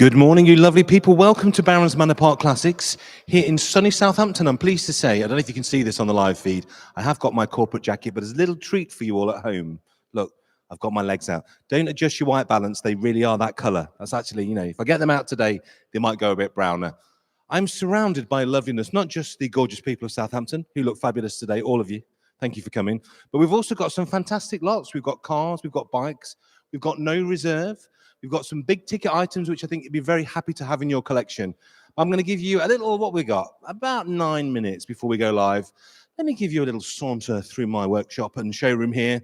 Good morning, you lovely people. Welcome to Barron's Manor Park Classics here in sunny Southampton. I'm pleased to say, I don't know if you can see this on the live feed, I have got my corporate jacket, but there's a little treat for you all at home. Look, I've got my legs out. Don't adjust your white balance. They really are that colour. That's actually, if I get them out today, they might go a bit browner. I'm surrounded by loveliness, not just the gorgeous people of Southampton, who look fabulous today, all of you. Thank you for coming. But we've also got some fantastic lots. We've got cars, we've got bikes, we've got no reserve. We've got some big ticket items, which I think you'd be very happy to have in your collection. I'm going to give you a little, what we got, about 9 minutes before we go live. Let me give you a little saunter through my workshop and showroom here.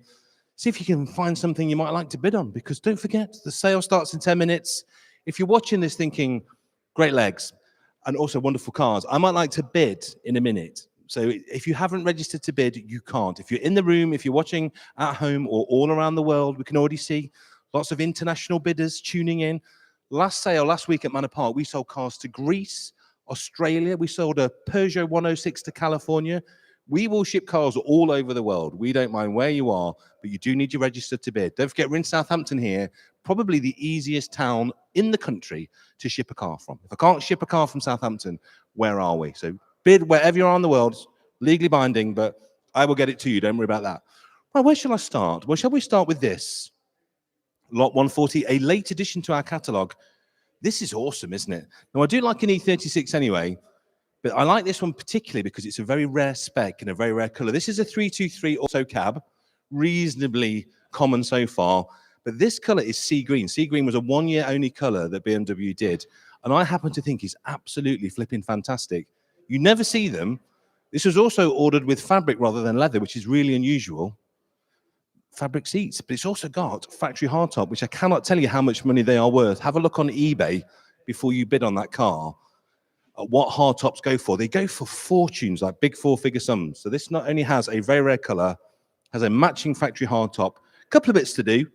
See if you can find something you might like to bid on, because don't forget, the sale starts in 10 minutes. If you're watching this thinking, great legs, and also wonderful cars, I might like to bid in a minute. So if you haven't registered to bid, you can't. If you're in the room, if you're watching at home or all around the world, we can already see lots of international bidders tuning in. Last sale, last week at Manor Park, we sold cars to Greece, Australia. We sold a Peugeot 106 to California. We will ship cars all over the world. We don't mind where you are, but you do need to register to bid. Don't forget, we're in Southampton here, probably the easiest town in the country to ship a car from. If I can't ship a car from Southampton, where are we? So bid wherever you are in the world, legally binding, but I will get it to you. Don't worry about that. Well, where shall I start? Well, shall we start with this? Lot 140, a late addition to our catalogue. This is awesome, isn't it? Now, I do like an E36 anyway, but I like this one particularly because it's a very rare spec and a very rare colour. This is a 323 auto cab, reasonably common so far, but this colour is sea green. Sea green was a one-year only colour that BMW did, and I happen to think is absolutely flipping fantastic. You never see them. This was also ordered with fabric rather than leather, which is really unusual. Fabric seats, but it's also got factory hardtop, which I cannot tell you how much money they are worth. Have a look on eBay before you bid on that car at what hardtops go for. They go for fortunes, like big four-figure sums. So this not only has a very rare color, has a matching factory hardtop, a couple of bits to do, a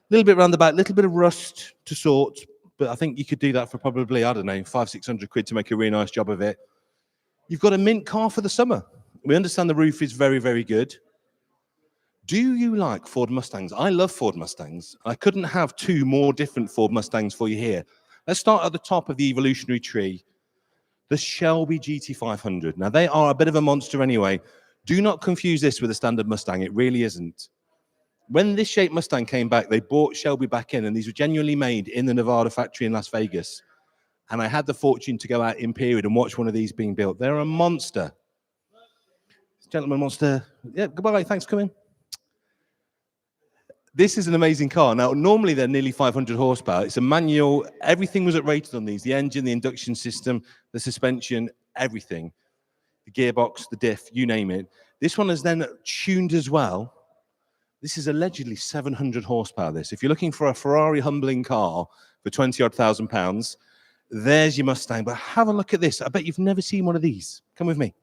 little bit around the back, a little bit of rust to sort, but I think you could do that for probably, I don't know, 500-600 quid to make a really nice job of it. You've got a mint car for the summer. We understand the roof is very, very good. Do you like Ford Mustangs? I love Ford Mustangs. I couldn't have two more different Ford Mustangs for you here. Let's start at the top of the evolutionary tree. The Shelby GT500. Now, they are a bit of a monster anyway. Do not confuse this with a standard Mustang. It really isn't. When this shape Mustang came back, they brought Shelby back in, and these were genuinely made in the Nevada factory in Las Vegas. And I had the fortune to go out in period and watch one of these being built. They're a monster. Gentleman monster. Yeah, goodbye. Thanks for coming. This is an amazing car. Now, normally they're nearly 500 horsepower. It's a manual. Everything was rated on these. The engine, the induction system, the suspension, everything. The gearbox, the diff, you name it. This one is then tuned as well. This is allegedly 700 horsepower, this. If you're looking for a Ferrari humbling car for 20-odd thousand pounds, there's your Mustang. But have a look at this. I bet you've never seen one of these. Come with me.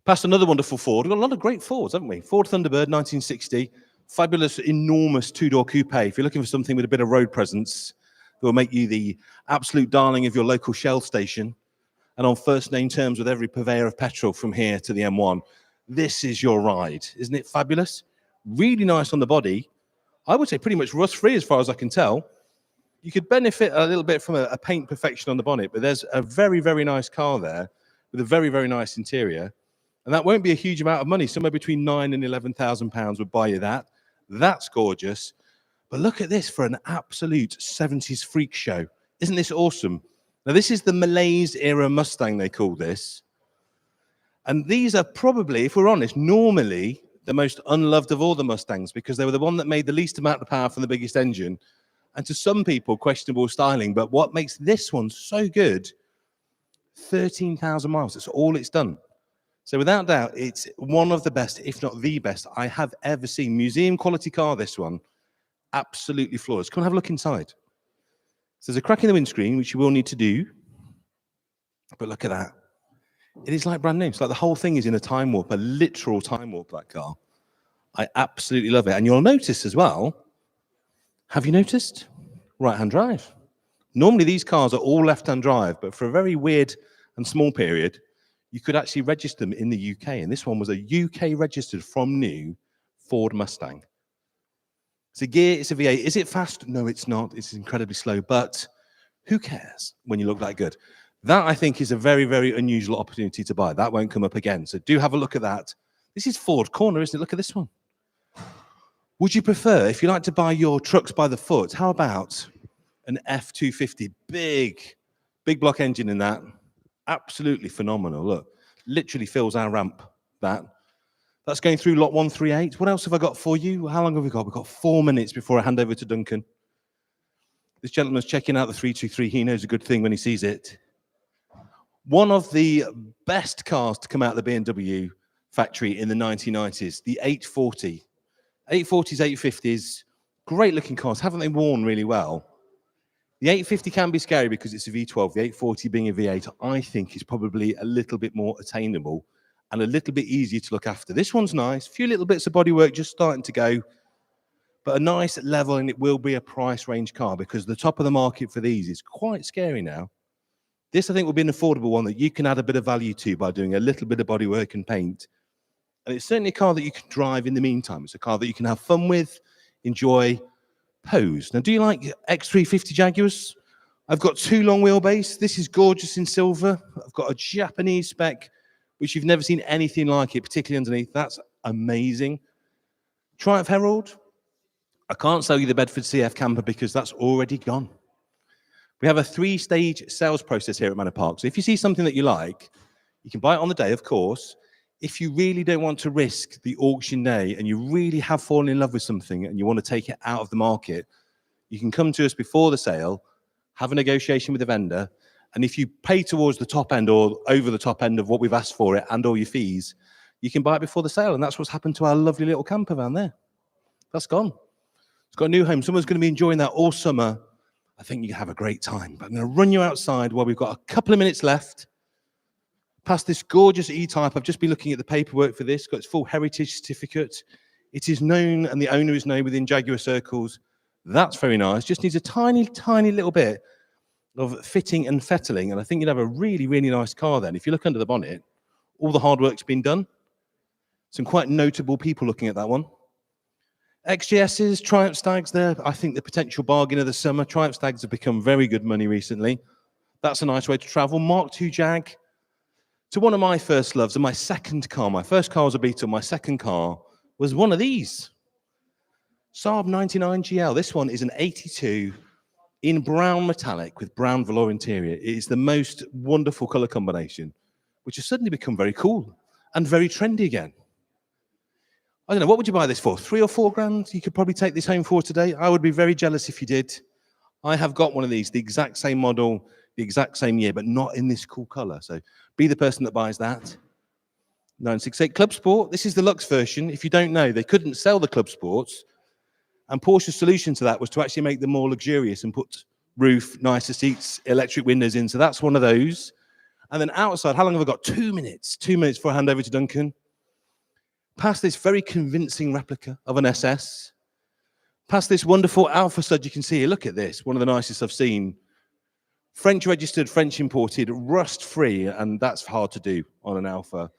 Past another wonderful Ford. We've got a lot of great Fords, haven't we? Ford Thunderbird, 1960. Fabulous, enormous two-door coupe. If you're looking for something with a bit of road presence that will make you the absolute darling of your local Shell station and on first name terms with every purveyor of petrol from here to the M1, this is your ride. Isn't it fabulous? Really nice on the body. I would say pretty much rust-free as far as I can tell. You could benefit a little bit from a paint perfection on the bonnet, but there's a very, very nice car there with a very, very nice interior. And that won't be a huge amount of money. Somewhere between £9,000 and £11,000 would buy you that. That's gorgeous. But look at this for an absolute 70s freak show. Isn't this awesome? Now, this is the Malaise era Mustang, they call this. And these are probably, if we're honest, normally the most unloved of all the Mustangs because they were the one that made the least amount of power from the biggest engine. And to some people, questionable styling. But what makes this one so good, 13,000 miles. That's all it's done. So without doubt, it's one of the best, if not the best, I have ever seen. Museum quality car, this one. Absolutely flawless. Come and have a look inside. So there's a crack in the windscreen, which you will need to do. But look at that. It is like brand new. It's like the whole thing is in a time warp, a literal time warp, that car. I absolutely love it. And you'll notice as well, have you noticed? Right-hand drive. Normally these cars are all left-hand drive, but for a very weird and small period, you could actually register them in the UK. And this one was a UK registered from new Ford Mustang. It's a gear, it's a V8. Is it fast? No, it's not. It's incredibly slow, but who cares when you look that good? That, I think, is a very, very unusual opportunity to buy. That won't come up again. So do have a look at that. This is Ford Corner, isn't it? Look at this one. Would you prefer, if you like to buy your trucks by the foot, how about an F250? Big block engine in that. Absolutely phenomenal. Look, literally fills our ramp, that. That's going through lot 138. What else have I got for you? How long have we got? We've got 4 minutes before I hand over to Duncan. This gentleman's checking out the 323. He knows a good thing when he sees it. One of the best cars to come out of the BMW factory in the 1990s, the 840. 840s, 850s, great looking cars. Haven't they worn really well? The 850 can be scary because it's a V12. The 840 being a V8, I think, is probably a little bit more attainable and a little bit easier to look after. This one's nice. A few little bits of bodywork just starting to go, but a nice level, and it will be a price range car because the top of the market for these is quite scary now. This, I think, will be an affordable one that you can add a bit of value to by doing a little bit of bodywork and paint. And it's certainly a car that you can drive in the meantime. It's a car that you can have fun with, enjoy, pose. Now, do you like X350 Jaguars? I've got 2 long wheelbase. This is gorgeous in silver. I've got a Japanese spec, which you've never seen anything like it, particularly underneath. That's amazing. Triumph Herald. I can't sell you the Bedford CF camper because that's already gone. We have a 3-stage sales process here at Manor Park. So if you see something that you like, you can buy it on the day, of course. If you really don't want to risk the auction day and you really have fallen in love with something and you want to take it out of the market, you can come to us before the sale, have a negotiation with the vendor, and if you pay towards the top end or over the top end of what we've asked for it and all your fees, you can buy it before the sale. And that's what's happened to our lovely little camper van there. That's gone. It's got a new home. Someone's going to be enjoying that all summer. I think you can have a great time. But I'm going to run you outside while we've got a couple of minutes left. Past this gorgeous E-Type. I've just been looking at the paperwork for this. Got its full heritage certificate. It is known, and the owner is known within Jaguar circles. That's very nice. Just needs a tiny, tiny little bit of fitting and fettling, and I think you'd have a really, really nice car then. If you look under the bonnet, all the hard work's been done. Some quite notable people looking at that one. XJS's, Triumph Stags there. I think the potential bargain of the summer. Triumph Stags have become very good money recently. That's a nice way to travel. Mark II Jag. To one of my first loves, and my second car. My first car was a Beetle. My second car was one of these. Saab 99 GL. This one is an 82 in brown metallic with brown velour interior. It is the most wonderful color combination, which has suddenly become very cool and very trendy again. I don't know, what would you buy this for? 3 or 4 grand? You could probably take this home for today. I would be very jealous if you did. I have got one of these, the exact same model, the exact same year, but not in this cool color. So be the person that buys that. 968 Club Sport. This is the Lux version. If you don't know, they couldn't sell the Club Sports. And Porsche's solution to that was to actually make them more luxurious and put roof, nicer seats, electric windows in. So that's one of those. And then outside, how long have I got? 2 minutes. 2 minutes before I hand over to Duncan. Past this very convincing replica of an SS. Past this wonderful Alpha stud you can see here. Look at this. One of the nicest I've seen. French registered, French imported, rust free. And that's hard to do on an Alpha.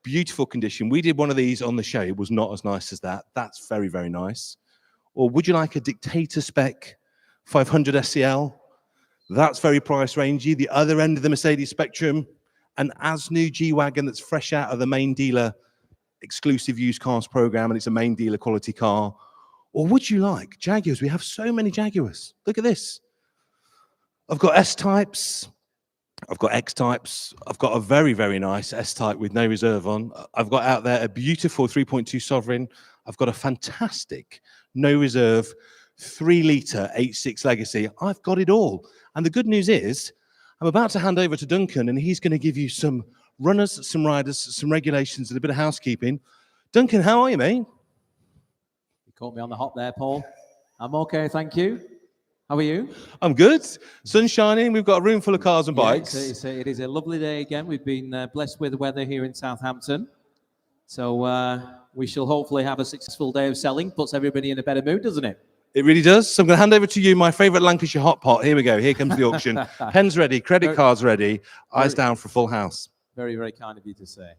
Beautiful condition. We did one of these on the show. It was not as nice as that. That's very, very nice. Or would you like a Dictator spec 500 SCL? That's very price rangey. The other end of the Mercedes spectrum, an as new G-Wagon that's fresh out of the main dealer exclusive used cars program, and it's a main dealer quality car. Or would you like Jaguars? We have so many Jaguars. Look at this. I've got S-types. I've got X-types. I've got a very, very nice S-type with no reserve on. I've got out there a beautiful 3.2 Sovereign. I've got a fantastic no reserve 3-litre 8.6 Legacy. I've got it all. And the good news is I'm about to hand over to Duncan, and he's going to give you some runners, some riders, some regulations, and a bit of housekeeping. Duncan, how are you, mate? You caught me on the hop there, Paul. I'm okay, thank you. How are you? I'm good. Sun's shining. We've got a room full of cars and bikes. It is a lovely day again. We've been blessed with the weather here in Southampton. So we shall hopefully have a successful day of selling. Puts everybody in a better mood, doesn't it? It really does. So I'm going to hand over to you my favourite Lancashire hot pot. Here we go. Here comes the auction. Pens ready, credit cards ready, eyes down for a full house. Very, very kind of you to say.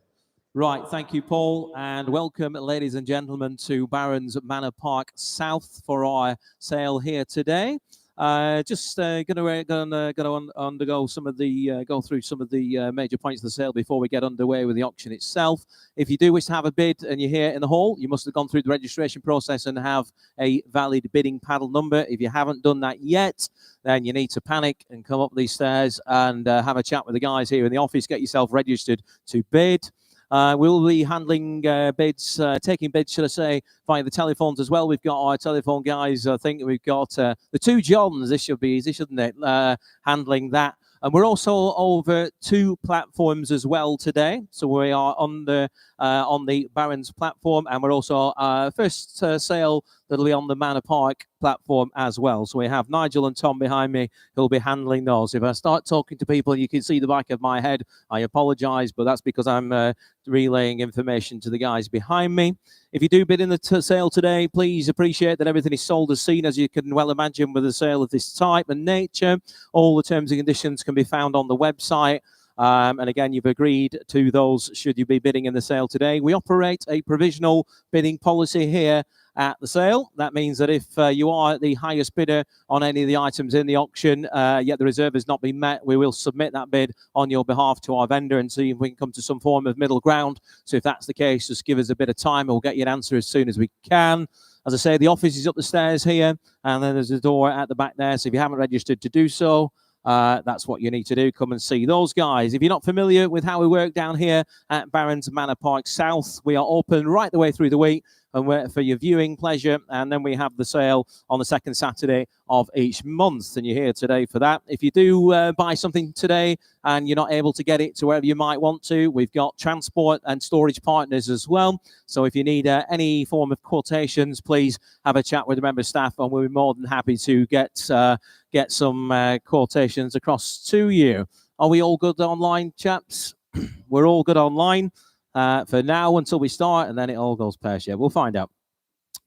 Right, thank you, Paul, and welcome, ladies and gentlemen, to Barron's Manor Park South for our sale here today. Just going to undergo some of the go through some of the major points of the sale before we get underway with the auction itself. If you do wish to have a bid and you're here in the hall, you must have gone through the registration process and have a valid bidding panel number. If you haven't done that yet, then you need to panic and come up these stairs and have a chat with the guys here in the office. Get yourself registered to bid. We'll be handling bids, taking bids, should I say, via the telephones as well. We've got our telephone guys. I think we've got the two Johns. This should be easy, shouldn't it? Handling that. And we're also over 2 platforms as well today. So we are on the Barron's platform, and we're also first sale that'll be on the Manor Park platform as well. So we have Nigel and Tom behind me who'll be handling those. If I start talking to people and you can see the back of my head, I apologize, but that's because I'm relaying information to the guys behind me. If you do bid in the sale today, please appreciate that everything is sold as seen, as you can well imagine with a sale of this type and nature. All the terms and conditions can be found on the website. And again, you've agreed to those should you be bidding in the sale today. We operate a provisional bidding policy here at the sale. That means that if you are the highest bidder on any of the items in the auction, yet the reserve has not been met, we will submit that bid on your behalf to our vendor and see if we can come to some form of middle ground. So if that's the case, just give us a bit of time. We'll get you an answer as soon as we can. As I say, the office is up the stairs here, and then there's a door at the back there. So if you haven't registered to do so, that's what you need to do. Come and see those guys. If you're not familiar with how we work down here at Barron's Manor Park South, we are open right the way through the week and for your viewing pleasure. And then we have the sale on the second Saturday of each month. And you're here today for that. If you do buy something today and you're not able to get it to wherever you might want to, we've got transport and storage partners as well. So if you need any form of quotations, please have a chat with the member staff, and we'll be more than happy to get some quotations across to you. Are we all good online, chaps? We're all good online for now until we start, and then it all goes pear-shaped. We'll find out.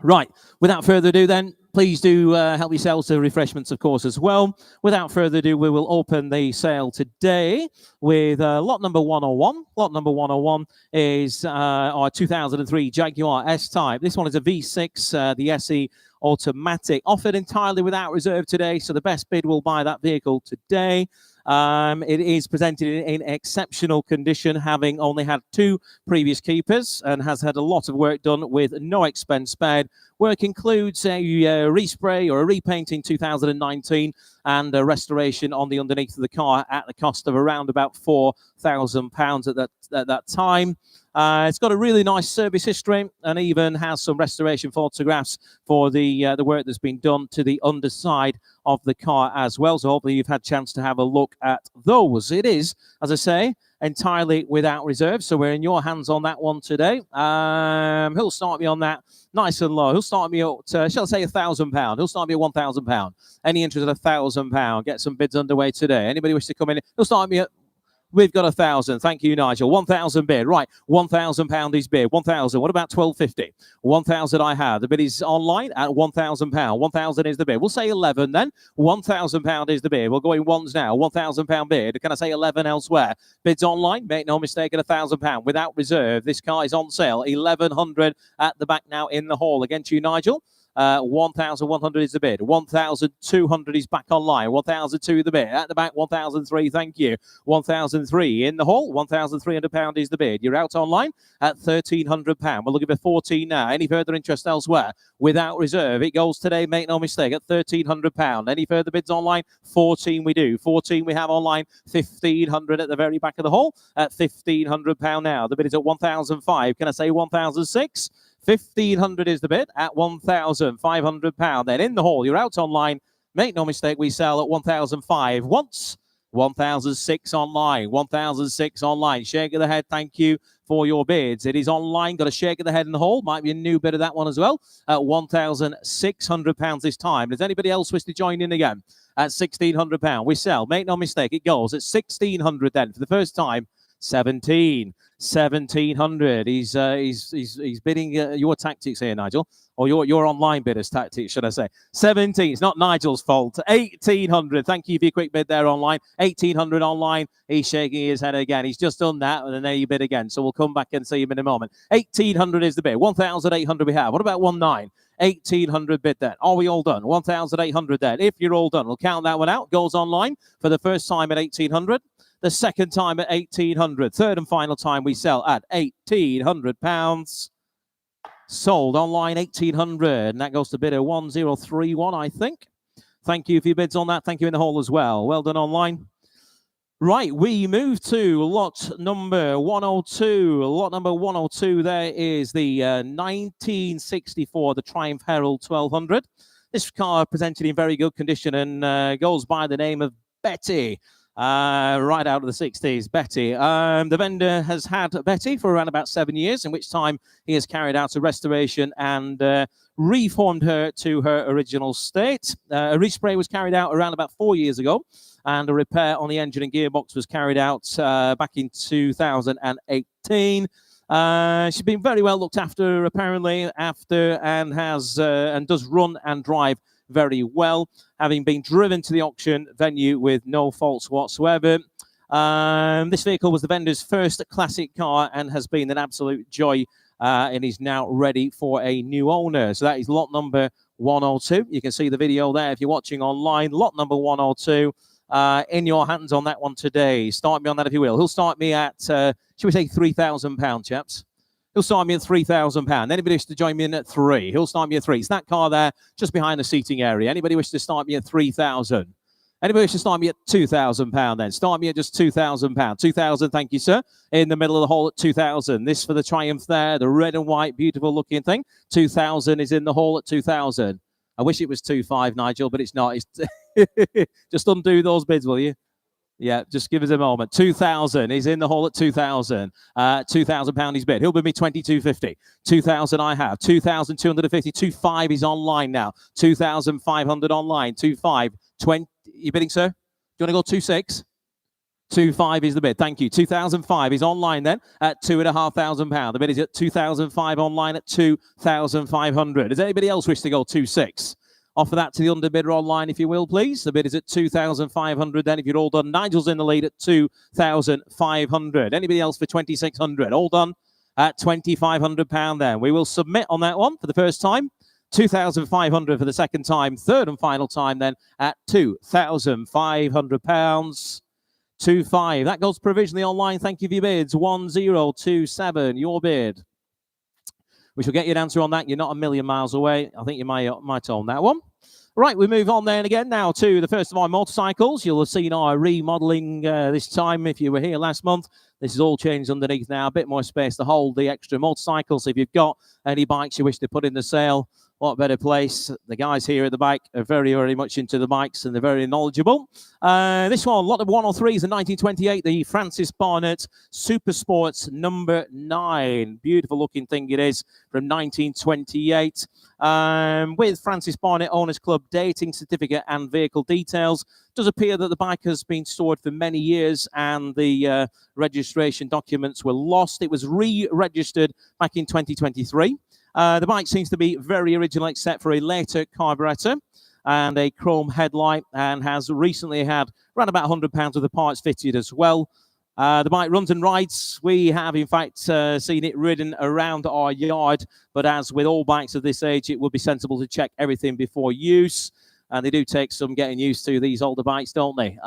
Right, without further ado then, please do help yourselves to refreshments, of course, as well. Without further ado, we will open the sale today with lot number 101. Lot number 101 is our 2003 Jaguar S-Type. This one is a V6, the SE automatic, offered entirely without reserve today, so the best bid will buy that vehicle today. It is presented in exceptional condition, having only had 2 previous keepers, and has had a lot of work done with no expense spared. Work includes a respray or a repaint in 2019 and a restoration on the underneath of the car at the cost of around about £4,000 at that time. It's got a really nice service history and even has some restoration photographs for the work that's been done to the underside of the car as well. So hopefully you've had a chance to have a look at those. It is, as I say, entirely without reserve. So we're in your hands on that one today. He'll start me on that nice and low. He'll start me at, shall I say, £1,000. He'll start me at £1,000. Any interest at £1,000? Get some bids underway today. Anybody wish to come in? He'll start me at... We've got 1,000. Thank you, Nigel. 1,000 bid. Right. £1,000 is bid. 1,000. What about 1,250? 1,000 I have. The bid is online at £1,000. 1,000 is the bid. We'll say 11 then. £1,000 is the bid. We're going ones now. £1,000 bid. Can I say 11 elsewhere? Bids online. Make no mistake at £1,000 without reserve. This car is on sale. 1,100 at the back now in the hall. Against you, Nigel. 1,100 is the bid. 1,200 is back online. 1,002 the bid. At the back, 1,003. Thank you. 1,003 in the hall. £1,300 is the bid. You're out online at £1,300. We're looking for 14 now. Any further interest elsewhere? Without reserve, it goes today. Make no mistake at £1,300. Any further bids online? 14 we do. 14 we have online. 1,500 at the very back of the hall at £1,500 now. The bid is at 1,005. Can I say 1,006? 1,500 is the bid at £1,500. Then in the hall, you're out online. Make no mistake, we sell at 1,005 once, 1,006 online, 1,006 online. Shake of the head, thank you for your bids. It is online. Got a shake of the head in the hall. Might be a new bid of that one as well at £1,600 this time. Does anybody else wish to join in again at £1,600? We sell. Make no mistake, it goes at 1,600 then for the first time. 1,700. He's bidding your tactics here, Nigel. or your online bidders tactic, should I say. 17, it's not Nigel's fault. 1,800, thank you for your quick bid there online. 1,800 online, he's shaking his head again. He's just done that, and then there you bid again. So we'll come back and see him in a moment. 1,800 is the bid. 1,800 we have. What about 19? 1,800 bid then. Are we all done? 1,800 then. If you're all done, we'll count that one out. Goes online for the first time at 1,800. The second time at 1,800. Third and final time we sell at £1,800. Sold online 1,800, and that goes to bidder 1031, I think. Thank you for your bids on that. Thank you in the hall as well. Well done online. Right, we move to lot number 102. Lot number 102 there is the 1964, the Triumph Herald 1200. This car presented in very good condition and goes by the name of Betty. Right out of the 60s, Betty. The vendor has had Betty for around about 7 years, in which time he has carried out a restoration and reformed her to her original state. A respray was carried out around about 4 years ago, and a repair on the engine and gearbox was carried out back in 2018. She's been very well looked after, apparently, and has and does run and drive very well, having been driven to the auction venue with no faults whatsoever. This vehicle was the vendor's first classic car and has been an absolute joy, and is now ready for a new owner. So that is lot number 102. You can see the video there if you're watching online. Lot number 102 in your hands on that one today. Start me on that if you will. He'll start me at, should we say £3,000, chaps? He'll start me at £3,000. Anybody wish to join me in at 3? He'll start me at 3. It's that car there, just behind the seating area. Anybody wish to start me at 3,000? Anybody wish to start me at £2,000 then? Start me at just £2,000. 2,000, thank you, sir. In the middle of the hall at 2,000. This for the Triumph there, the red and white, beautiful looking thing. 2,000 is in the hall at 2,000. I wish it was 2,500, Nigel, but it's not. It's just undo those bids, will you? Yeah, just give us a moment. 2,000 is in the hall at 2,000. £2,000 he's bid. He'll bid me 2,250. 2,000 I have. 2,250. 2,500 is online now. 2,500 online. 2,500. 20. You bidding, sir? Do you want to go 2,600? 2,500 is the bid. Thank you. 2,005 is online then at £2,500. The bid is at 2,005 online at 2,500. Does anybody else wish to go 2,600? Offer that to the underbidder online, if you will, please. The bid is at 2,500 then. If you're all done, Nigel's in the lead at 2,500. Anybody else for 2,600? All done at £2,500 then. We will submit on that one for the first time. 2,500 for the second time. Third and final time then at £2,500. 2,500. That goes provisionally online. Thank you for your bids. 1027, your bid. We shall get you an answer on that. You're not a million miles away. I think you might own that one. Right, we move on then again now to the first of our motorcycles. You'll have seen our remodeling this time if you were here last month. This is all changed underneath now. A bit more space to hold the extra motorcycles. If you've got any bikes you wish to put in the sale, what better place? The guys here at the bike are very, very much into the bikes and they're very knowledgeable. This one, lot of 103 is in 1928, the Francis Barnett Super Sports number 9. Beautiful looking thing it is from 1928. With Francis Barnett Owners Club dating certificate and vehicle details. It does appear that the bike has been stored for many years and the registration documents were lost. It was re-registered back in 2023. The bike seems to be very original except for a later carburetor and a chrome headlight, and has recently had around about £100 of the parts fitted as well. The bike runs and rides. We have, in fact, seen it ridden around our yard, but as with all bikes of this age, it would be sensible to check everything before use. And they do take some getting used to, these older bikes, don't they?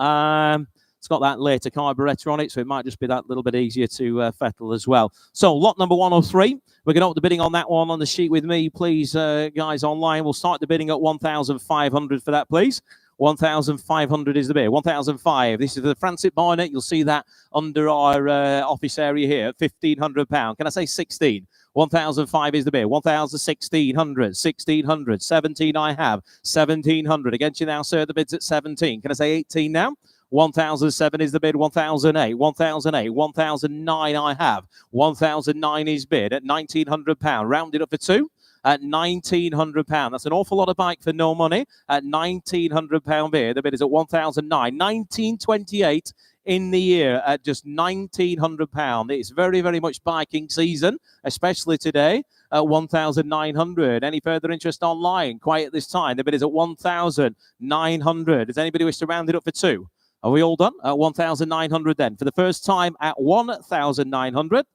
It's got that later carburetor on it, so it might just be that little bit easier to fettle as well. So lot number 103, we're going to open the bidding on that one on the sheet with me, please, guys online. We'll start the bidding at 1,500 for that, please. 1,500 is the bid. 1,500. This is the Francis Barnett. You'll see that under our office area here at £1,500. Can I say 16? 1,500 is the bid. 1,100, 1,600, 17 I have. 1,700. Against you now, sir. The bid's at 17. Can I say 18 now? 1,007 is the bid. 1,008, 1,008, 1,009 I have. 1,009 is bid at £1,900. Rounded up for 2 at £1,900. That's an awful lot of bike for no money at £1,900 bid. The bid is at 1,009. 1928 in the year at just £1,900. It's very, very much biking season, especially today. at 1,900. Any further interest online? Quiet at this time. The bid is at 1,900. Does anybody wish to round it up for 2? Are we all done? At 1,900 then. For the first time at 1,900.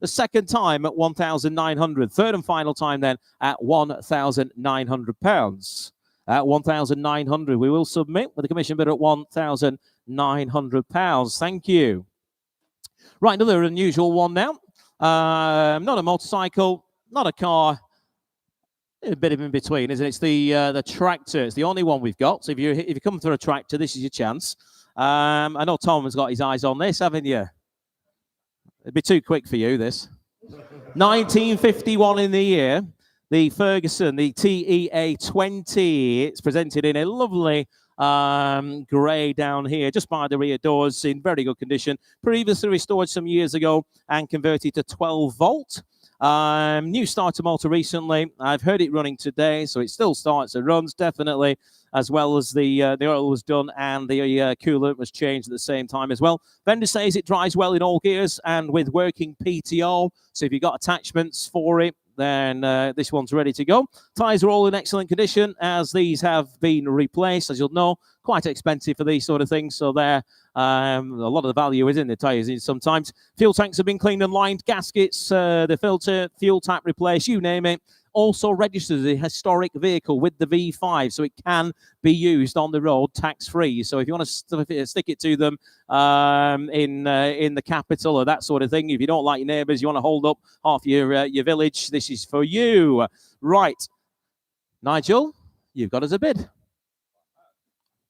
The second time at 1,900. Third and final time then at £1,900. At 1,900, we will submit with the commission bidder at £1,900. Thank you. Right, another unusual one now. Not a motorcycle, not a car. A bit of in between, isn't it? It's the tractor. It's the only one we've got. So if you come through a tractor, this is your chance. I know Tom has got his eyes on this, haven't you? It'd be too quick for you, this. 1951 in the year. The Ferguson, the TEA 20. It's presented in a lovely grey down here, just by the rear doors, in very good condition. Previously restored some years ago and converted to 12 volt. New starter motor recently. I've heard it running today, so it still starts and runs, definitely, as well as the oil was done and the coolant was changed at the same time as well. Vendor says it drives well in all gears and with working PTO, so if you've got attachments for it, then this one's ready to go. Tyres are all in excellent condition, as these have been replaced, as you'll know. Quite expensive for these sort of things, so they're a lot of the value is in the tyres sometimes. Fuel tanks have been cleaned and lined, gaskets, the filter, fuel tap replaced, you name it. Also registers a historic vehicle with the V5, so it can be used on the road tax-free. So if you want to stick it to them in the capital or that sort of thing, if you don't like your neighbours, you want to hold up half your village, this is for you. Right, Nigel, you've got us a bid.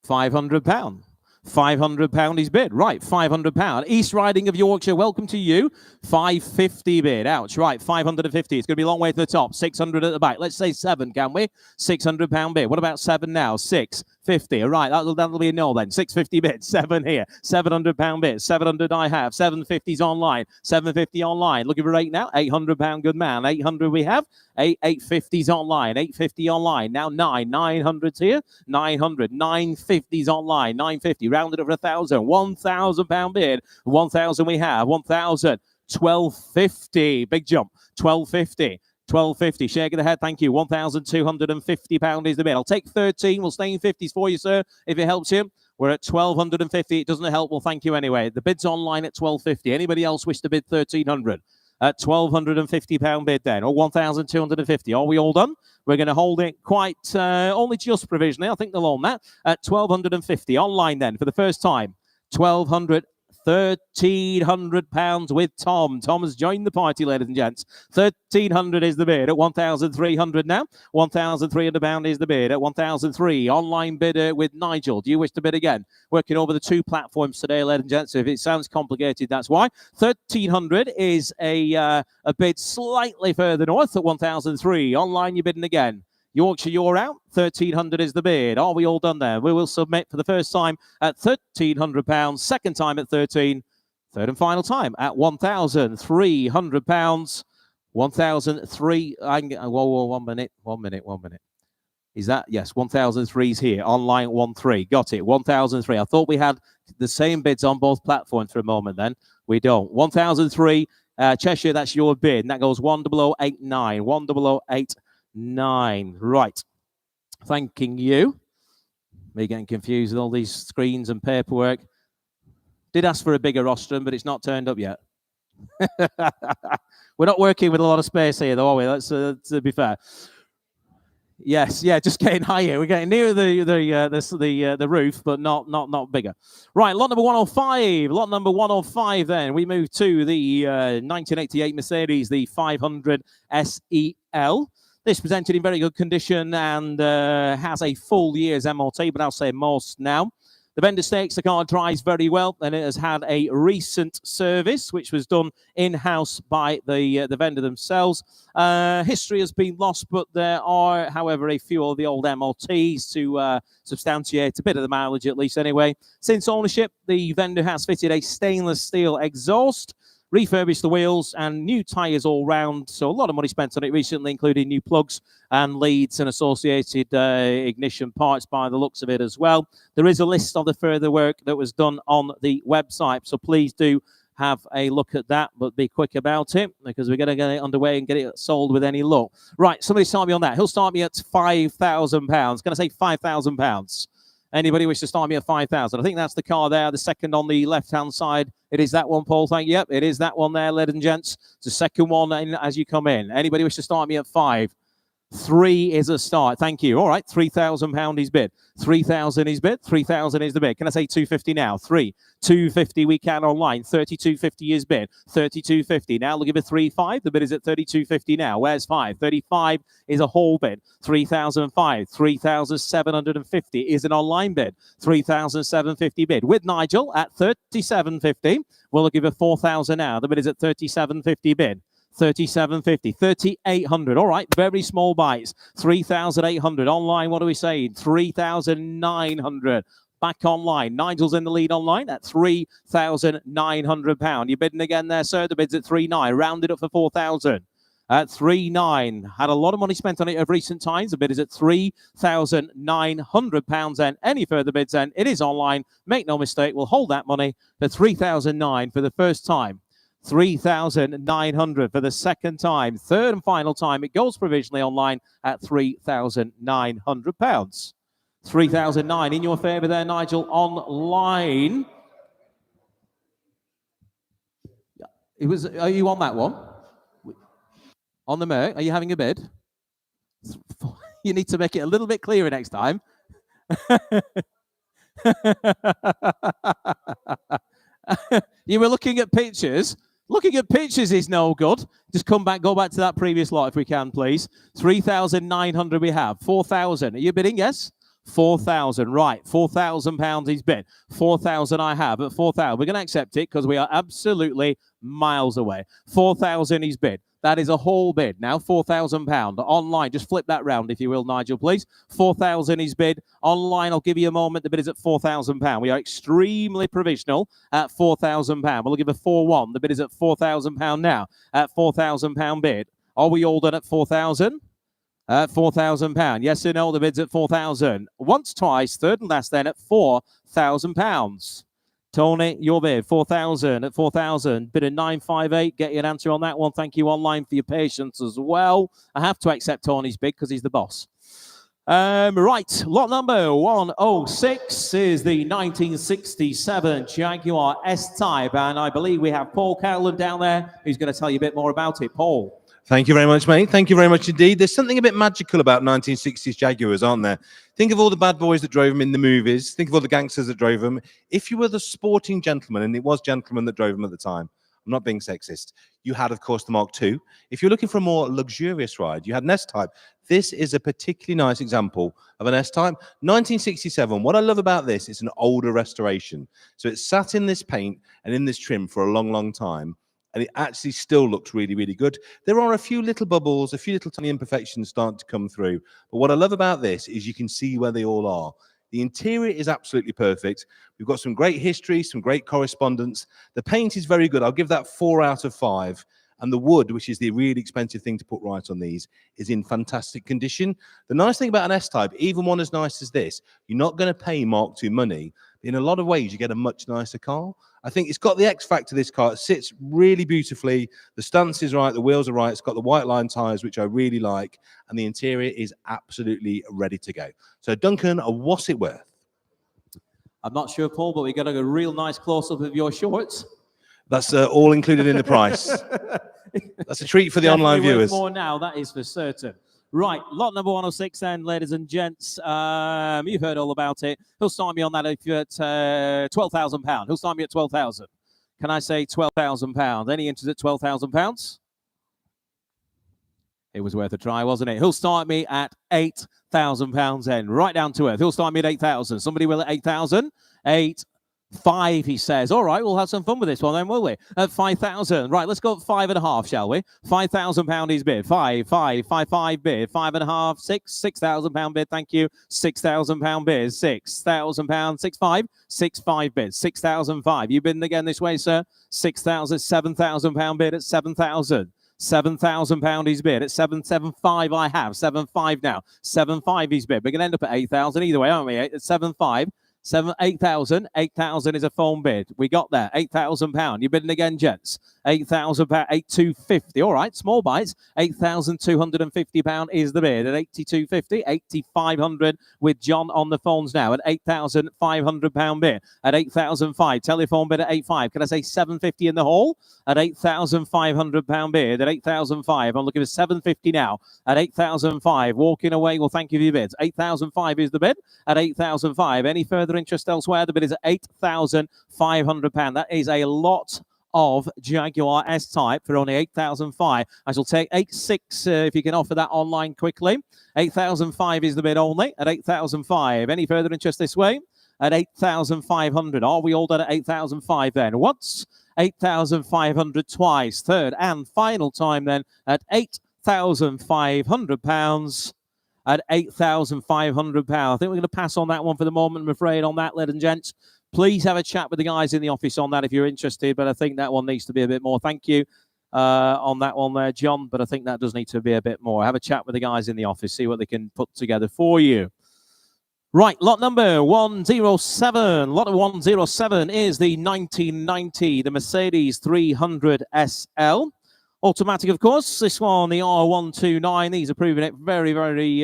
£500. £500 is bid. Right, £500. East Riding of Yorkshire, welcome to you. 550 bid. Ouch. Right, 550. It's going to be a long way to the top. 600 at the back. Let's say 7, can we? £600 bid. What about 7 now? 650. All right, that'll be a no then. 650 bid. 7 here. £700 bid. 700 I have. 750's online. 750 online. Looking for 8 now. £800, good man. 800 we have. 850's online. 850 online. Now 900's here. 900. 950's online. 950. Rounded up for 1,000. £1,000 bid. 1,000 we have. 1,000. 1250. Big jump. 1250. 1250. Shake of the head. Thank you. £1,250 is the bid. I'll take 13. We'll stay in 50s for you, sir, if it helps you. We're at 1,250. It doesn't help. Well, thank you anyway. The bid's online at 1,250. Anybody else wish to bid 1,300? At £1,250 bid then, or 1,250. Are we all done? We're going to hold it quite only just provisionally. I think they'll own that at 1,250 online then for the first time. 1,200. £1,300 with Tom. Tom has joined the party, ladies and gents. 1,300 is the bid at 1,300 now. £1,300 is the bid at 1,003. Online bidder with Nigel. Do you wish to bid again? Working over the 2 platforms today, ladies and gents. So if it sounds complicated, that's why. 1,300 is a bid slightly further north at 1,003. Online, you're bidding again. Yorkshire, you're out. 1,300 is the bid. Are we all done there? We will submit for the first time at £1,300. Second time at 13. Third and final time at £1,300. 1,003. Whoa, 1 minute. 1 minute. 1 minute. Is that? Yes, 1,003 is here. Online 1,3. Got it. 1,003. I thought we had the same bids on both platforms for a moment then. We don't. 1,003. Cheshire, that's your bid. And that goes 10089. 10089. Right. Thanking you. Me getting confused with all these screens and paperwork. Did ask for a bigger rostrum, but it's not turned up yet. We're not working with a lot of space here, though, are we? Let's to be fair. Yes, yeah, just getting higher. We're getting near the roof, but not bigger. Right, lot number 105. Lot number 105. Then we move to the 1988 Mercedes, the 500 SEL. This presented in very good condition and has a full year's MOT, but I'll say most now. The vendor states the car drives very well, and it has had a recent service, which was done in-house by the vendor themselves. History has been lost, but there are, however, a few of the old MOTs to substantiate a bit of the mileage, at least anyway. Since ownership, the vendor has fitted a stainless steel exhaust, refurbished the wheels and new tyres all round. So a lot of money spent on it recently, including new plugs and leads and associated ignition parts by the looks of it as well. There is a list of the further work that was done on the website, so please do have a look at that, but be quick about it because we're going to get it underway and get it sold with any luck. Right, somebody start me on that. He'll start me at £5,000. Can I say £5,000? Anybody wish to start me at 5,000? I think that's the car there, the second on the left-hand side. It is that one, Paul. Thank you. Yep, it is that one there, ladies and gents. It's the second one in as you come in. Anybody wish to start me at 5? 3 is a start. Thank you. All right, £3,000 is bid. 3,000 is bid. 3,000 is the bid. Can I say 250 now? 3. 250 we can online. 32.50 is bid. 32.50. Now we'll give it 3.5. The bid is at 32.50 now. Where's 5? 35 is a whole bid. 3,005. 3,750 is an online bid. 3,750 bid. With Nigel at 37.50. We'll give it 4,000 now. The bid is at 37.50 bid. 37.50, 3,800. All right, very small bites. 3,800 online. What are we saying? 3,900. Back online. Nigel's in the lead online at £3,900. You're bidding again there, sir. The bid's at 3,900. Rounded up for 4,000. At 3,900. Had a lot of money spent on it of recent times. The bid is at £3,900. And any further bids, then it is online. Make no mistake, we'll hold that money for 3,900 for the first time. 3,900 for the second time. Third and final time, it goes provisionally online at £3,900. 3,009 in your favour there, Nigel, online. Are you on that one? On the Merc, are you having a bid? You need to make it a little bit clearer next time. You were looking at pictures. Looking at pictures is no good. Just go back to that previous lot if we can, please. 3,900 we have. 4,000. Are you bidding? Yes? 4,000. Right. £4,000 is bid. 4,000 I have at 4,000. We're going to accept it because we are absolutely miles away. 4,000 is bid. That is a whole bid. Now, £4,000 online. Just flip that round, if you will, Nigel, please. 4,000 is bid. Online, I'll give you a moment. The bid is at £4,000. We are extremely provisional at £4,000. We'll give a 4-1. The bid is at £4,000 now. At £4,000 bid. Are we all done at 4,000? At £4,000. Yes or no? The bid's at 4,000. Once, twice, third and last then at £4,000. Tony, your bid, 4,000 at 4,000. Bid of 958. Get you an answer on that one. Thank you online for your patience as well. I have to accept Tony's bid because he's the boss. Right, lot number 106 is the 1967 Jaguar S-Type. And I believe we have Paul Cowland down there who's going to tell you a bit more about it. Paul. Thank you very much, mate. Thank you very much indeed. There's something a bit magical about 1960s Jaguars, aren't there? Think of all the bad boys that drove them in the movies. Think of all the gangsters that drove them. If you were the sporting gentleman, and it was gentlemen that drove them at the time, I'm not being sexist, you had, of course, the Mark II. If you're looking for a more luxurious ride, you had an S-Type. This is a particularly nice example of an S-Type. 1967, what I love about this, it's an older restoration. So it's sat in this paint and in this trim for a long, long time. And it actually still looks really, really good. There are a few little bubbles, a few little tiny imperfections starting to come through. But what I love about this is you can see where they all are. The interior is absolutely perfect. We've got some great history, some great correspondence. The paint is very good. I'll give that 4 out of 5. And the wood, which is the really expensive thing to put right on these, is in fantastic condition. The nice thing about an S-Type, even one as nice as this, you're not going to pay Mark II money. In a lot of ways, you get a much nicer car. I think it's got the X factor, this car. It sits really beautifully. The stance is right. The wheels are right. It's got the white line tyres, which I really like. And the interior is absolutely ready to go. So, Duncan, what's it worth? I'm not sure, Paul, but we got a real nice close-up of your shorts. That's all included in the price. That's a treat for the online viewers. More now, that is for certain. Right, lot number 106 then, ladies and gents. You've heard all about it. He'll start me on that if you're at £12,000. He'll start me at 12,000. Can I say £12,000? Any interest at £12,000? It was worth a try, wasn't it? He'll start me at £8,000 then, right down to earth. He'll start me at 8,000. Somebody will at 8,000? 8,500, he says. All right, we'll have some fun with this one then, will we? At 5,000. Right, let's go at 5.5, shall we? £5,000 is bid. 5 bid. 5.5, 6,000 bid. Thank you. £6,000 bid. £6,000. 6.5. 6.5 bid. 6,005. You bidding again this way, sir? 6,000. £7,000 bid at 7,000. £7,000 is bid at 775. I have 7.5 now. 7.5 is bid. We're going to end up at 8,000 either way, aren't we? At 7.5. 8,000. 8,000 is a phone bid. We got there. £8,000. You're bidding again, gents. £8,000. 8,250. All right, small bites. £8,250 is the bid at 8,250. 8,500 with John on the phones now at £8,500 bid at 8,005. Telephone bid at 8,500. Can I say 750 in the hall at £8,500 bid at 8,005? I'm looking for 750 now at 8,005. Walking away. Well, thank you for your bids. 8,005 is the bid at 8,005. Any further interest elsewhere? The bid is at £8,500. That is a lot of Jaguar S-Type for only 8,005. I shall take 8,600 if you can offer that online quickly. 8,005 is the bid only at 8,005. Any further interest this way? At 8,500. Are we all done at 8,005 then? Once, 8,500 twice. Third and final time then at £8,500. At £8,500. I think we're going to pass on that one for the moment, I'm afraid, on that, ladies and gents. Please have a chat with the guys in the office on that if you're interested, but I think that one needs to be a bit more. Thank you on that one there, John, but I think that does need to be a bit more. Have a chat with the guys in the office, see what they can put together for you. Right, lot number 107. Lot of 107 is the 1990, the Mercedes 300 SL. Automatic, of course. This one, the R129. These are proving it very, very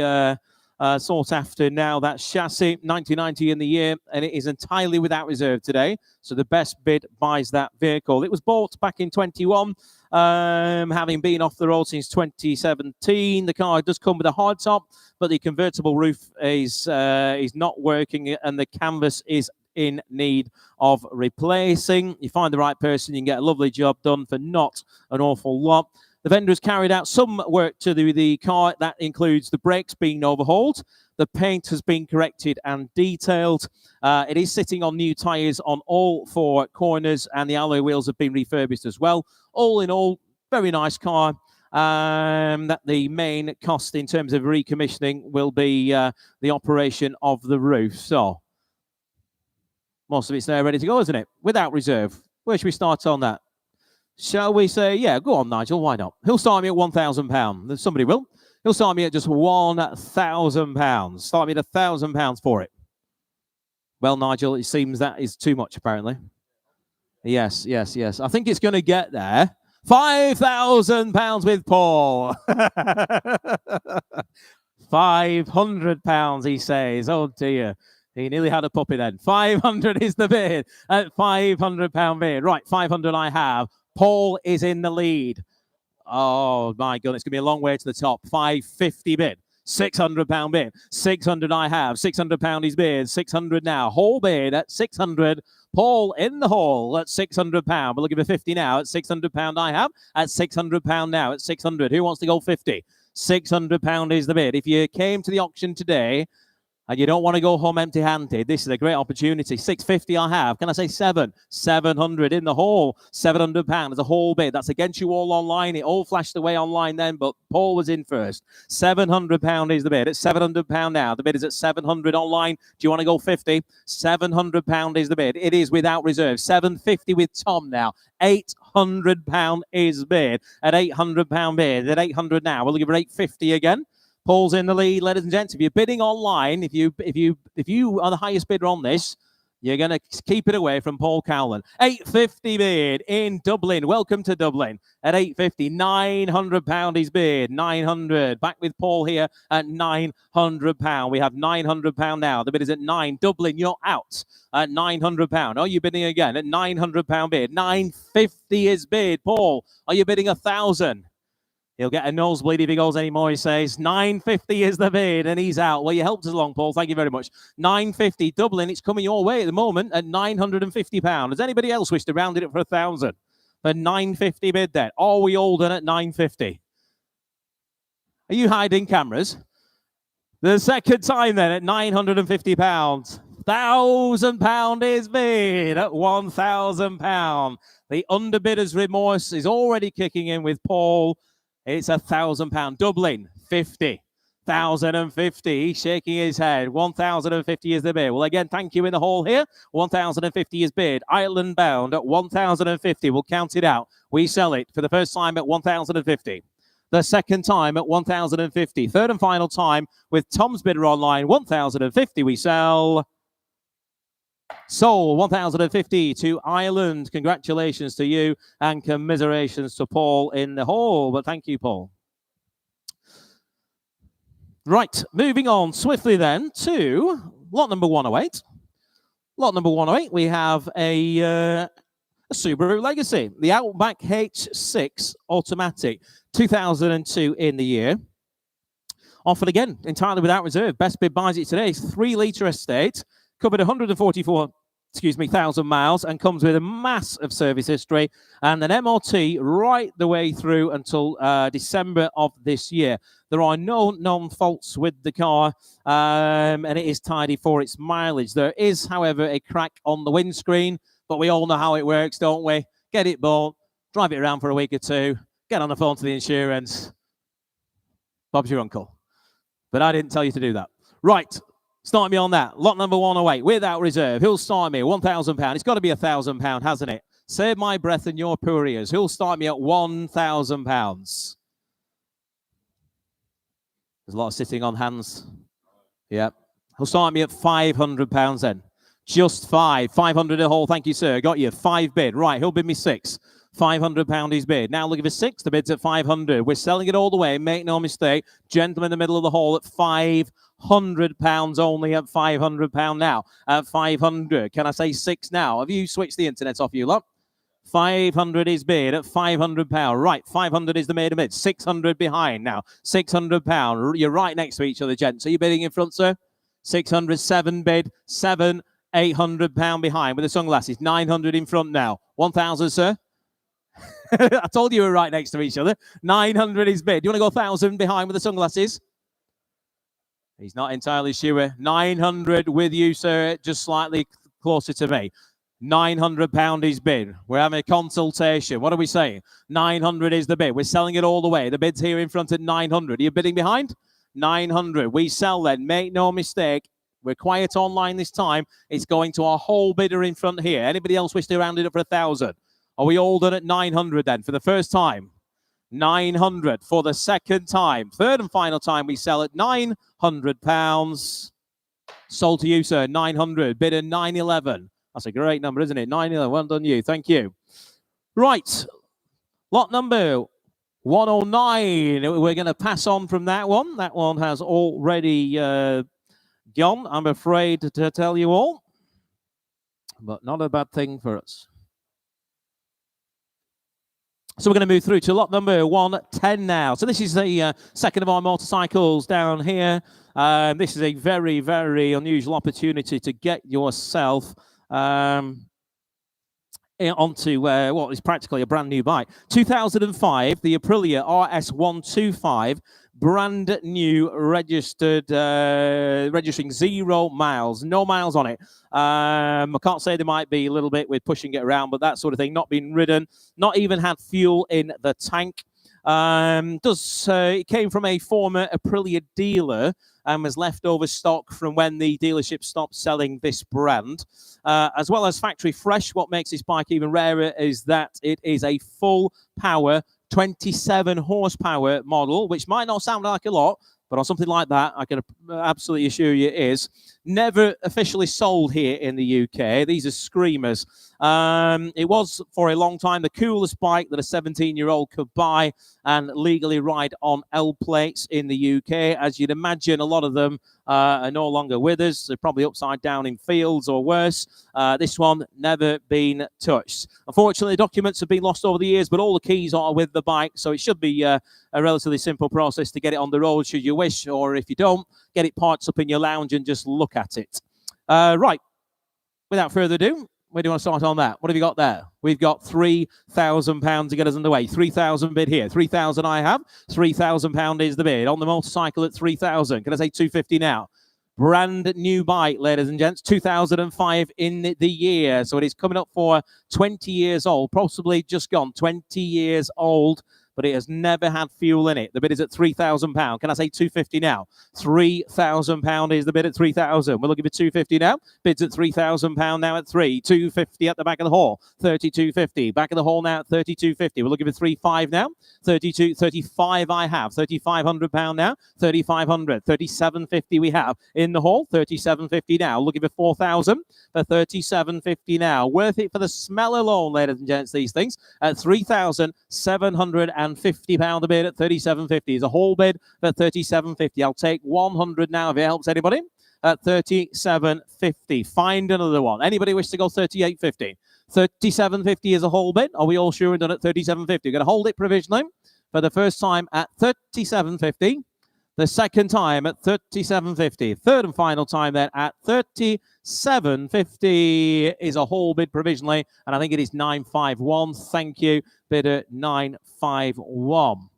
sought after now. That chassis, 1990 in the year, and it is entirely without reserve today. So the best bid buys that vehicle. It was bought back in 21, having been off the road since 2017. The car does come with a hard top, but the convertible roof is not working, and the canvas is in need of replacing. You find the right person, you can get a lovely job done for not an awful lot. The vendor has carried out some work to the car. That includes the brakes being overhauled. The paint has been corrected and detailed. It is sitting on new tyres on all four corners, and the alloy wheels have been refurbished as well. All in all, very nice car. That the main cost in terms of recommissioning will be the operation of the roof. So most of it's there ready to go, isn't it? Without reserve. Where should we start on that? Shall we say, yeah, go on, Nigel, why not? He'll start me at £1,000. Somebody will. He'll start me at just £1,000. Start me at £1,000 for it. Well, Nigel, it seems that is too much, apparently. Yes. I think it's going to get there. £5,000 with Paul. £500, he says. Oh, dear. He nearly had a puppy then. 500 is the bid at £500 bid. Right, 500 I have. Paul is in the lead. Oh, my God, it's going to be a long way to the top. 550 bid. £600 bid. 600 I have. £600 his bid. 600 now. Whole bid at 600. Paul in the hall at £600. We're looking for 50 now at £600 I have. At £600 now at 600. Who wants to go 50? £600 is the bid. If you came to the auction today and you don't want to go home empty-handed, this is a great opportunity. 650 I have. Can I say 7? 700 in the hall. £700 as a whole bid. That's against you all online. It all flashed away online then, but Paul was in first. £700 is the bid. It's £700 now. The bid is at 700 online. Do you want to go 50? £700 is the bid. It is without reserve. 750 with Tom now. £800 is bid. At £800 bid. At 800 now. We're looking for 850 again. Paul's in the lead, ladies and gents. If you're bidding online, if you are the highest bidder on this, you're going to keep it away from Paul Cowland. 850 bid in Dublin. Welcome to Dublin. At 850, £900 is bid. 900. Back with Paul here at £900. We have £900 now. The bid is at 9. Dublin, you're out at £900. Are you bidding again at £900 bid? 950 is bid. Paul, are you bidding 1,000? He'll get a nosebleed if he goes anymore, he says. 950 is the bid, and he's out. Well, you helped us along, Paul. Thank you very much. 950. Dublin, it's coming your way at the moment at £950. Does anybody else wish to round it up for 1,000? For 950 bid then. Are we all done at 950? Are you hiding cameras? The second time then at £950. £1,000 is bid at £1,000. The underbidder's remorse is already kicking in with Paul. It's £1,000. Dublin, 50. 1,050. He's shaking his head. 1,050 is the bid. Well, again, thank you in the hall here. 1,050 is bid. Ireland bound at 1,050. We'll count it out. We sell it for the first time at 1,050. The second time at 1,050. Third and final time with Tom's bidder online. 1,050 we sell. Soul, 1,050 to Ireland. Congratulations to you and commiserations to Paul in the hall. But thank you, Paul. Right, moving on swiftly then to lot number 108. Lot number 108, we have a Subaru Legacy, the Outback H6 Automatic, 2002 in the year. Offered again, entirely without reserve. Best bid buys it today. 3-litre estate, covered 144,000 miles, and comes with a mass of service history and an MOT right the way through until December of this year. There are no known faults with the car, and it is tidy for its mileage. There is, however, a crack on the windscreen, but we all know how it works, don't we? Get it bought, drive it around for a week or two, get on the phone to the insurance. Bob's your uncle. But I didn't tell you to do that. Right, start me on that. Lot number 108, without reserve. Who'll start me? £1,000. It's got to be £1,000, hasn't it? Save my breath and your poor ears. Who'll start me at £1,000? There's a lot of sitting on hands. Yep. Who'll start me at £500 then? Just 500 a hole. Thank you, sir. Got you. 5 bid. Right, who'll bid me 6? £500 is bid. Now looking for 6. The bid's at 500. We're selling it all the way. Make no mistake. Gentleman in the middle of the hall at £500 only at £500 now. At 500. Can I say 6 now? Have you switched the internet off, you lot? 500 is bid at £500. Right, 500 is the maiden bid. 600 behind now. £600. You're right next to each other, gents. Are you bidding in front, sir? 600, 7 bid, 7, £800 behind with the sunglasses. 900 in front now. 1,000, sir? I told you we were right next to each other. 900 is bid. Do you want to go 1,000 behind with the sunglasses? He's not entirely sure. 900 with you, sir, just slightly closer to me. £900 is bid. We're having a consultation. What are we saying? 900 is the bid. We're selling it all the way. The bid's here in front at 900. Are you bidding behind? 900. We sell then. Make no mistake. We're quiet online this time. It's going to our whole bidder in front here. Anybody else wish to round it up for 1,000? Are we all done at 900 then for the first time? 900 for the second time. Third and final time we sell at £900. Sold to you, sir. 900. Bid at 911. That's a great number, isn't it? 911. Well done, you. Thank you. Right. Lot number 109. We're going to pass on from that one. That one has already gone, I'm afraid to tell you all. But not a bad thing for us. So we're going to move through to lot number 110 now. So this is the second of our motorcycles down here. This is a very, very unusual opportunity to get yourself onto what is practically a brand new bike. 2005, the Aprilia RS125, brand new, registered, registering 0 miles, no miles on it. I can't say there might be a little bit with pushing it around, but that sort of thing. Not been ridden, not even had fuel in the tank. It came from a former Aprilia dealer and was leftover stock from when the dealership stopped selling this brand. As well as factory fresh, what makes this bike even rarer is that it is a full power 27 horsepower model, which might not sound like a lot, but on something like that, I can absolutely assure you it is. Never officially sold here in the UK. These are screamers. It was for a long time the coolest bike that a 17-year-old could buy and legally ride on L plates in the UK. As you'd imagine, a lot of them are no longer with us. They're probably upside down in fields or worse. This one never been touched. Unfortunately, documents have been lost over the years, but all the keys are with the bike, so it should be a relatively simple process to get it on the road should you wish, or if you don't, get it parked up in your lounge and just look at it. Right, without further ado, where do you want to start on that? What have you got there? We've got £3,000 to get us underway. 3,000 bid here. 3,000 I have. £3,000 is the bid. On the motorcycle at 3,000. Can I say 250 now? Brand new bike, ladies and gents. 2005 in the year. So it is coming up for 20 years old. Possibly just gone 20 years old. but it has never had fuel in it. The bid is at £3,000. Can I say 250 now? £3,000 is the bid at 3,000. We're looking for 250 now. Bids at £3,000 now at 250 at the back of the hall. 32.50. Back of the hall now at 32.50. We're looking for 35 now. 35 I have. £3,500 now. 3,500. 37.50 we have in the hall. 37.50 now. Looking for 4,000 for 37.50 now. Worth it for the smell alone, ladies and gents, these things. At £3,750 a bid at 37.50 is a whole bid for 37.50. I'll take 100 now if it helps anybody. At 37.50. Find another one. Anybody wish to go 38.50? 37.50 is a whole bid. Are we all sure and done at 37.50? We're going to hold it provisionally for the first time at 37.50. The second time at 37.50. Third and final time then at 37.50 is a whole bid provisionally. And I think it is 951. Thank you. Bid at 951.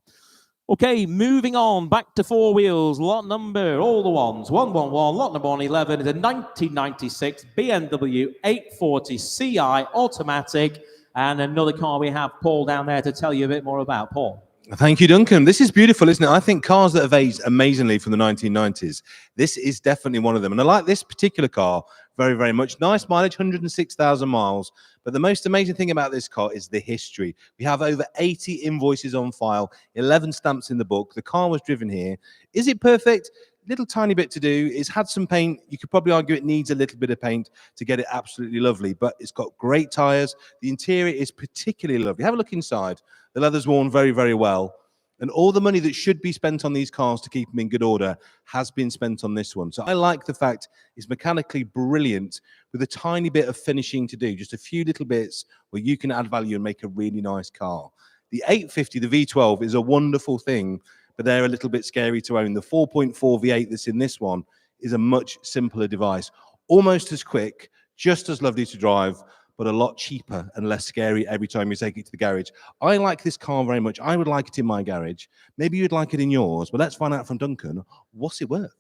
Okay, moving on. Back to four wheels. Lot number, all the ones. 111. Lot number 111 is a 1996 BMW 840 Ci automatic. And another car we have Paul down there to tell you a bit more about. Paul. Thank you, Duncan. This is beautiful, isn't it? I think cars that have aged amazingly from the 1990s, this is definitely one of them. And I like this particular car very, very much. Nice mileage, 106,000 miles. But the most amazing thing about this car is the history. We have over 80 invoices on file, 11 stamps in the book. The car was driven here. Is it perfect? Little tiny bit to do. It's had some paint. You could probably argue it needs a little bit of paint to get it absolutely lovely, but it's got great tires. The interior is particularly lovely. Have a look inside. The leather's worn very, very well. And all the money that should be spent on these cars to keep them in good order has been spent on this one. So I like the fact it's mechanically brilliant with a tiny bit of finishing to do, just a few little bits where you can add value and make a really nice car. The 850, the V12, is a wonderful thing, but they're a little bit scary to own. The 4.4 V8 that's in this one is a much simpler device, almost as quick, just as lovely to drive, but a lot cheaper and less scary every time you take it to the garage. I like this car very much. I would like it in my garage. Maybe you'd like it in yours, but let's find out from Duncan, what's it worth?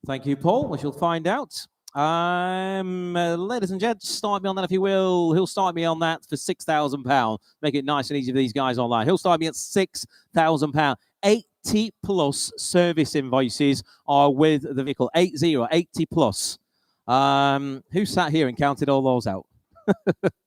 Thank you, Paul. We shall find out. Ladies and gents, start me on that if you will. He'll start me on that for £6,000. Make it nice and easy for these guys online. He'll start me at £6,000. 80 plus service invoices are with the vehicle. 80 plus. Who sat here and counted all those out?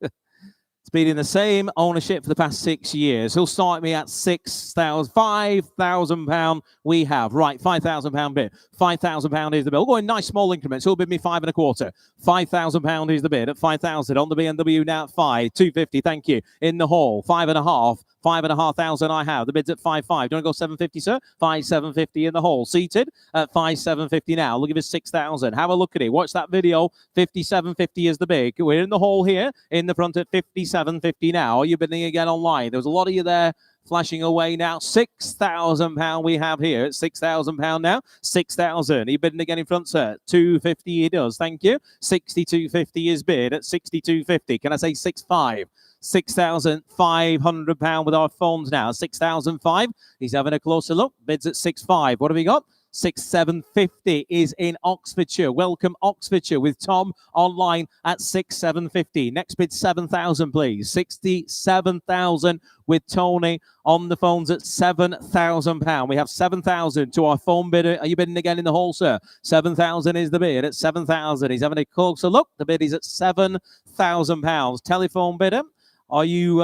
It's been in the same ownership for the past 6 years. He'll start me at £5,000 we have. Right, £5,000 bid. £5,000 is the bill. We'll go in nice small increments. He'll bid me 5.25. £5,000 is the bid at 5,000 on the BMW now at 5. 250, thank you. In the hall, 5.5. 5,500 I have. The bid's at 5.5. Do you want to go 750, sir? 5,750 in the hall. Seated at 5,750 now. Looking for 6,000. Have a look at it. Watch that video. 57.50 is the bid. We're in the hall here. In the front at 57.50 now. Are you bidding again online? There was a lot of you there flashing away now. £6,000 we have here. It's £6,000 now. 6,000. Are you bidding again in front, sir? 250 he does. Thank you. 62.50 is bid at 62.50. Can I say 6.5? £6,500 with our phones now. 6,005. He's having a closer look. Bids at 6.5. What have we got? 6,750 is in Oxfordshire. Welcome Oxfordshire with Tom online at 6,750. Next bid 7,000, please. 67,000 with Tony on the phones at £7,000. We have 7,000 to our phone bidder. Are you bidding again in the hall, sir? 7,000 is the bid at 7,000. He's having a closer look. The bid is at £7,000. Telephone bidder. Are you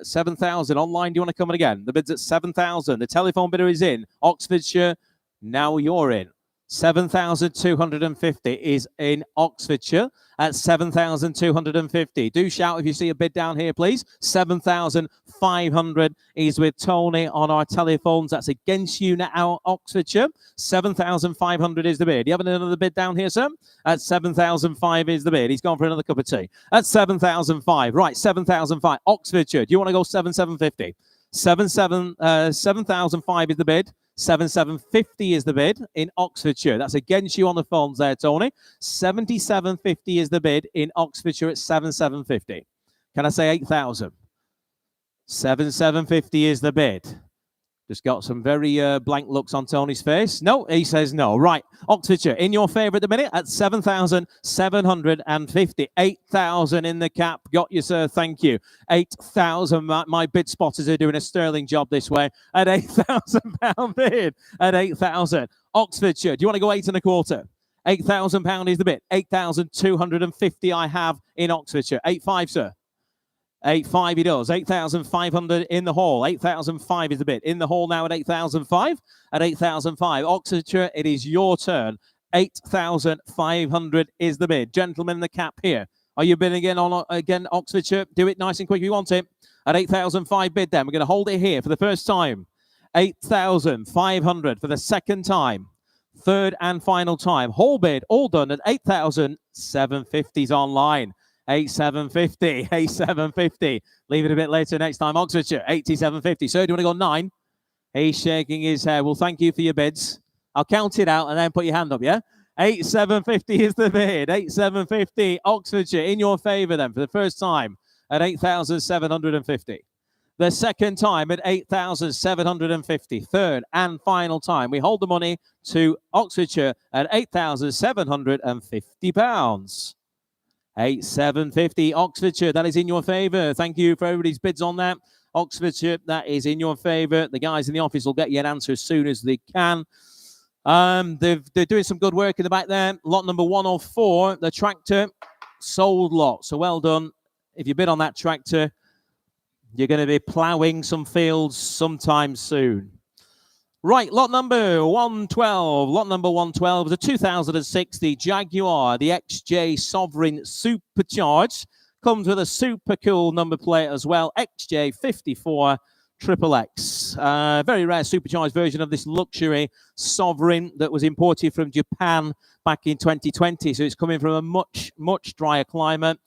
7,000 online? Do you want to come in again? The bid's at 7,000. The telephone bidder is in Oxfordshire. Now you're in. 7,250 is in Oxfordshire at 7,250. Do shout if you see a bid down here, please. 7,500 is with Tony on our telephones. That's against you now, Oxfordshire. 7,500 is the bid. You having another bid down here, sir? At 7,005 is the bid. He's gone for another cup of tea. At 7,005. Right, 7,005. Oxfordshire. Do you want to go 7,750? 7,005 is the bid. 7,750 is the bid in Oxfordshire. That's against you on the phones there, Tony. 7,750 is the bid in Oxfordshire at 7,750. Can I say 8,000? 7,750 is the bid. Just got some very blank looks on Tony's face. No, he says no. Right, Oxfordshire, in your favour at the minute at 7,750. 8,000 in the cap. Got you, sir. Thank you. 8,000. My bid spotters are doing a sterling job this way. At £8,000 bid. At 8,000. Oxfordshire, do you want to go 8 1/4? £8,000 is the bid. 8,250 I have in Oxfordshire. 8,500, sir. 8,500 he does. 8,500 in the hall. 8,500 is the bid. In the hall now at 8,500. At 8,500. Oxfordshire, it is your turn. 8,500 is the bid. Gentlemen in the cap here. Are you bidding again, Oxfordshire? Do it nice and quick if you want it. At 8,500 bid then. We're going to hold it here for the first time. 8,500 for the second time. Third and final time. Whole bid, all done at 8,750 online. 8,750, 8,750. Leave it a bit later next time. Oxfordshire, 8,750. Sir, do you want to go 9? He's shaking his head. Well, thank you for your bids. I'll count it out and then put your hand up, yeah? 8,750 is the bid. 8,750. Oxfordshire, in your favour then for the first time at 8,750. The second time at 8,750. Third and final time. We hold the money to Oxfordshire at £8,750. 8,750. Oxfordshire, that is in your favour. Thank you for everybody's bids on that. Oxfordshire, that is in your favour. The guys in the office will get you an answer as soon as they can. They're doing some good work in the back there. Lot number 104, the tractor, sold lot. So well done. If you bid on that tractor, you're going to be ploughing some fields sometime soon. Right, lot number 112. Lot number 112 is a 2060 Jaguar, the XJ Sovereign Supercharged. Comes with a super cool number plate as well, XJ54 XXX. Very rare supercharged version of this luxury Sovereign that was imported from Japan back in 2020. So it's coming from a much drier climate.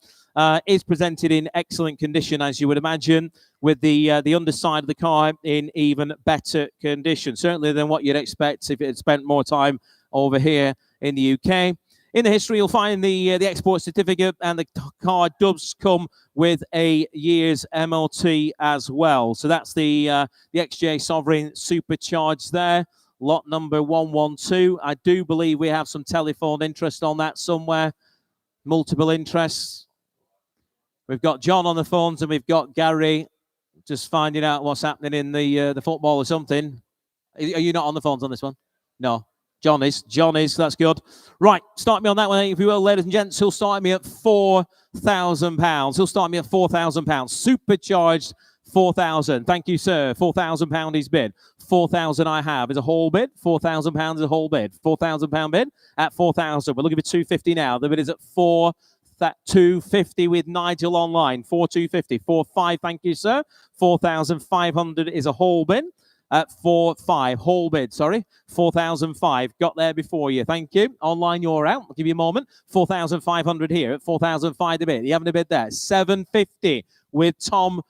Is presented in excellent condition, as you would imagine, with the underside of the car in even better condition, certainly than what you'd expect if it had spent more time over here in the UK. In the history, you'll find the export certificate, and the car does come with a year's MOT as well. So that's the XJ Sovereign Supercharged there. Lot number 112. I do believe we have some telephone interest on that somewhere. Multiple interests. We've got John on the phones and we've got Gary just finding out what's happening in the football or something. Are you not on the phones on this one? No. John is. That's good. Right, start me on that one, if you will, ladies and gents. He'll start me at £4,000. He'll start me at £4,000. Supercharged 4,000. Thank you, sir. £4,000 is bid. 4,000 I have is a whole bid. £4,000 is a whole bid. £4,000 bid at 4,000. We're looking for 250 now. The bid is at 250 with Nigel online. 4,250. 4,500. Thank you, sir. 4,500 is a whole bid. At 4,500. Whole bid, sorry. 4,500. Got there before you. Thank you. Online, you're out. I'll give you a moment. 4,500 here at 4,500 a bid. You having a bid there? 750 with Tom.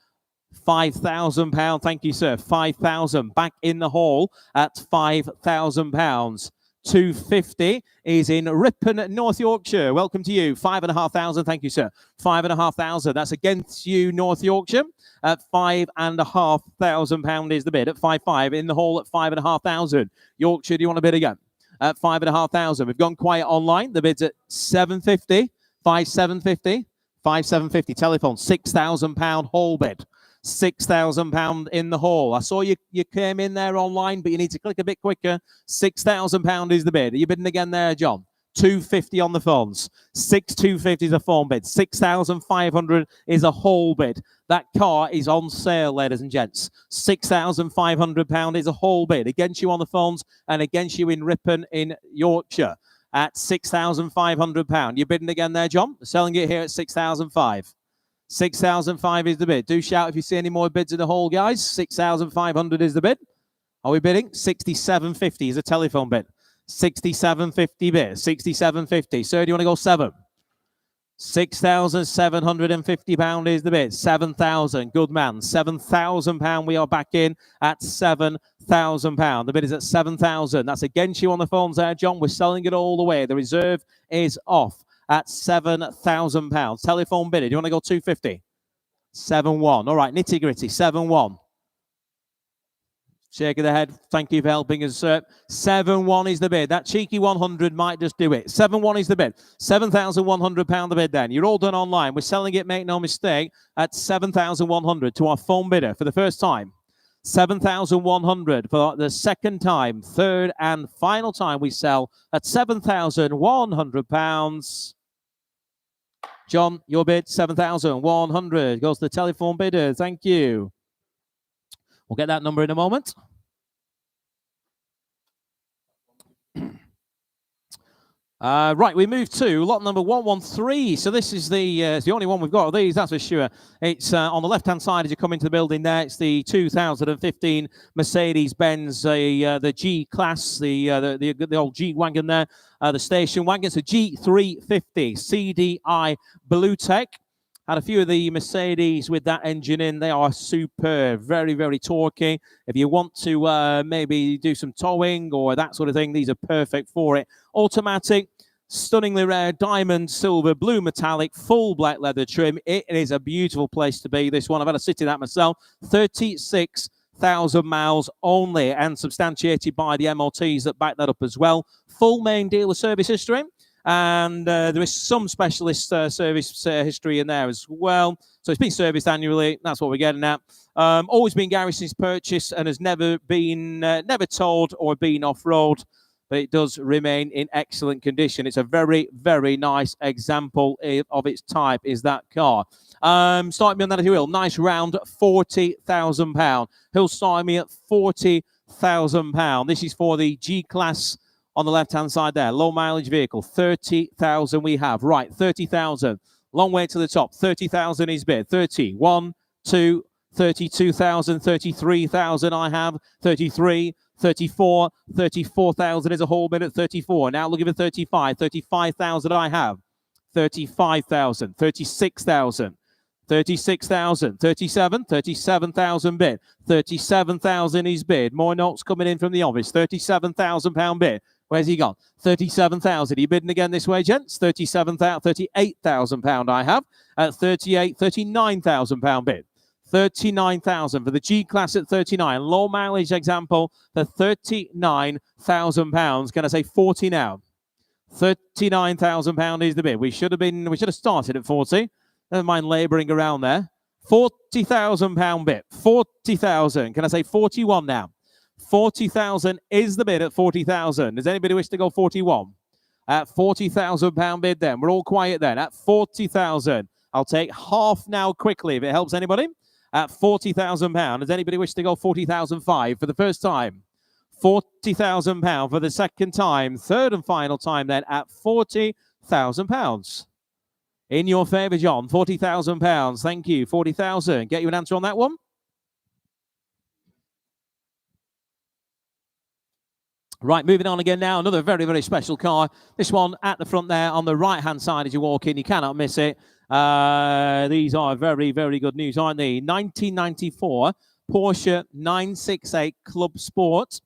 £5,000. Thank you, sir. 5,000. Back in the hall at £5,000. 250 is in Ripon, North Yorkshire. Welcome to you. 5,500. Thank you, sir. 5,500. That's against you, North Yorkshire. At £5,500 is the bid. At 5,500 in the hall at 5,500. Yorkshire, do you want to bid again? At 5,500. We've gone quiet online. The bid's at 750. 5,750. 5,750. Telephone. £6,000 whole bid. £6,000 in the hall. I saw you came in there online, but you need to click a bit quicker. £6,000 is the bid. Are you bidding again there, John? 250 on the phones. 6,250 is a phone bid. 6,500 is a whole bid. That car is on sale, ladies and gents. £6,500 is a whole bid. Against you on the phones and against you in Ripon in Yorkshire at £6,500. You bidding again there, John? Selling it here at 6,500. 6,500 is the bid. Do shout if you see any more bids in the hall, guys. 6,500 is the bid. Are we bidding? 6,750 is a telephone bid. 6,750 bid. 6,750. Sir, do you want to go 7? £6,750 is the bid. 7,000. Good man. £7,000. We are back in at £7,000. The bid is at 7,000. That's against you on the phones there, John. We're selling it all the way. The reserve is off at £7,000. Telephone bidder. Do you want to go 250? 7-1. All right, nitty gritty. 7-1. Shaking the head. Thank you for helping us, sir. 7-1 is the bid. That cheeky 100 might just do it. 7-1 is the bid. £7,100 the bid then. You're all done online. We're selling it, make no mistake, at 7,100 to our phone bidder for the first time. 7,100 for the second time. Third and final time we sell at £7,100. John, your bid, 7,100. Goes to the telephone bidder. Thank you. We'll get that number in a moment. Right, we move to lot number 113. So this is the only one we've got of these, that's for sure. It's on the left-hand side as you come into the building there. It's the 2015 Mercedes-Benz, the G-Class, the old G-Wagon there, the station wagon. It's a G350 CDI Blue Tech. Had a few of the Mercedes with that engine in. They are superb, very, very torquey. If you want to maybe do some towing or that sort of thing, these are perfect for it. Automatic, stunningly rare, diamond, silver, blue metallic, full black leather trim. It is a beautiful place to be, this one. I've had a sit in that myself. 36,000 miles only, and substantiated by the MOTs that back that up as well. Full main dealer service history. And there is some specialist service history in there as well. So it's been serviced annually. That's what we're getting at. Always been garaged since purchase and has never been never towed or been off-road. But it does remain in excellent condition. It's a very, very nice example of its type, is that car. Start me on that if you will. Nice round £40,000. He'll start me at £40,000. This is for the G-Class on the left-hand side there. Low mileage vehicle. 30,000 we have. Right, 30,000. Long way to the top. 30,000 is bid. 30. 1, 2, 32,000. 33,000 I have. 33. 34, 34,000 is a whole bid at 34. Now looking for 35, 35,000 I have. 35,000, 36,000, 36,000, 37, 37,000 bid. 37,000 is bid. More notes coming in from the office. £37,000 bid. Where's he gone? 37,000. Are you bidding again this way, gents? 38,000 pound I have at 38, £39,000 bid. 39,000 for the G-Class at 39. Low mileage example for £39,000. Can I say 40 now? £39,000 is the bid. We should have started at 40. Never mind labouring around there. £40,000 bid. 40,000. Can I say 41 now? 40,000 is the bid at 40,000. Does anybody wish to go 41? At £40,000 bid then. We're all quiet then. At 40,000. I'll take half now quickly if it helps anybody. At £40,000. Does anybody wish to go 40,005 for the first time? £40,000 for the second time. Third and final time then at £40,000. In your favour, John. £40,000. Thank you. 40,000. Get you an answer on that one? Right, moving on again now. Another very, very special car. This one at the front there on the right-hand side as you walk in. You cannot miss it. These are very, very good news, aren't they? 1994 Porsche 968 Club Sport.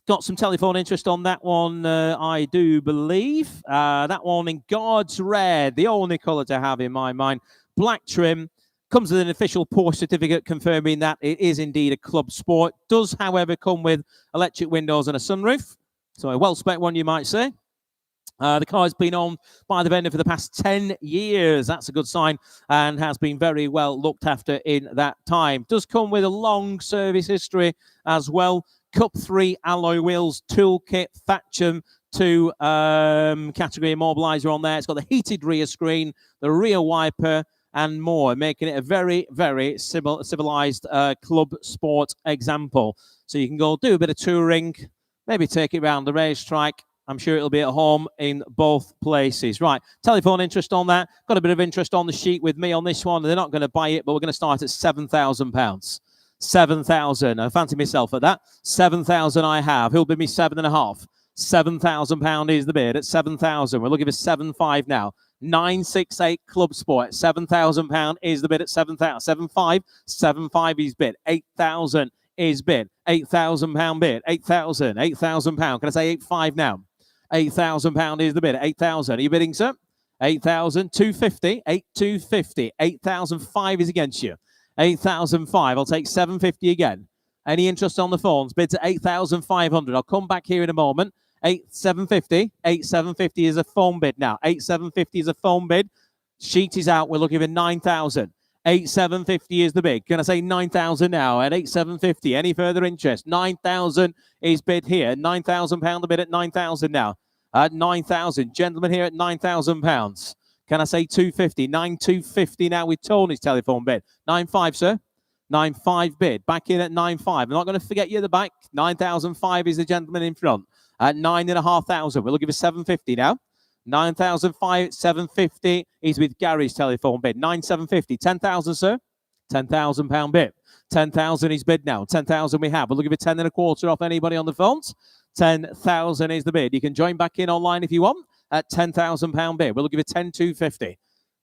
Got some telephone interest on that one, I do believe. That one in God's Red, the only colour to have in my mind. Black trim. Comes with an official Porsche certificate confirming that it is indeed a Club Sport. Does, however, come with electric windows and a sunroof. So a well-spec one, you might say. The car has been owned by the vendor for the past 10 years. That's a good sign and has been very well looked after in that time. Does come with a long service history as well. Cup 3 alloy wheels, toolkit, Thatcham 2 category immobilizer on there. It's got the heated rear screen, the rear wiper, and more, making it a very, very civilized Club Sport example. So you can go do a bit of touring, maybe take it around the racetrack. I'm sure it'll be at home in both places. Right, telephone interest on that. Got a bit of interest on the sheet with me on this one. They're not going to buy it, but we're going to start at £7,000. 7,000. I fancy myself at that. 7,000 I have. Who'll bid me 7.5? £7,000 is the bid at 7,000. We're looking for 7.5 now. 968 Club Sport. £7,000 is the bid at 7,000. 7.5. 7.5 is bid. 8,000 is bid. £8,000 bid. 8,000. £8,000. Can I say 8.5 now? £8,000 is the bid. 8,000. Are you bidding, sir? 8,000. 250. 8,250. 8,005 is against you. 8,005. I'll take 750 again. Any interest on the phones? Bids at 8,500. I'll come back here in a moment. 8,750. 8,750 is a phone bid now. 8,750 is a phone bid. Sheet is out. We're looking for 9,000. 8,750 is the bid. Can I say 9,000 now at 8,750? Any further interest? 9,000 is bid here. £9,000 the bid at 9,000 now. At 9,000. Gentlemen here at £9,000. Can I say 250? 9,250 now with Tony's telephone bid. 9,500, sir. 9,500 bid. Back in at 9,500. I'm not going to forget you at the back. 9,005 is the gentleman in front. At 9,500. We're looking for 750 now. 9,500, 750 is with Gary's telephone bid. 9,750. 10,000, sir. £10,000 bid. 10,000 is bid now. 10,000 we have. We're looking for 10 and a quarter off anybody on the phones. 10,000 is the bid. You can join back in online if you want at £10,000 bid. We're looking for 10,250.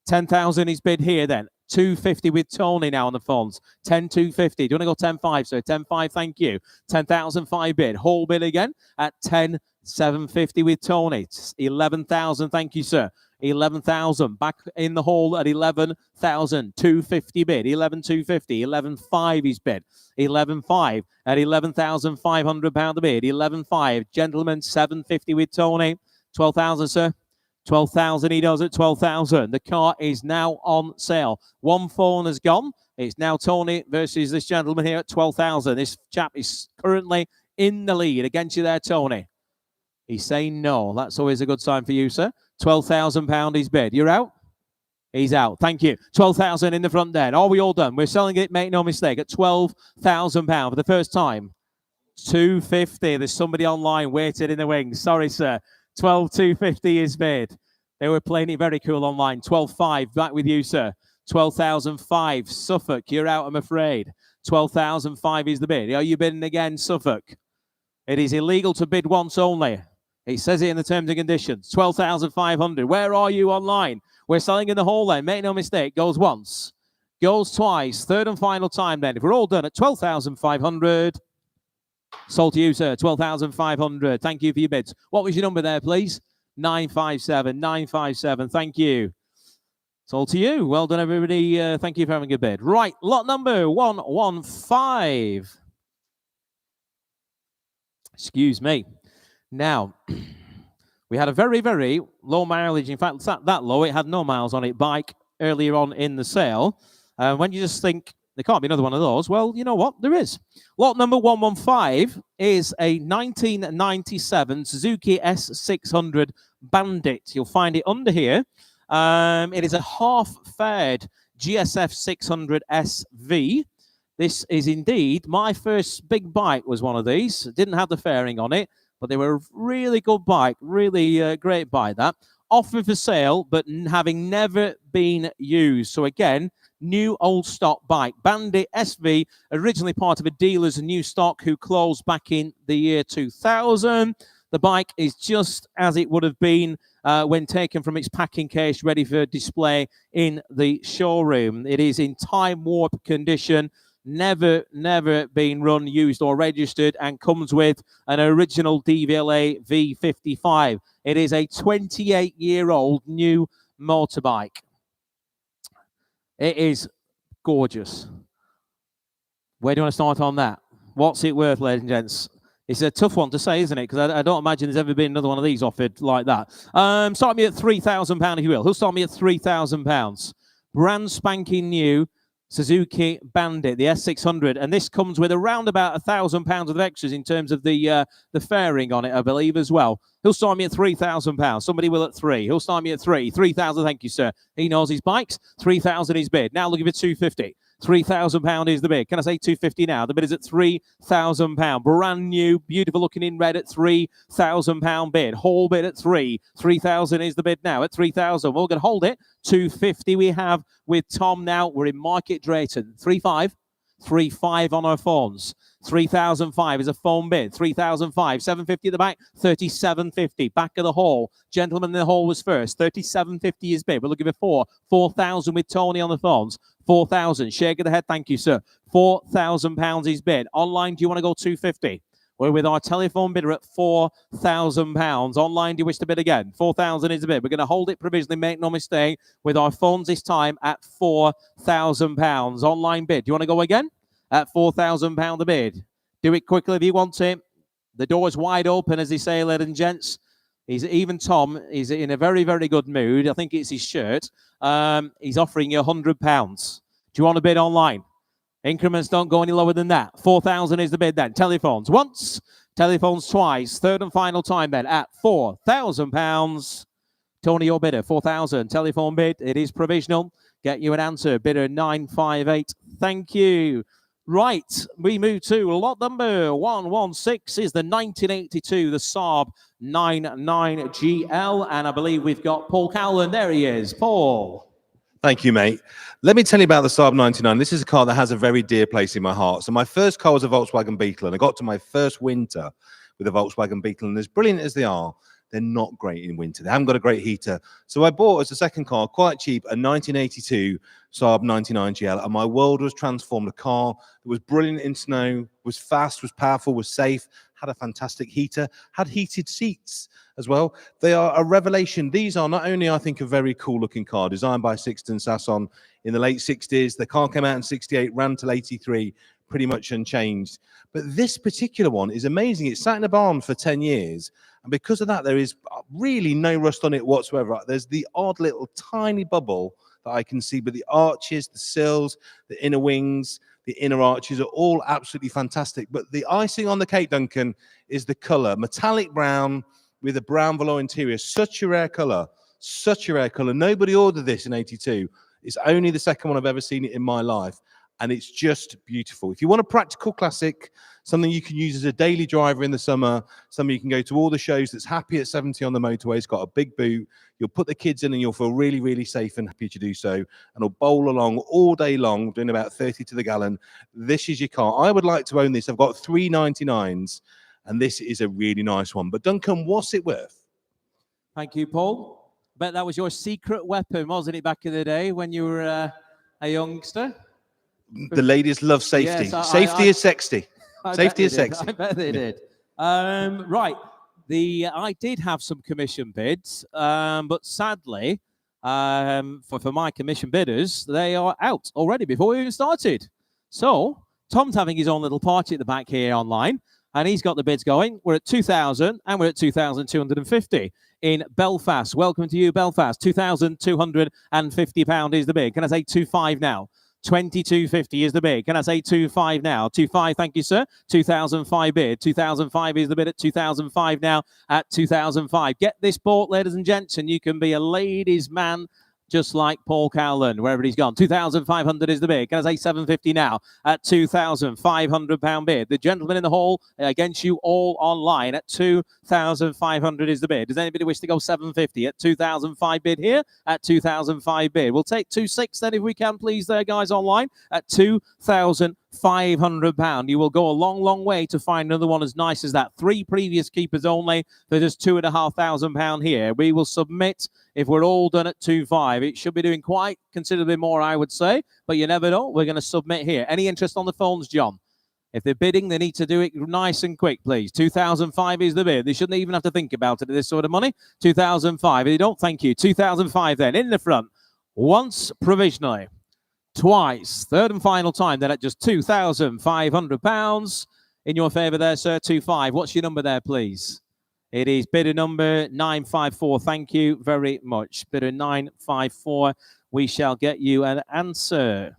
10,000 is bid here then. 250 with Tony now on the phones. 10,250. Do you want to go 10,500, sir? 10,500, thank you. 10,005 bid. Whole bid again at 10,750 with Tony. 11,000, thank you, sir. 11,000. Back in the hole at 11,000. 250 bid. 11,250. 11,500 is bid. 11,500 at £11,500 the bid. 11,500. Gentlemen, 750 with Tony. 12,000, sir. 12,000 he does at 12,000. The car is now on sale. One phone has gone. It's now Tony versus this gentleman here at 12,000. This chap is currently in the lead. Against you there, Tony. He's saying no. That's always a good sign for you, sir. £12,000 is bid. You're out? He's out. Thank you. 12,000 in the front then. Are we all done? We're selling it, make no mistake, at £12,000 for the first time. 250. There's somebody online waiting in the wings. Sorry, sir. 12,250 is bid. They were playing it very cool online. 12,500. Back with you, sir. 12,005. Suffolk, you're out, I'm afraid. 12,005 is the bid. Are you bidding again, Suffolk? It is illegal to bid once only. It says it in the terms and conditions. 12,500. Where are you online? We're selling in the hall then. Make no mistake. Goes once. Goes twice. Third and final time then. If we're all done at 12,500. Sold to you, sir. 12,500. Thank you for your bids. What was your number there, please? 957. 957. Thank you. Sold to you. Well done, everybody. Thank you for having a bid. Right. Lot number 115. Excuse me. Now, we had a very, very low mileage. In fact, that low. It had no miles on it. Bike earlier on in the sale. When you just think, there can't be another one of those. Well, you know what? There is. Lot number 115 is a 1997 Suzuki S600 Bandit. You'll find it under here. It is a half-fared GSF 600 SV. This is indeed my first big bike was one of these. It didn't have the fairing on it, but they were a really good bike. Really great bike, that. Offered for sale, but having never been used. So again, new old stock bike. Bandit SV, originally part of a dealer's new stock who closed back in the year 2000. The bike is just as it would have been when taken from its packing case, ready for display in the showroom. It is in time warp condition, never been run, used or registered, and comes with an original DVLA V55. It is a 28-year-old new motorbike. It is gorgeous. Where do you want to start on that? What's it worth, ladies and gents? It's a tough one to say, isn't it? Because I don't imagine there's ever been another one of these offered like that. Start me at £3,000, if you will. Who'll start me at £3,000? Brand spanking new Suzuki Bandit, the S600, and this comes with around about £1,000 of extras in terms of the fairing on it, I believe, as well. He'll start me at £3,000. Somebody will at 3. He'll start me at 3. 3,000, thank you, sir. He knows his bikes. 3,000 is bid. Now looking for 250. £3,000 is the bid. Can I say 250 now? The bid is at £3,000. Brand new, beautiful looking in red at £3,000 bid. Whole bid at 3. 3,000 is the bid now at 3,000. We're going to hold it. 250 we have with Tom now. We're in Market Drayton. 3,500. 3,500 on our phones. 3,005 is a phone bid. 3,005. 750 at the back. 3,750. Back of the hall. Gentleman in the hall was first. 3,750 is bid. We're looking for 4,000 with Tony on the phones. 4,000. Shake of the head. Thank you, sir. £4,000 is bid. Online, do you want to go 250? We're with our telephone bidder at £4,000. Online, do you wish to bid again? 4,000 is a bid. We're going to hold it provisionally, make no mistake, with our phones this time at £4,000. Online bid. Do you want to go again? At £4,000 the bid. Do it quickly if you want it. The door's wide open, as they say, ladies and gents. Even Tom is in a very, very good mood. I think it's his shirt. He's offering you £100. Do you want to bid online? Increments don't go any lower than that. 4,000 is the bid then. Telephones once, telephones twice. Third and final time then at £4,000. Tony, your bidder, 4,000. Telephone bid, it is provisional. Get you an answer. Bidder 958. Thank you. Right, we move to lot number 116 is the 1982, the Saab 99GL. And I believe we've got Paul Cowland. There he is. Paul. Thank you, mate. Let me tell you about the Saab 99. This is a car that has a very dear place in my heart. So my first car was a Volkswagen Beetle, and I got to my first winter with a Volkswagen Beetle. And as brilliant as they are, they're not great in winter. They haven't got a great heater. So I bought, as a second car, quite cheap, a 1982 Saab 99GL, and my world was transformed. A car that was brilliant in snow, was fast, was powerful, was safe, had a fantastic heater, had heated seats as well. They are a revelation. These are not only, I think, a very cool-looking car, designed by Sixton Sasson in the late 60s. The car came out in 68, ran till 83, pretty much unchanged. But this particular one is amazing. It sat in a barn for 10 years. And because of that, there is really no rust on it whatsoever. There's the odd little tiny bubble that I can see, but the arches, the sills, the inner wings, the inner arches are all absolutely fantastic. But the icing on the cake, Duncan, is the color. Metallic brown with a brown velour interior. Such a rare color. Such a rare color. Nobody ordered this in 82. It's only the second one I've ever seen it in my life. And it's just beautiful. If you want a practical classic, something you can use as a daily driver in the summer, something you can go to all the shows, that's happy at 70 on the motorway, it's got a big boot, you'll put the kids in and you'll feel really, really safe and happy to do so, and it'll bowl along all day long, doing about 30 to the gallon. This is your car. I would like to own this. I've got 3 99s, and this is a really nice one. But Duncan, what's it worth? Thank you, Paul. Bet that was your secret weapon, wasn't it, back in the day when you were a youngster? The ladies love safety. Yes, Safety is sexy. Safety is sexy. I bet they did. Right. I did have some commission bids, but sadly, for my commission bidders, they are out already before we even started. So Tom's having his own little party at the back here online, and he's got the bids going. We're at 2,000 and we're at 2,250 in Belfast. Welcome to you, Belfast. £2,250 is the bid. Can I say 2,500 now? 2250 is the bid. Can I say 2,500 now? 2,500, thank you, sir. 2,005 bid. 2,005 is the bid at 2,005 now at 2,005. Get this bought, ladies and gents, and you can be a ladies' man just like Paul Cowland, wherever he's gone. 2,500 is the bid. Can I say 750 now at £2,500 bid? The gentleman in the hall against you all online at 2,500 is the bid. Does anybody wish to go 750 at 2,005 bid here at 2,005 bid? We'll take 2,600 then if we can, please, there, guys, online at £2,500. You will go a long, long way to find another one as nice as that. 3 previous keepers only for just £2,500 here. We will submit if we're all done at 2,500. It should be doing quite considerably more, I would say, but you never know. We're going to submit here. Any interest on the phones, John? If they're bidding, they need to do it nice and quick, please. 2,500 is the bid. They shouldn't even have to think about it at this sort of money. 2,500. If they don't, thank you. 2,500 then in the front. Once provisionally. Twice. Third and final time then at just £2,500. In your favour there, sir, 2,500. What's your number there, please? It is bidder number 954. Thank you very much. Bidder 954. We shall get you an answer.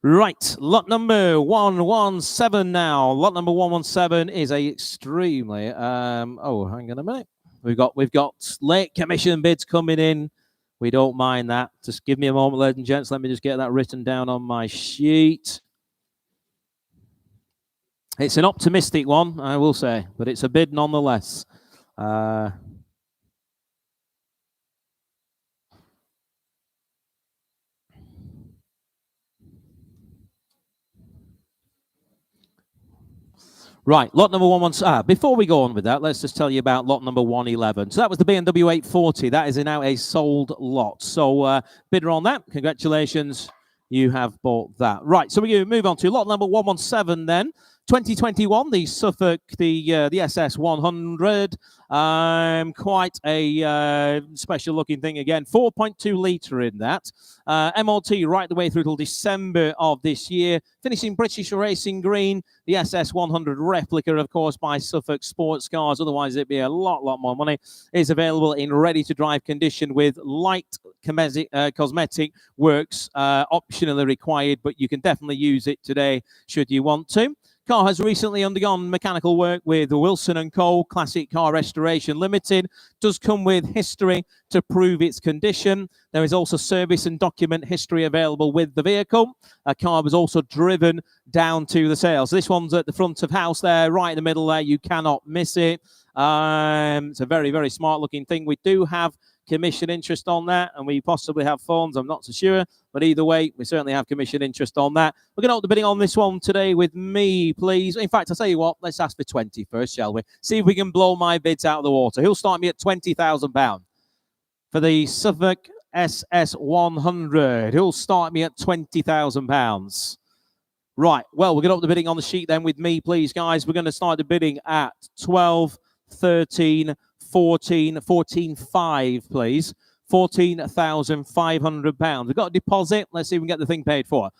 Right, lot number 117 now. Lot number 117 is a extremely oh, hang on a minute. We've got late commission bids coming in. We don't mind that. Just give me a moment, ladies and gents. Let me just get that written down on my sheet. It's an optimistic one, I will say, but it's a bid nonetheless. Right, lot number 117. Before we go on with that, let's just tell you about lot number 111. So that was the BMW 840. That is now a sold lot. So bidder on that, congratulations. You have bought that. Right, so we're going to move on to lot number 117 then. 2021, the Suffolk, the SS 100, quite a special looking thing again. 4.2 litre in that. MOT right the way through till December of this year. Finishing British Racing Green, the SS 100 replica, of course, by Suffolk Sports Cars. Otherwise, it'd be a lot more money. Is available in ready to drive condition with light cosmetic works optionally required, but you can definitely use it today should you want to. Car has recently undergone mechanical work with Wilson & Co. Classic Car Restoration Limited. Does come with history to prove its condition. There is also service and document history available with the vehicle. A car was also driven down to the sale. So this one's at the front of house there, right in the middle there. You cannot miss it. It's a very smart looking thing. We do have commission interest on that, and we possibly have funds. I'm not so sure, but either way, we certainly have commission interest on that. We're going to open the bidding on this one today with me, please. In fact, I'll tell you what, let's ask for 20 first, shall we? See if we can blow my bids out of the water. Who'll start me at £20,000 for the Suffolk SS 100? Who'll start me at £20,000? Right, well, we're going to open the bidding on the sheet then with me, please, guys. We're going to start the bidding at 12, 13, 14,500, please. £14,500. We've got a deposit. Let's see if we can get the thing paid for.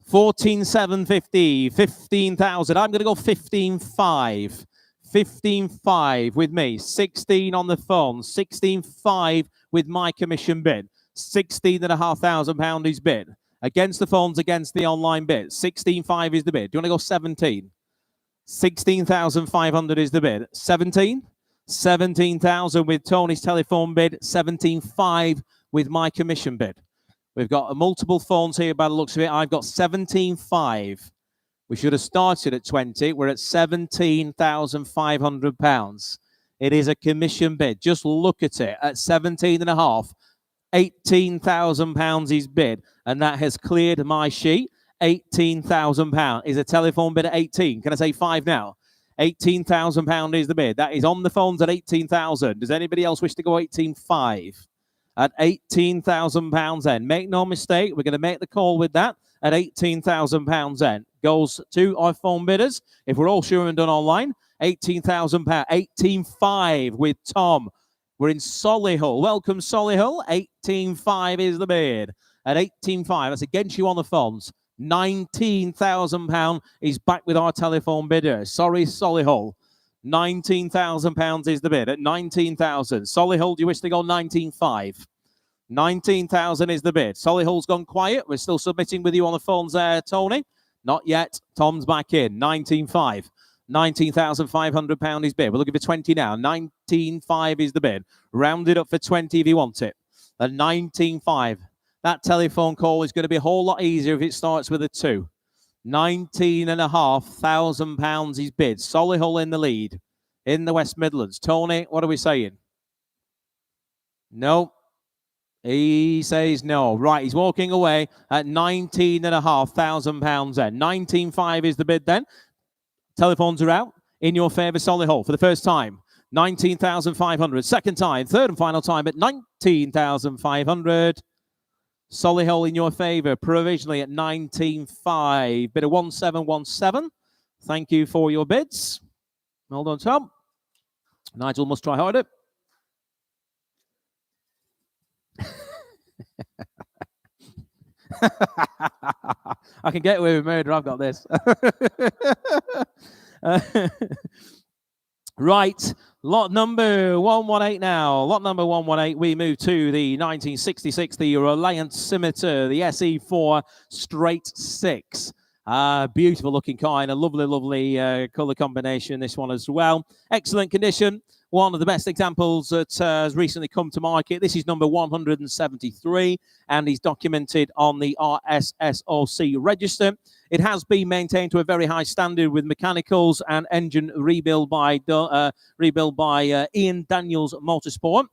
14,750. 15,000. I'm going to go 15,500. 15,500 with me. 16 on the phone. 16,500 with my commission bid. £16,500 is bid. Against the phones, against the online bid. 16,500 is the bid. Do you want to go 17? 16,500 is the bid. 17? 17,000 with Tony's telephone bid. 17,500 with my commission bid. We've got multiple phones here by the looks of it. I've got 17,500. We should have started at 20. We're at £17,500. It is a commission bid. Just look at it. At 17.5, £18,000 is bid. And that has cleared my sheet. £18,000 is a telephone bid at 18. Can I say 5 now? £18,000 is the bid. That is on the phones at 18,000. Does anybody else wish to go 18,500? At £18,000 then. Make no mistake, we're going to make the call with that at £18,000 then. Goes to our phone bidders. If we're all sure and done online, £18,000. 18,500 with Tom. We're in Solihull. Welcome, Solihull. 18,500 is the bid. At 18,500, that's against you on the phones. £19,000 is back with our telephone bidder. Sorry, Solihull. £19,000 is the bid at 19,000. Solihull, do you wish to go 19,500? 19,000 is the bid. Solihull's gone quiet. We're still submitting with you on the phones there, Tony. Not yet. Tom's back in. 19,500. £19,500 is bid. We're looking for 20 now. 19,500 is the bid. Round it up for 20 if you want it. At 19,500. That telephone call is going to be a whole lot easier if it starts with a 2. £19,500 is bid. Solihull in the lead in the West Midlands. Tony, what are we saying? No. He says no. Right, he's walking away at £19,500 then. 19,500 is the bid then. Telephones are out in your favour, Solihull, for the first time. 19,500. Second time, third and final time at 19,500. Solihull in your favour, provisionally at 19,500. Bid of 1717. Thank you for your bids. Well done, Tom. Nigel must try harder. I can get away with murder. I've got this. Right. Lot number 118 now. Lot number 118. We move to the 1966, the Reliant Scimitar, the SE4 straight 6. Beautiful looking car and a lovely colour combination, this one as well. Excellent condition. One of the best examples that has recently come to market. This is number 173 and is documented on the RSSOC register. It has been maintained to a very high standard with mechanicals and engine rebuild by Ian Daniels Motorsport.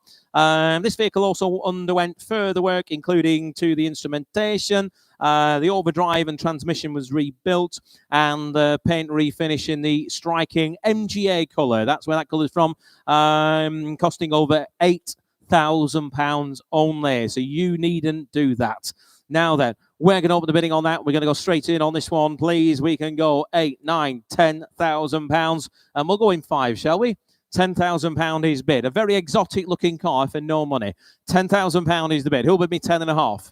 This vehicle also underwent further work, including to the instrumentation. The overdrive and transmission was rebuilt, and the paint refinish in the striking MGA colour. That's where that colour is from, costing over £8,000 only. So you needn't do that. Now then, we're going to open the bidding on that. We're going to go straight in on this one, please. We can go 8, 9, 10,000 pounds, and we'll go in 5, shall we? £10,000 is bid. A very exotic looking car for no money. £10,000 is the bid. Who'll bid me 10.5?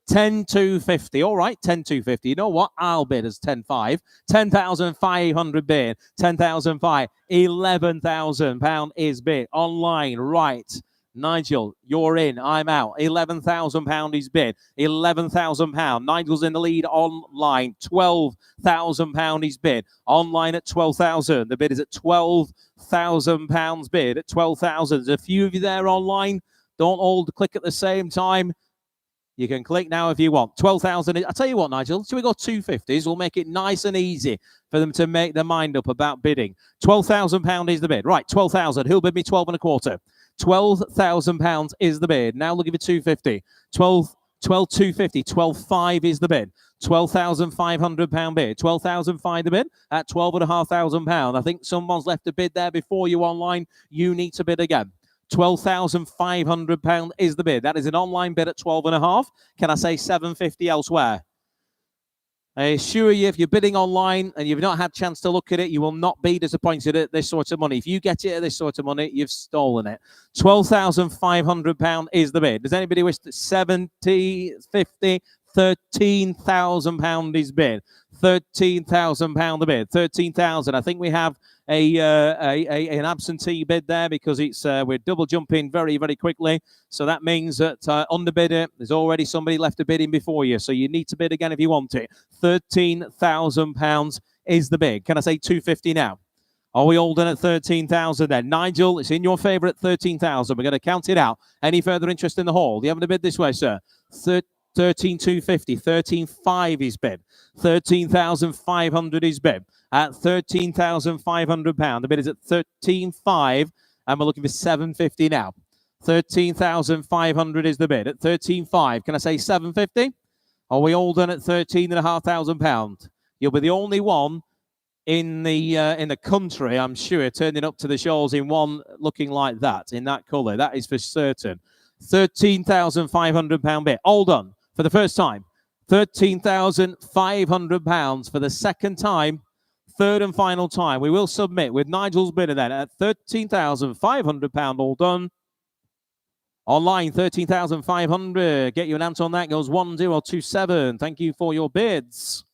10,250. All right, 10,250. You know what? I'll bid as 10,500. 10,500 bid. 10,500. £11,000 is bid. Online, right. Nigel, you're in. I'm out. £11,000 is bid. £11,000. Nigel's in the lead online. £12,000 is bid. Online at 12,000. The bid is at £12,000 bid at 12,000. There's a few of you there online. Don't all click at the same time. You can click now if you want. 12,000. I'll tell you what, Nigel. Should we go 250s? We'll make it nice and easy for them to make their mind up about bidding. £12,000 is the bid. Right, 12,000. Who'll bid me 12.25? £12,000 is the bid. Now looking for 250. 12,250. 12,500 is the bid. £12,500 bid. 12,500 the bid at £12,500. I think someone's left a bid there before you online. You need to bid again. £12,500 is the bid. That is an online bid at 12.5. Can I say 750 elsewhere? I assure you, if you're bidding online and you've not had a chance to look at it, you will not be disappointed at this sort of money. If you get it at this sort of money, you've stolen it. £12,500 is the bid. Does anybody wish to 70, 50, £13,000 is bid? £13,000 the bid. 13,000. I think we have an absentee bid there because it's we're double jumping very, very quickly. So that means that under bidder, there's already somebody left a bidding before you. So you need to bid again if you want it. £13,000 is the bid. Can I say 250 now? Are we all done at 13,000 then? Nigel, it's in your favour at 13,000. We're going to count it out. Any further interest in the hall? Do you have a bid this way, sir? 13,250. 13,500 is bid. 13,500 is bid. At £13,500. The bid is at 13,500, and we're looking for 750 now. 13,500 is the bid at 13,500. Can I say 750? Are we all done at £13,500? You'll be the only one in the country, I'm sure, turning up to the shows in one looking like that, in that colour. That is for certain. £13,500 bid. All done for the first time. £13,500 for the second time. Third and final time. We will submit with Nigel's bidder then at £13,500. All done. Online, 13,500. Get you an answer on that. Goes 1027. Thank you for your bids.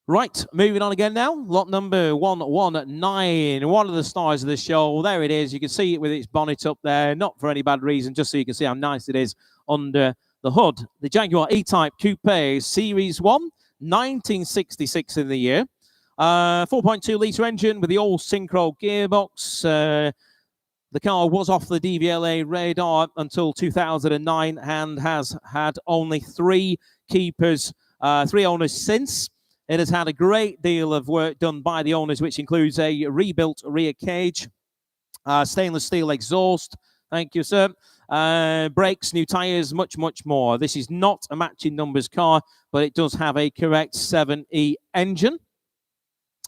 Right, moving on again now. Lot number 119. One of the stars of the show. There it is. You can see it with its bonnet up there. Not for any bad reason, just so you can see how nice it is under the hood. The Jaguar E-Type Coupe Series 1, 1966 in the year. 4.2 litre engine with the all synchro gearbox. The car was off the DVLA radar until 2009 and has had only 3 keepers, 3 owners since. It has had a great deal of work done by the owners, which includes a rebuilt rear cage, stainless steel exhaust. Thank you, sir. Brakes, new tyres, much, much more. This is not a matching numbers car, but it does have a correct 7E engine.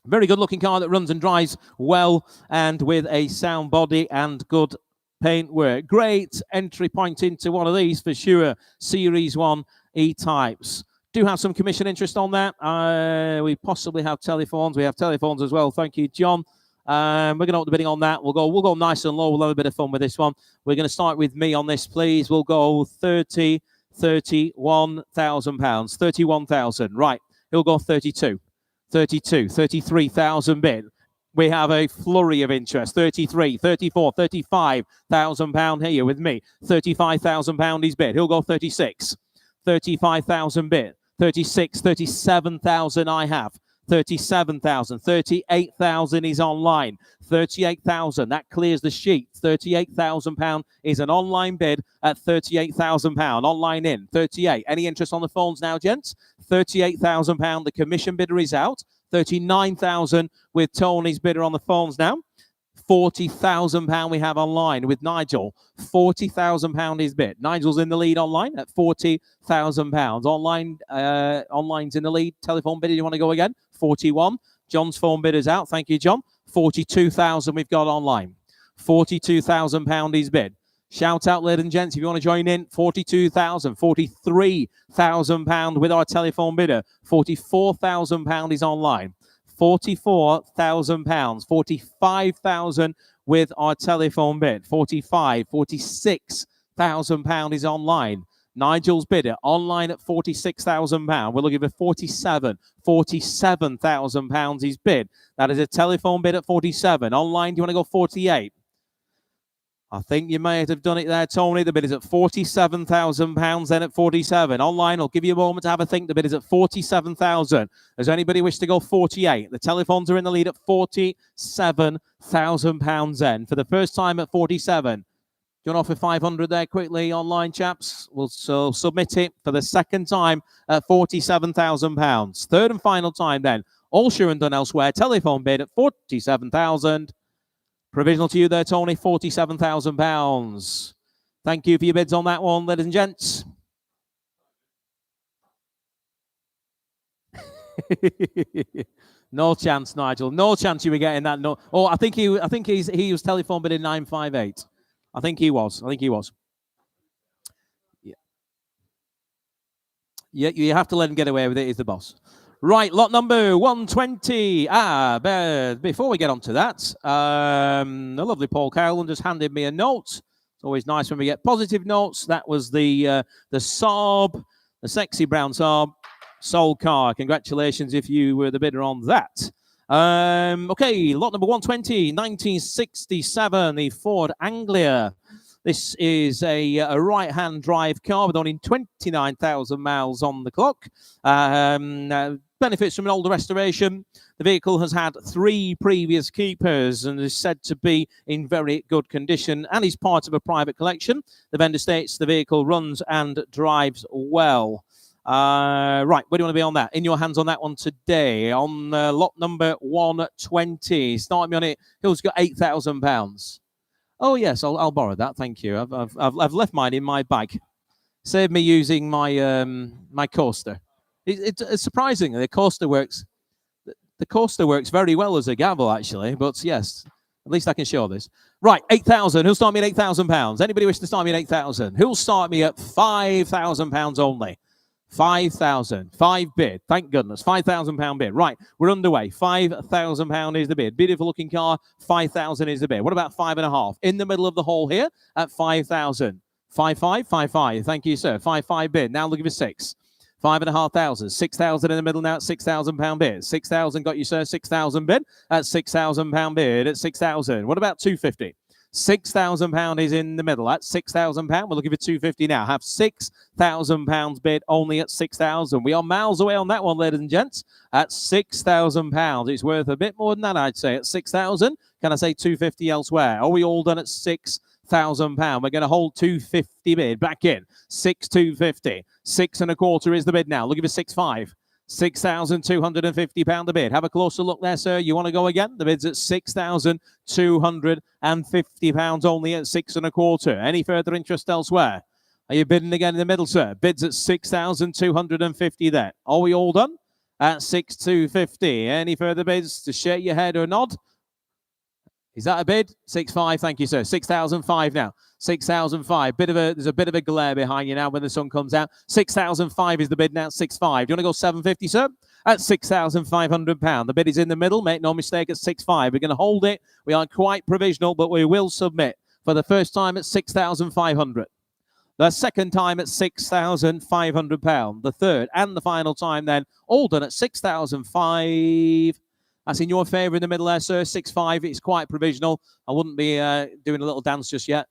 Very good looking car that runs and drives well and with a sound body and good paint work. Great entry point into one of these for sure. Series 1 E-Types. Do have some commission interest on that. We possibly have telephones. We have telephones as well. Thank you, John. We're going to open the bidding on that. We'll go nice and low. We'll have a bit of fun with this one. We're going to start with me on this, please. We'll go £31,000. 31,000. Right. He'll go 32. 33,000 bid. We have a flurry of interest. 33, 34, 35,000 pound here with me. 35,000 pound is bid. He'll go 36. 35,000 bid. 36, 37,000 I have. 37,000. 38,000 is online. 38,000. That clears the sheet. 38,000 pound is an online bid at 38,000 pound. Online in 38. Any interest on the phones now, gents? 38,000 pound. The commission bidder is out. 39,000 with Tony's bidder on the phones now. 40,000 pound we have online with Nigel. 40,000 pound is bid. Nigel's in the lead online at 40,000 pounds. Online, online's in the lead. Telephone bidder, you want to go again? 41. John's phone bidder's out. Thank you, John. 42,000 we've got online. 42,000 pound is bid. Shout out, ladies and gents, if you want to join in. 42,000, 43,000 pound with our telephone bidder. 44,000 pound is online. 44,000 pounds, 45,000 with our telephone bid. 45, 46,000 pound is online. Nigel's bidder online at 46,000 pound. We're looking for 47,000 pounds is bid. That is a telephone bid at 47. Online, do you want to go 48? I think you may have done it there, Tony. The bid is at 47,000 pounds, then at 47. Online, I'll give you a moment to have a think. The bid is at 47,000. Does anybody wish to go 48? The telephones are in the lead at 47,000 pounds then. For the first time at 47. Do you want to offer 500 there quickly, online chaps? We'll submit it for the second time at 47,000 pounds. Third and final time then. All sure and done elsewhere. Telephone bid at 47,000. Provisional to you there, Tony, 47,000 pounds. Thank you for your bids on that one, ladies and gents. No chance, Nigel. No chance you were getting that. No. Oh, I think he was telephone bidding 958. I think he was. Yeah. Yeah, you have to let him get away with it. He's the boss. Right, lot number 120. Before we get on to that, the lovely Paul Cowland just handed me a note. It's always nice when we get positive notes. That was the Saab, the sexy brown Saab, sold car. Congratulations if you were the bidder on that. Okay, lot number 120, 1967, the Ford Anglia. This is a right-hand drive car with only 29,000 miles on the clock. Benefits from an older restoration. The vehicle has had 3 previous keepers and is said to be in very good condition and is part of a private collection. The vendor states the vehicle runs and drives well. Right, where do you want to be on that? In your hands on that one today. On lot number 120. Start me on it. Who's got £8,000? Oh yes, I'll borrow that. Thank you. I've left mine in my bag. Save me using my my coaster. It's surprising. The coaster works. The coaster works very well as a gavel, actually. But yes, at least I can show this. Right, 8,000. Who'll start me at £8,000? Anybody wish to start me at 8,000? Who'll start me at £5,000 only? 5,000. 5 bid. Thank goodness. £5,000 bid. Right, we're underway. £5,000 is the bid. Beautiful looking car. 5,000 is the bid. What about 5.5? In the middle of the hall here at 5,000. 5,500. 5,500. Thank you, sir. 5,500 bid. Now looking for 6. 5,500. 6,000 in the middle now at £6,000 bid. 6,000 got you, sir. 6,000 bid at £6,000 bid at 6,000. What about 250? £6,000 is in the middle. That's £6,000. We're looking for 250 now. Have £6,000 bid only at 6,000. We are miles away on that one, ladies and gents. At £6,000, it's worth a bit more than that, I'd say. At 6,000, can I say 250 elsewhere? Are we all done at £6,000? We're going to hold 250 bid back in. 6,250. 6.25 is the bid now. Looking for 6,500. £6,250 a bid. Have a closer look there, sir. You want to go again? The bid's at £6,250 only at 6.25. Any further interest elsewhere? Are you bidding again in the middle, sir? Bids at 6,250 there. Are we all done? At 6,250. Any further bids to shake your head or nod? Is that a bid? 6,500. Thank you, sir. 6,005 now. 6,005. There's a bit of a glare behind you now when the sun comes out. 6,005 is the bid now. 6,500. Do you want to go 750, sir? At £6,500. The bid is in the middle. Make no mistake at 6,500. We're going to hold it. We are quite provisional, but we will submit for the first time at 6,500. The second time at £6,500. The third and the final time then, all done at 6,500. That's in your favour in the middle there, sir. 6,500. It's quite provisional. I wouldn't be doing a little dance just yet.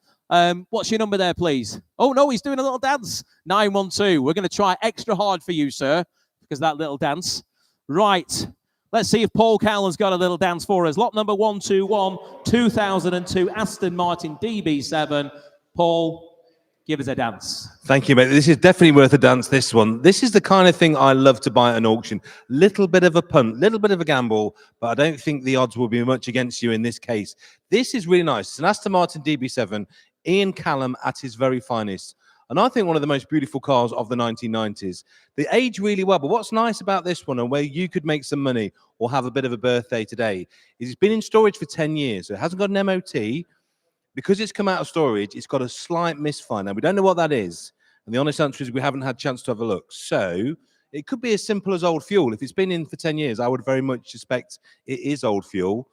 What's your number there, please? Oh, no, he's doing a little dance. 912. We're going to try extra hard for you, sir, because that little dance. Right. Let's see if Paul Callan's got a little dance for us. Lot number 121, 2002, Aston Martin DB7. Paul, give us a dance. Thank you, mate. This is definitely worth a dance, this one. This is the kind of thing I love to buy at an auction. Little bit of a punt, little bit of a gamble, but I don't think the odds will be much against you in this case. This is really nice. It's an Aston Martin DB7, Ian Callum at his very finest. And I think one of the most beautiful cars of the 1990s. They age really well, but what's nice about this one and where you could make some money or have a bit of a birthday today is it's been in storage for 10 years. So it hasn't got an MOT. Because it's come out of storage, it's got a slight misfire. Now, we don't know what that is. And the honest answer is we haven't had a chance to have a look. So it could be as simple as old fuel. If it's been in for 10 years, I would very much suspect it is old fuel.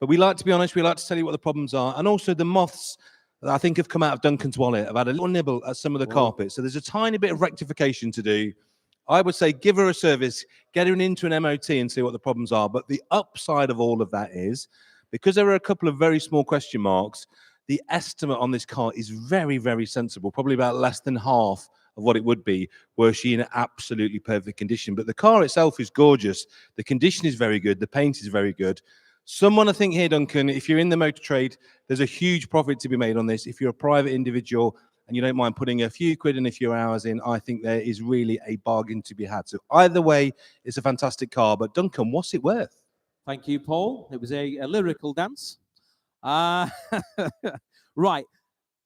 But we like to be honest, we like to tell you what the problems are. And also the moths that I think have come out of Duncan's wallet have had a little nibble at some of the carpet. So there's a tiny bit of rectification to do. I would say give her a service, get her into an MOT and see what the problems are. But the upside of all of that is, because there are a couple of very small question marks, the estimate on this car is very, very sensible, probably about less than half of what it would be were she in absolutely perfect condition. But the car itself is gorgeous. The condition is very good. The paint is very good. Someone, I think here, Duncan, if you're in the motor trade, there's a huge profit to be made on this. If you're a private individual and you don't mind putting a few quid and a few hours in, I think there is really a bargain to be had. So either way, it's a fantastic car. But Duncan, what's it worth? Thank you, Paul. It was a lyrical dance. Right.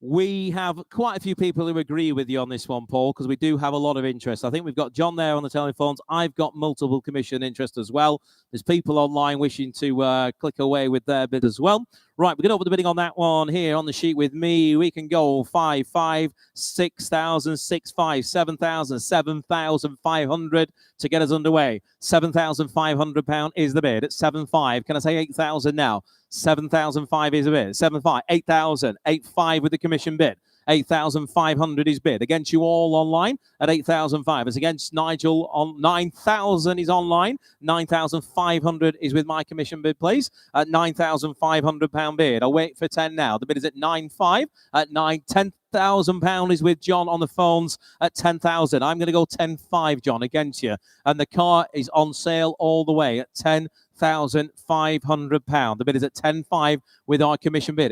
We have quite a few people who agree with you on this one, Paul, because we do have a lot of interest. I think we've got John there on the telephones. I've got multiple commission interest as well. There's people online wishing to click away with their bid as well. Right, we're going to open the bidding on that one here on the sheet with me. We can go 5, 5, 6,000, 6, 5, 7,000, 7,500 to get us underway. £7,500 is the bid at 7.5. Can I say 8,000 now? 7,005 is a bid. 7.5, 8,000, 8.5 with the commission bid. 8,500 is bid. Against you all online at 8,005. It's against Nigel on 9,000 is online. 9,500 is with my commission bid, please. At £9,500 bid. I'll wait for 10 now. The bid is at 9.5. At 9, £10,000 is with John on the phones at 10,000. I'm going to go 10.5, John, against you. And the car is on sale all the way at £10,500. The bid is at 10.5 with our commission bid.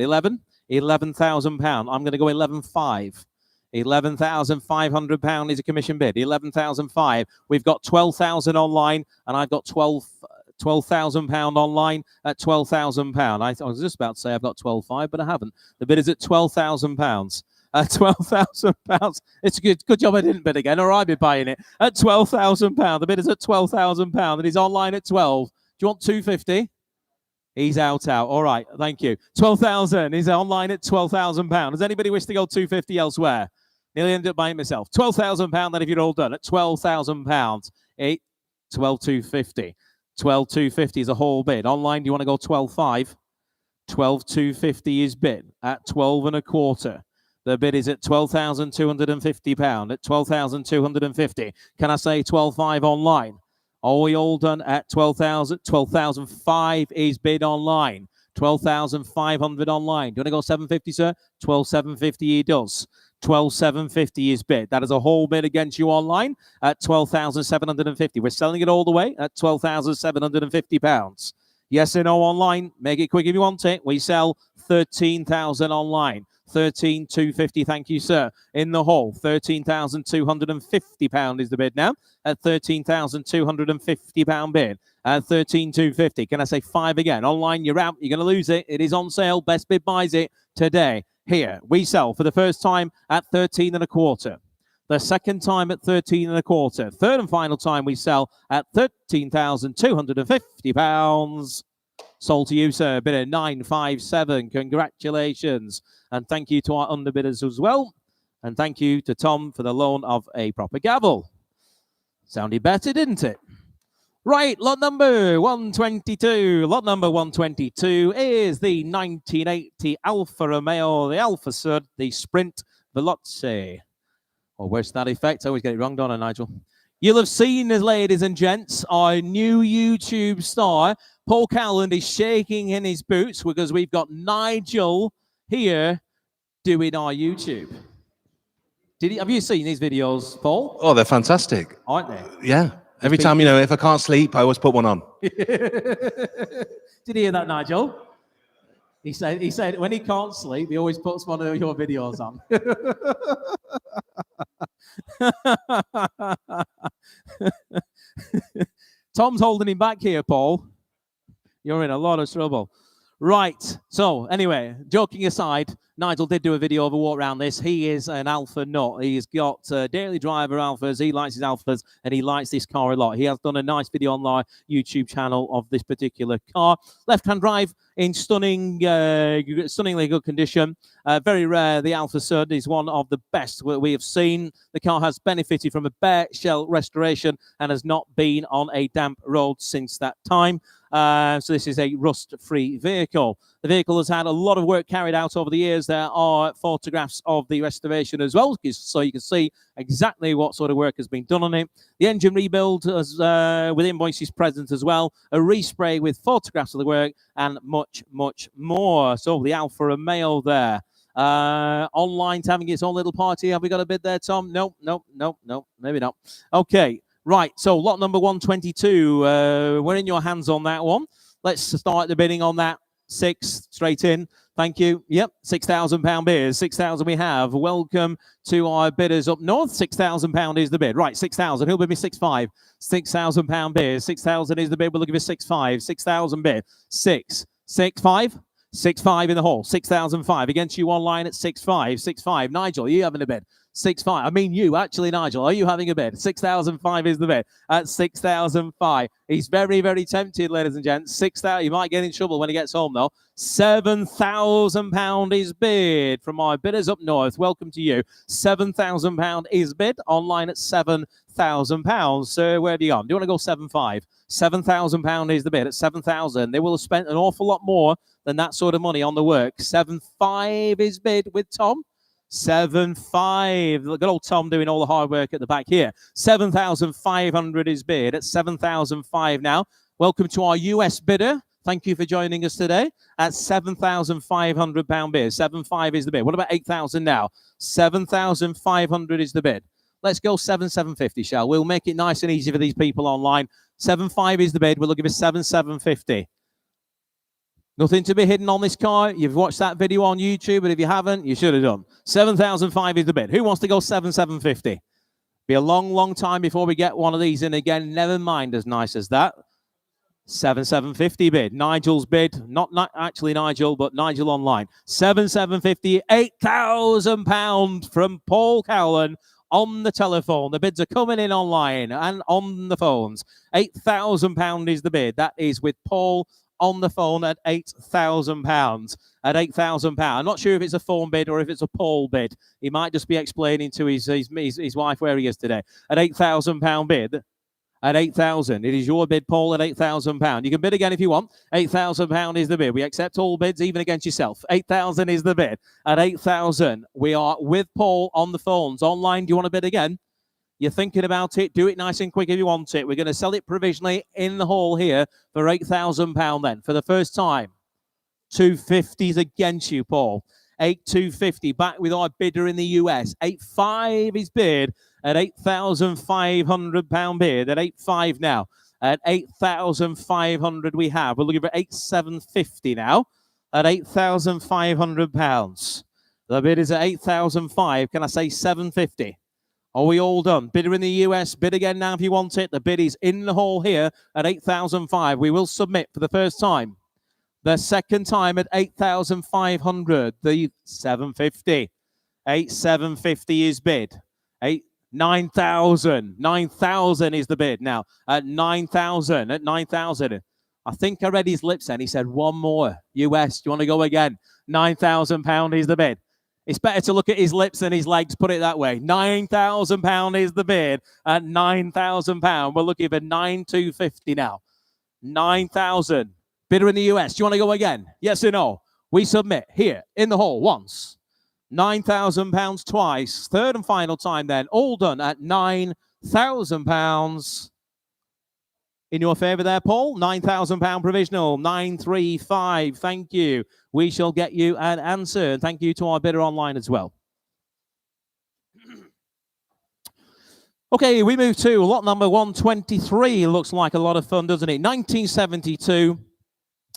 11,000 pounds. I'm going to go 11.5. £11,500 is a commission bid. 11,005. We've got 12,000 online, and I've got £12,000 online at £12,000. I was just about to say I've got 12.5, but I haven't. The bid is at £12,000. £12,000. It's a good job I didn't bid again, or I'd be buying it at £12,000. The bid is at £12,000, and he's online at 12. Do you want 250? He's out. All right, thank you. 12,000. He's online at £12,000. Does anybody wish to go 250 elsewhere? Nearly ended up buying myself. £12,000. Then if you're all done at £12,000, 12,250. 12,250 is a whole bid. Online, do you want to go 12.5? 12,250 is bid at 12.25. The bid is at £12,250. At 12,250. Can I say 12.5 online? Are we all done at 12,000? 12,005 is bid online. 12,500 online. Do you want to go 750, sir? 12,750 he does. 12,750 is bid. That is a whole bid against you online at 12,750. We're selling it all the way at £12,750. Yes or no online? Make it quick if you want it. We sell 13,000 online. 13,250, thank you, sir. In the hall, £13,250 is the bid now at £13,250 bid at 13,250. Can I say 5 again? Online, you're out. You're going to lose it. It is on sale. Best bid buys it today. Here, we sell for the first time at 13.25. The second time at 13.25. Third and final time we sell at £13,250. Sold to you, sir. Bid at 957. Congratulations. And thank you to our underbidders as well. And thank you to Tom for the loan of a proper gavel. Sounded better, didn't it? Right, lot number 122. Lot number 122 is the 1980 Alfa Romeo, the Alfa Sud, the Sprint Veloce. Or worse to that effect. I always get it wrong, don't I, Nigel? You'll have seen, as ladies and gents, our new YouTube star, Paul Cowland, is shaking in his boots because we've got Nigel here doing our YouTube. Have you seen these videos, Paul? Oh, they're fantastic. Aren't they? Yeah. Every time, if I can't sleep, I always put one on. Did you hear that, Nigel? He said when he can't sleep, he always puts one of your videos on. Tom's holding him back here, Paul. You're in a lot of trouble. Right. So, anyway, joking aside, Nigel did do a video of a walk around this. He is an Alpha nut. He's got daily driver Alphas. He likes his Alphas, and he likes this car a lot. He has done a nice video on our YouTube channel of this particular car. Left-hand drive in stunningly good condition. Very rare. The Alpha Sud is one of the best we have seen. The car has benefited from a bare shell restoration and has not been on a damp road since that time. So this is a rust-free vehicle. The vehicle has had a lot of work carried out over the years. There are photographs of the restoration as well, so you can see exactly what sort of work has been done on it. The engine rebuild with invoices present as well, a respray with photographs of the work, and much, much more. So the Alfa Romeo there. Online's having its own little party. Have we got a bid there, Tom? Nope, maybe not. Okay. Right, so lot number 122, we're in your hands on that one. Let's start the bidding on that. 6, straight in. Thank you. Yep, £6,000 bids. 6,000 we have. Welcome to our bidders up north. £6,000 is the bid. Right, 6,000. Who'll bid me 6,500? £6,000 bid. 6,000 is the bid. We'll give you 6,500. 6,000 bid. 6, 6,500. 6,500 in the hall. 6,500 against you online at 6,500. 6,500. Nigel, are you having a bid? 6,500. I mean you, actually, Nigel. Are you having a bid? 6,500 is the bid at 6,500. He's very, very tempted, ladies and gents. 6,000. He might get in trouble when he gets home, though. £7,000 is bid from our bidders up north. Welcome to you. £7,000 is bid online at £7,000. So where have you gone? Do you want to go 7,500? £7,000 is the bid at 7,000. They will have spent an awful lot more than that sort of money on the work. 7,500 is bid with Tom. 7,500. Good old Tom doing all the hard work at the back here. 7,500 is bid at 7,500 now. Welcome to our US bidder. Thank you for joining us today at £7,500 bid. 7,500 is the bid. What about 8,000 now? 7,500 is the bid. Let's go 7,750, shall we? We'll make it nice and easy for these people online. 7,500 is the bid. We'll give you 7,750. Nothing to be hidden on this car. You've watched that video on YouTube, but if you haven't, you should have done. 7,500 is the bid. Who wants to go 7,750? Be a long, long time before we get one of these in again. Never mind as nice as that. 7,750 bid. Nigel's bid. Not actually Nigel, but Nigel online. 7,750. £8,000 from Paul Cowlan on the telephone. The bids are coming in online and on the phones. £8,000 is the bid. That is with Paul on the phone at £8,000. At £8,000. I'm not sure if it's a phone bid or if it's a Paul bid. He might just be explaining to his wife where he is today. At £8,000 bid. At 8,000. It is your bid, Paul, at £8,000. You can bid again if you want. £8,000 is the bid. We accept all bids, even against yourself. 8,000 is the bid. At 8,000, we are with Paul on the phones. Online, do you want to bid again? You're thinking about it. Do it nice and quick if you want it. We're going to sell it provisionally in the hall here for £8,000 then. For the first time, 250s against you, Paul. 8,250 back with our bidder in the US. 8,500 is bid at £8,500 bid at 8,500 now. At 8,500 we have. We're looking for 8,750 now at £8,500. The bid is at 8,500. Can I say 750? Are we all done? Bidder in the US, bid again now if you want it. The bid is in the hall here at 8,500. We will submit for the first time. The second time at 8,500. The 750. 8,750 is bid. 9,000. 9,000 is the bid now. At 9,000. At 9,000. I think I read his lips then. He said one more. US, do you want to go again? £9,000 is the bid. It's better to look at his lips than his legs, put it that way. £9,000 is the bid at £9,000. We're looking for 9,250 now. 9,000. Bidder in the US. Do you want to go again? Yes or no? We submit here in the hall once. £9,000 twice. Third and final time then. All done at £9,000. In your favour there, Paul. £9,000 provisional. 935. Thank you. We shall get you an answer. And thank you to our bidder online as well. Okay, we move to lot number 123. Looks like a lot of fun, doesn't it? 1972.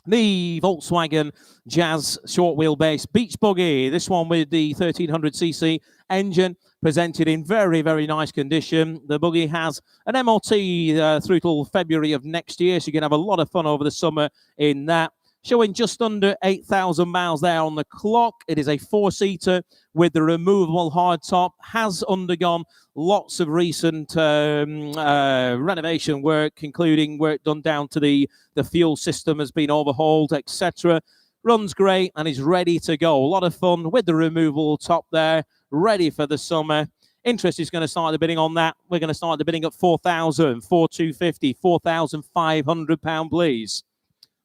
The Volkswagen Jazz short wheelbase beach buggy. This one with the 1300cc engine, presented in very, very nice condition. The buggy has an MOT through till February of next year, so you can have a lot of fun over the summer in that. showing just under 8,000 miles there on the clock. It is a 4-seater with the removable hardtop, has undergone lots of recent renovation work, including work done down to the fuel system has been overhauled, etc. Runs great and is ready to go. A lot of fun with the removable top there, ready for the summer. Interest is going to start the bidding on that. We're going to start the bidding at 4,000, 4,250, £4,500, please.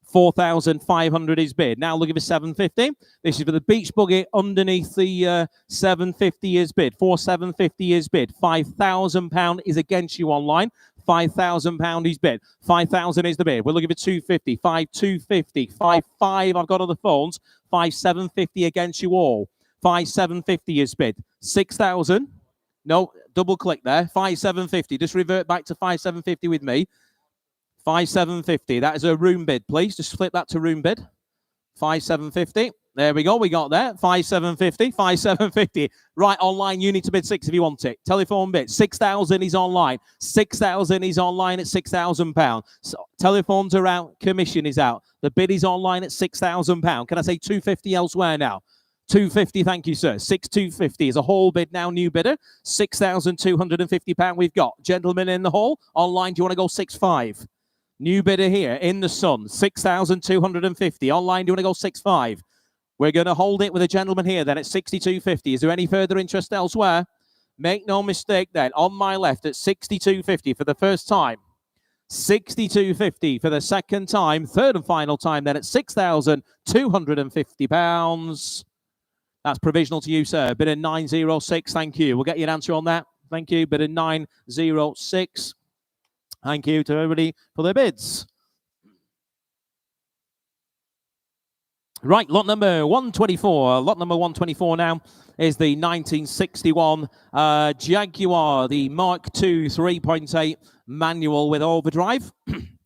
4,500 is bid. Now looking for 750. This is for the beach buggy underneath the 750 is bid. 4,750 is bid. £5,000 is against you online. £5,000 is bid. 5,000 is the bid. We're looking for 250. 5,250. 5,500 I've got on the phones. 5,750 against you all. 5,750 is bid. 6,000. No, double click there. 5,750. Just revert back to 5,750 with me. 5,750. That is a room bid, please. Just flip that to room bid. 5,750. There we go. We got there. 5,750. 5,750. Right, online, you need to bid 6 if you want it. Telephone bid. 6,000 is online. 6,000 is online at £6,000. So, telephones are out. Commission is out. The bid is online at £6,000. Can I say 250 elsewhere now? 250, thank you, sir. 6,250 is a whole bid now, new bidder. £6,250 we've got. Gentlemen in the hall, online, do you want to go 6,500? New bidder here in the sun, 6,250. Online, do you want to go 6,500? We're going to hold it with a gentleman here then at 6,250. Is there any further interest elsewhere? Make no mistake then, on my left at 6,250 for the first time. 6,250 for the second time. Third and final time then at £6,250. That's provisional to you, sir. Bidder 906. Thank you. We'll get you an answer on that. Thank you. Bidder 906. Thank you to everybody for their bids. Right, lot number 124. Lot number 124 now is the 1961 Jaguar, the Mark II 3.8 manual with overdrive.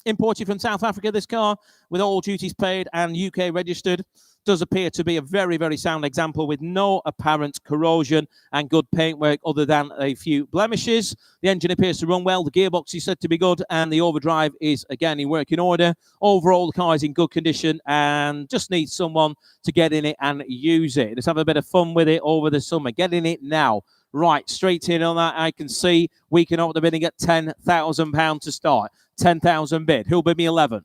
Imported from South Africa, this car, with all duties paid and UK registered. Does appear to be a very, very sound example with no apparent corrosion and good paintwork other than a few blemishes. The engine appears to run well. The gearbox is said to be good, and the overdrive is, again, in working order. Overall, the car is in good condition and just needs someone to get in it and use it. Let's have a bit of fun with it over the summer. Get in it now. Right, straight in on that, I can see we can open the bidding at £10,000 to start. 10,000 bid. Who'll bid me 11?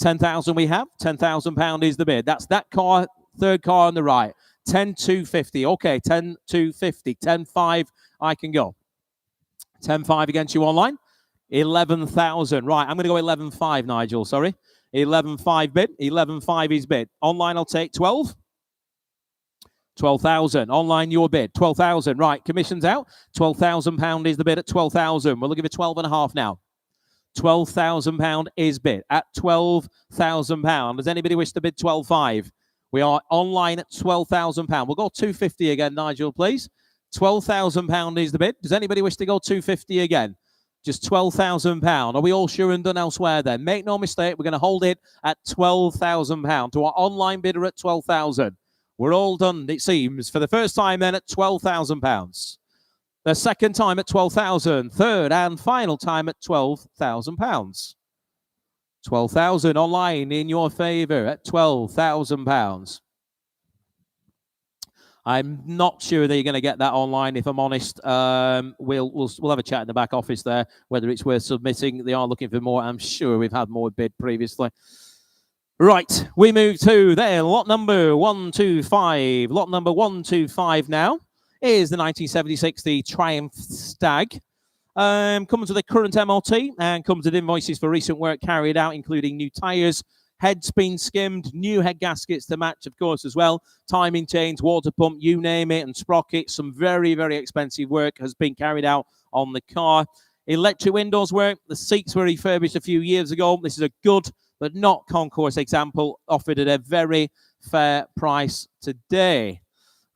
10,000 we have. £10,000 is the bid. That's that car, third car on the right. 10,250. Okay, 10,250. 10,500 I can go. 10,500 against you online. 11,000. Right, I'm going to go 11,500, Nigel. Sorry. 11,500 bid. 11,500 is bid. Online, I'll take 12. 12,000. Online, your bid. 12,000. Right, commission's out. £12,000 is the bid at 12,000. We're looking for 12.5 now. £12,000 is bid at £12,000. Does anybody wish to bid 12,500? We are online at £12,000. We'll go 250 again, Nigel, please. £12,000 is the bid. Does anybody wish to go 250 again? Just £12,000. Are we all sure and done elsewhere then? Make no mistake, we're going to hold it at £12,000 to our online bidder at 12,000. We're all done, it seems, for the first time then at £12,000. The second time at 12,000. Third and final time at £12,000. 12,000 online in your favour at £12,000. I'm not sure that you're going to get that online, if I'm honest. We'll have a chat in the back office there, whether it's worth submitting. They are looking for more. I'm sure we've had more bid previously. Right, we move to there. Lot number 125. Lot number 125 now is the 1976, the Triumph Stag. Comes with a current MOT and comes with invoices for recent work carried out, including new tyres, heads been skimmed, new head gaskets to match, of course, as well. Timing chains, water pump, you name it, and sprockets. Some very, very expensive work has been carried out on the car. Electric windows work. The seats were refurbished a few years ago. This is a good but not concourse example, offered at a very fair price today.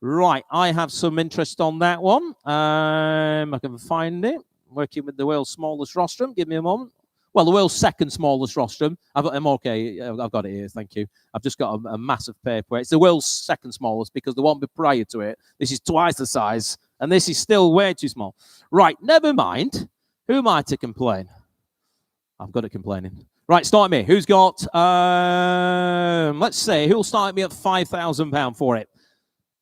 Right, I have some interest on that one. I can find it. Working with the world's smallest rostrum. Give me a moment. Well, the world's second smallest rostrum. I'm okay. I've got it here. Thank you. I've just got a massive paper. It's the world's second smallest because the one prior to it, this is twice the size, and this is still way too small. Right, never mind. Who am I to complain? I've got it complaining. Right, start me. Who's got, let's say, who'll start me at £5,000 for it?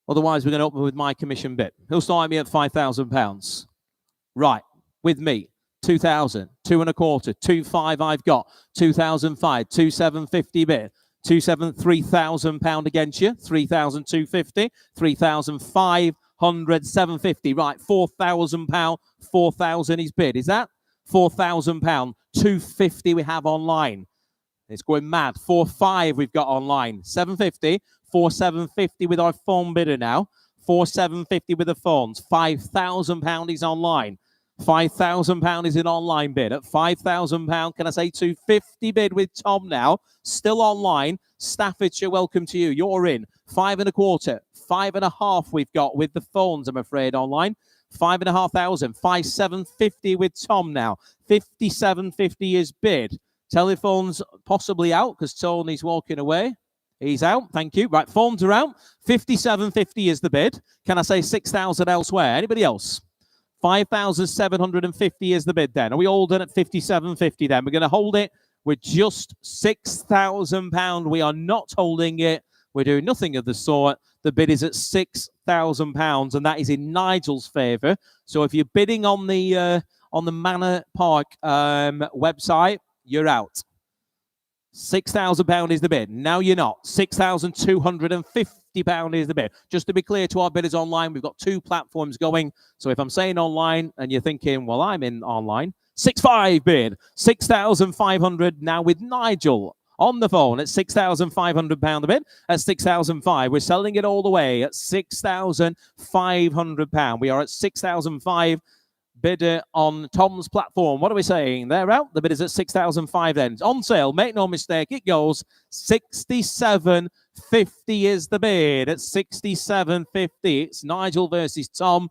Otherwise, we're going to open with my commission bit. Who'll start me at £5,000? Right, with me. 2,000, 2.25, 2,500 I've got. 2,005, 2,750 bid. 3,000 pound against you. 3,250, 3,500, 750. Right, £4,000, 4,000 is bid. Is that £4,000? 250 we have online. It's going mad. 4,500 we've got online. 750, 4,750 with our phone bidder now. 4,750 with the phones. £5,000 is online. £5,000 is an online bid. At £5,000, can I say 250 bid with Tom now? Still online. Staffordshire, welcome to you. You're in. 5.25, 5.5 we've got with the phones, I'm afraid, online. 5,500, 5,750 with Tom now. 5,750 is bid. Telephones possibly out because Tony's walking away. He's out. Thank you. Right, phones are out. 5,750 is the bid. Can I say 6,000 elsewhere? Anybody else? 5,750 is the bid then. Are we all done at 5,750 then? We're going to hold it with just £6,000. We are not holding it. We're doing nothing of the sort. The bid is at £6,000, and that is in Nigel's favour. So if you're bidding on the Manor Park website, you're out. £6,000 is the bid. Now you're not. £6,250 is the bid. Just to be clear to our bidders online, we've got 2 platforms going. So if I'm saying online and you're thinking, well, I'm in online, 6,500 bid. 6,500 now with Nigel on the phone at £6,500 a bid. At 6,500, we're selling it all the way at £6,500. We are at 6,500. Bidder on Tom's platform. What are we saying? They're out. The bid is at 6,500 then. On sale, make no mistake, it goes 67.50 is the bid. At 67.50, it's Nigel versus Tom.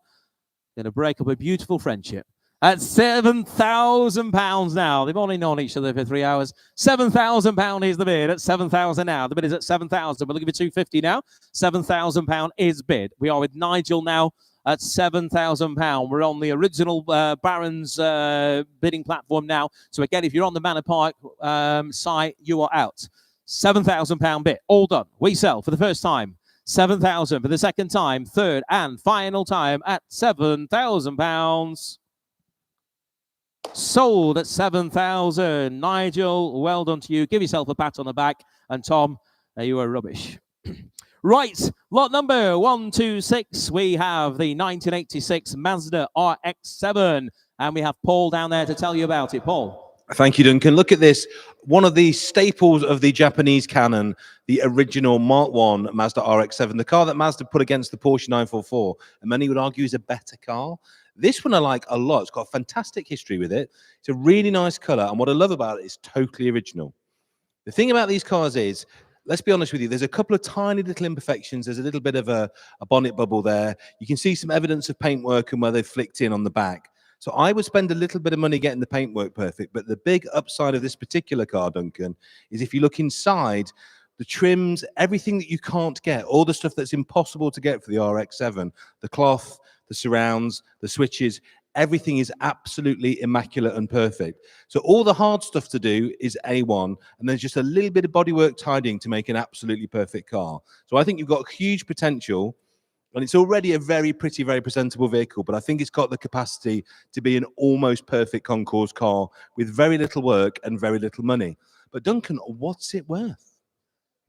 Going to break up a beautiful friendship. At £7,000 now. They've only known each other for 3 hours. £7,000 is the bid. At 7,000 now. The bid is at 7,000. We're looking for 250 now. £7,000 is bid. We are with Nigel now at £7,000. We're on the original Barron's bidding platform now. So again, if you're on the Manor Park site, you are out. £7,000 bid. All done. We sell for the first time. 7,000 for the second time. Third and final time at £7,000. Sold at 7,000. Nigel, well done to you. Give yourself a pat on the back. And Tom, you are rubbish. Right, lot number 126. We have the 1986 Mazda RX-7, and we have Paul down there to tell you about it. Paul. Thank you, Duncan. Look at this. One of the staples of the Japanese canon, the original Mark I Mazda RX-7, the car that Mazda put against the Porsche 944, and many would argue is a better car. This one I like a lot. It's got a fantastic history with it. It's a really nice color, and what I love about it is totally original. The thing about these cars is, let's be honest with you, there's a couple of tiny little imperfections. There's a little bit of a bonnet bubble there. You can see some evidence of paintwork and where they've flicked in on the back. So I would spend a little bit of money getting the paintwork perfect. But the big upside of this particular car, Duncan, is if you look inside, the trims, everything that you can't get, all the stuff that's impossible to get for the RX-7, the cloth, the surrounds, the switches, everything is absolutely immaculate and perfect. So all the hard stuff to do is A1, and there's just a little bit of bodywork tidying to make an absolutely perfect car. So I think you've got huge potential, and it's already a very pretty, very presentable vehicle, but I think it's got the capacity to be an almost perfect concours car with very little work and very little money. But Duncan, what's it worth?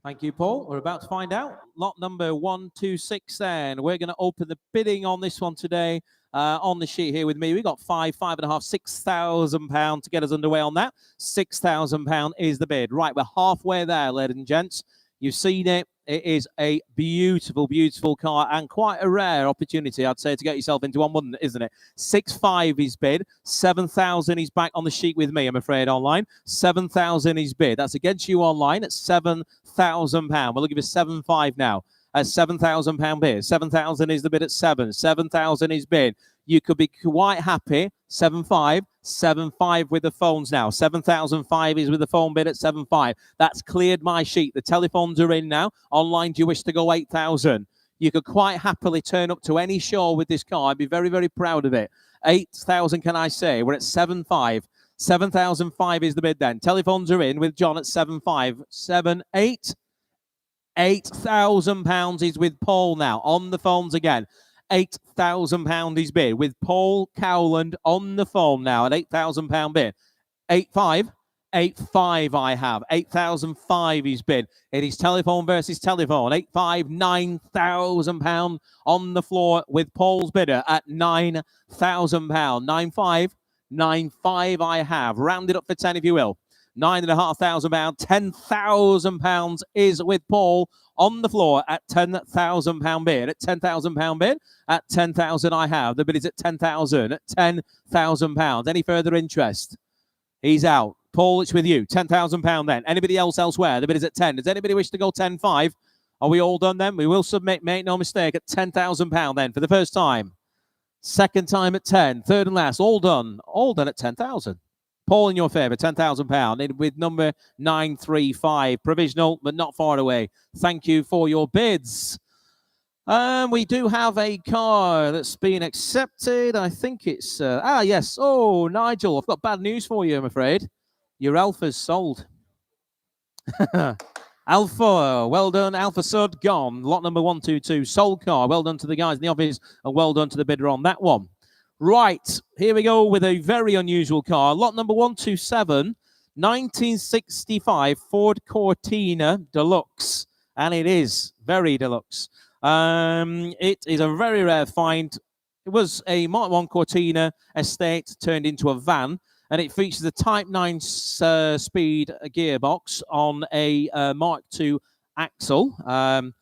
Thank you, Paul. We're about to find out. Lot number 126 then. We're going to open the bidding on this one today. On the sheet here with me, we've got £5,500, £6,000 to get us underway on that. £6,000 is the bid. Right, we're halfway there, ladies and gents. You've seen it. It is a beautiful, beautiful car and quite a rare opportunity, I'd say, to get yourself into one, isn't it? 6,500 is bid. 7,000 is back on the sheet with me, I'm afraid, online. 7,000 is bid. That's against you online at £7,000. We're looking for 7,500 now. At £7,000 bid. 7,000 is the bid at 7. 7,000 is bid. You could be quite happy. 7,500, 7,500 with the phones now. 7,005 is with the phone bid at 7,500. That's cleared my sheet. The telephones are in now. Online, do you wish to go 8,000? You could quite happily turn up to any show with this car. I'd be very, very proud of it. 8,000, can I say? We're at 7,500. 7,005 is the bid then. Telephones are in with John at 7,500. 7,800. £8,000 is with Paul now. On the phones again. £8,000 is bid with Paul Cowland on the phone now at £8,000 bid. 8,500. 8,500 I have. 8,005 he's bid. It is telephone versus telephone. 8,500, £9,000 on the floor with Paul's bidder at £9,000. 9,500, 9,500 I have. Round it up for 10 if you will. £9,500. £10,000 is with Paul on the floor at £10,000 bid. At £10,000 bid. At 10,000 I have. The bid is at 10,000. At £10,000. Any further interest? He's out. Paul, it's with you. £10,000 then. Anybody else elsewhere? The bid is at 10. Does anybody wish to go 10,500? Are we all done then? We will submit, make no mistake, at £10,000 then for the first time. Second time at 10. Third and last. All done. All done at 10,000. Paul, in your favour, £10,000 with number 935. Provisional, but not far away. Thank you for your bids. We do have a car that's been accepted. I think it's... yes. Oh, Nigel, I've got bad news for you, I'm afraid. Your Alpha's sold. Alpha, well done. Alpha Sud, gone. Lot number 122, sold car. Well done to the guys in the office, and well done to the bidder on that one. Right, here we go with a very unusual car. Lot number 127, 1965 Ford Cortina Deluxe. And it is very deluxe. It is a very rare find. It was a Mark 1 Cortina estate turned into a van. And it features a Type 9 speed gearbox on a Mark II axle. Type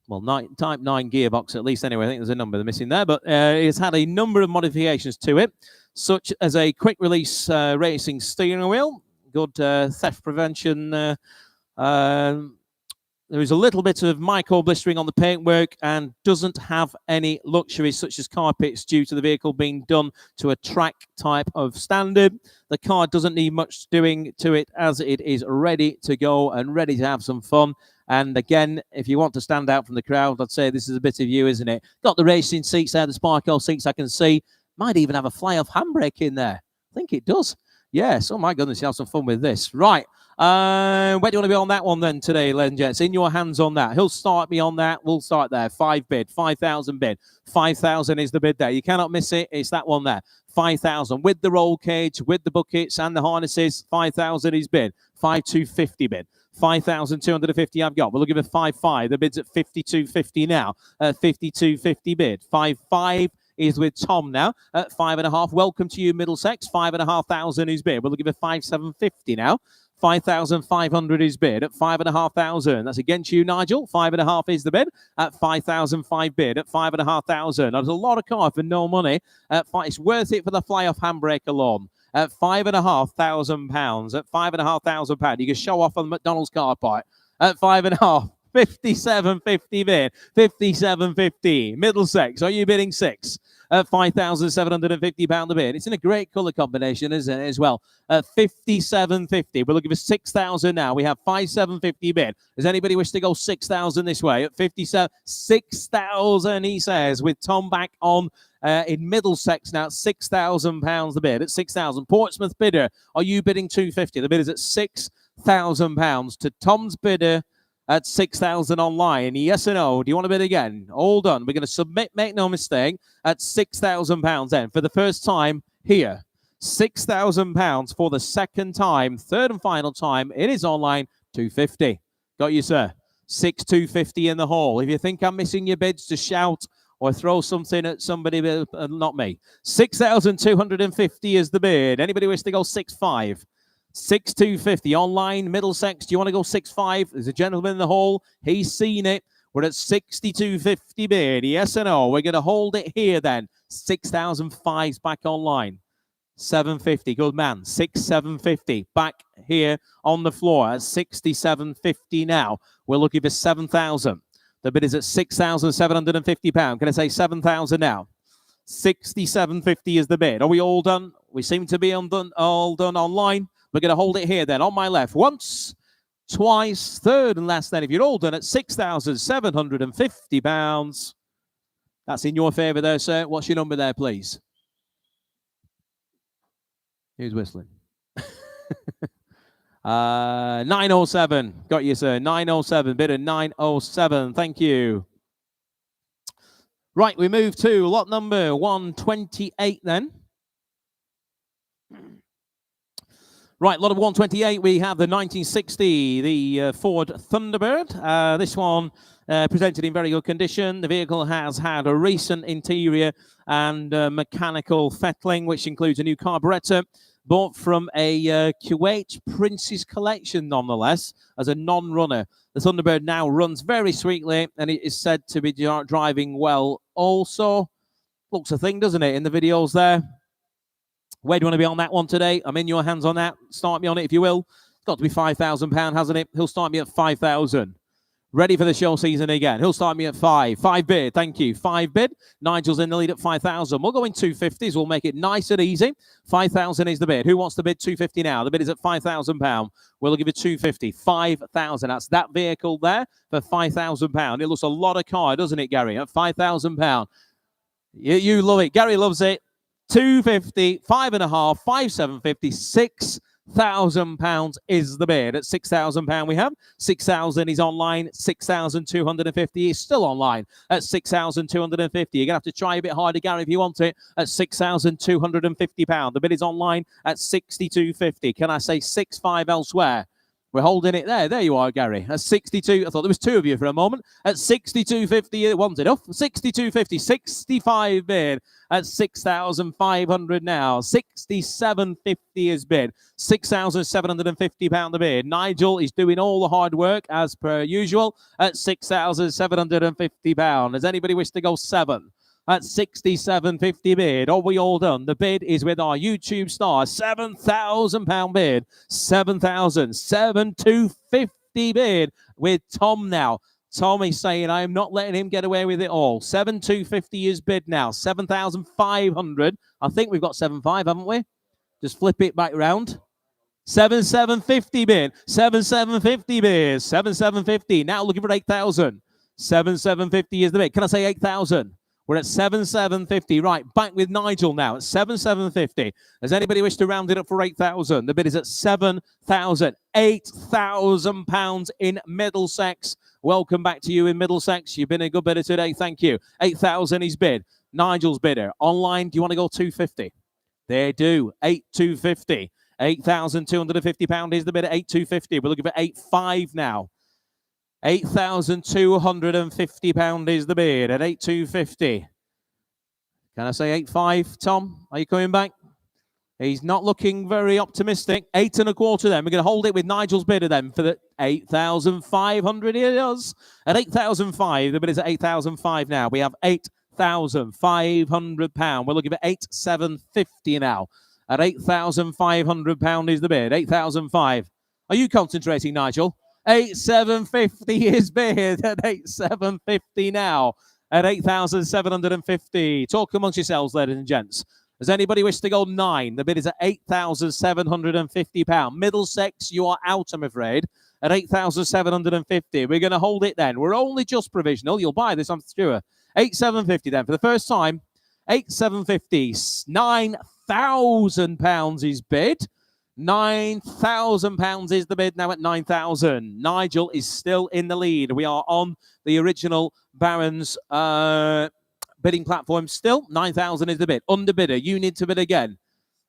9 gearbox at least anyway. I think there's a number missing there. But it's had a number of modifications to it, such as a quick-release racing steering wheel, good theft prevention. There is a little bit of micro blistering on the paintwork and doesn't have any luxuries such as carpets due to the vehicle being done to a track type of standard. The car doesn't need much doing to it as it is ready to go and ready to have some fun. And again, if you want to stand out from the crowd, I'd say this is a bit of you, isn't it? Got the racing seats there, the Sparkle seats I can see. Might even have a fly-off handbrake in there. I think it does. Yes. Oh, my goodness, you have some fun with this. Right. Where do you want to be on that one then today, ladies and gents? In your hands on that. He'll start me on that. We'll start there. 5 bid. 5,000 bid. 5,000 is the bid there. You cannot miss it. It's that one there. 5,000 with the roll cage, with the buckets and the harnesses. 5,000 is bid. 5,250 bid. 5,250 I've got. We'll give it 5,500. The bid's at 5,250 now. 5,250 bid. 5,500 is with Tom now at 5.5. Welcome to you, Middlesex. 5,500 is bid. We'll give it 5,750 now. 5,500 is bid at 5,500. That's against you, Nigel. 5.5 is the bid at 5,005 bid at 5,500. There's a lot of car for no money. It's worth it for the fly-off handbrake alone. At £5,500. At £5,500, you can show off on the McDonald's car park. At 5.5, 57.50 bid. 57.50. Middlesex, are you bidding 6? At £5,750 a bid. It's in a great colour combination, isn't it, as well? At 57.50. We're looking for 6,000 now. We have 5,750 bid. Does anybody wish to go 6,000 this way? At 57, 6,000, he says, with Tom back on in Middlesex now at £6,000 the bid. At 6,000. Portsmouth bidder, are you bidding 250? The bid is at £6,000 to Tom's bidder at 6,000 online. Yes or no? Do you want to bid again? All done. We're going to submit, make no mistake, at £6,000 then for the first time here. £6,000 for the second time, third and final time. It is online, 250. Got you, sir. 6,250 in the hall. If you think I'm missing your bids, just shout or throw something at somebody, not me. 6,250 is the bid. Anybody wish to go 6,500? 6,250 online. Middlesex, do you want to go 6,500? There's a gentleman in the hall. He's seen it. We're at 6,250 bid. Yes or no? We're going to hold it here then. 6,005's back online. 750. Good man. 6,750 back here on the floor at 6,750 now. We're looking for 7,000. The bid is at £6,750. Can I say 7,000 now? 6,750 is the bid. Are we all done? We seem to be all done online. We're going to hold it here then. On my left, once, twice, third and last then. If you're all done at £6,750. That's in your favour there, sir. What's your number there, please? Who's whistling? 907. Got you, sir. 907. Bid of 907. Thank you. Right, we move to lot number 128 then. Right, lot of 128, we have the 1960, the Ford Thunderbird. This one presented in very good condition. The vehicle has had a recent interior and mechanical fettling, which includes a new carburetor, bought from a Kuwait Prince's collection, nonetheless, as a non-runner. The Thunderbird now runs very sweetly, and it is said to be driving well also. Looks a thing, doesn't it, in the videos there? Where do you want to be on that one today? I'm in your hands on that. Start me on it if you will. It's got to be £5,000, hasn't it? He'll start me at 5,000. Ready for the show season again. He'll start me at 5. 5 bid. Thank you. 5 bid. Nigel's in the lead at 5,000. We'll go in 250s. We'll make it nice and easy. 5,000 is the bid. Who wants to bid 250 now? The bid is at £5,000. We'll give it 250. 5,000. That's that vehicle there for £5,000. It looks a lot of car, doesn't it, Gary? At £5,000. You love it. Gary loves it. 250, 5.5, 5,750, £6,000 is the bid. At £6,000 we have. 6,000 is online. 6,250 is still online at 6,250. You're going to have to try a bit harder, Gary, if you want it, at £6,250. The bid is online at 6,250. Can I say 6.5 elsewhere? We're holding it there. There you are, Gary. At 62. I thought there was two of you for a moment. At 62.50, it wasn't enough. 62.50, 65 bid. At 6,500 now. 67.50 is bid. £6,750 the bid. Nigel is doing all the hard work as per usual at £6,750. Does anybody wish to go 7? At 67.50 bid. Are we all done? The bid is with our YouTube star. £7,000 bid. 7,250 bid with Tom now. Tom is saying, I am not letting him get away with it all. 7,250 is bid now. 7,500. I think we've got 7.5, haven't we? Just flip it back round. 7,750 bid. 7,750 bid. 7,750. Now looking for 8,000. 7,750 is the bid. Can I say 8,000? We're at 7,750. Right, back with Nigel now at 7,750. Does anybody wish to round it up for 8,000? The bid is at 7,000. £8,000 in Middlesex. Welcome back to you in Middlesex. You've been a good bidder today. Thank you. 8,000 is bid. Nigel's bidder. Online, do you want to go 250? They do. 8,250. £8,250 is the bid at 8,250. We're looking for 8.5 now. £8,250 is the bid at 8,250. Can I say 8.5, Tom? Are you coming back? He's not looking very optimistic. 8.25 then. We're going to hold it with Nigel's bidder then for the 8,500 he does. At 8,005, the bid is at 8,005 now. We have £8,500. We're looking for 8,750 now. At £8,500 is the bid. 8,005. Are you concentrating, Nigel? 8,750 is bid at 8,750 now. At 8,750. Talk amongst yourselves, ladies and gents. Does anybody wish to go 9? The bid is at £8,750. Middlesex, you are out, I'm afraid, at 8,750. We're going to hold it then. We're only just provisional. You'll buy this, I'm sure. 8,750 then. For the first time, 8,750. £9,000 is bid. £9,000 is the bid now at 9,000. Nigel is still in the lead. We are on the original Barron's bidding platform still. 9,000 is the bid. Underbidder, you need to bid again.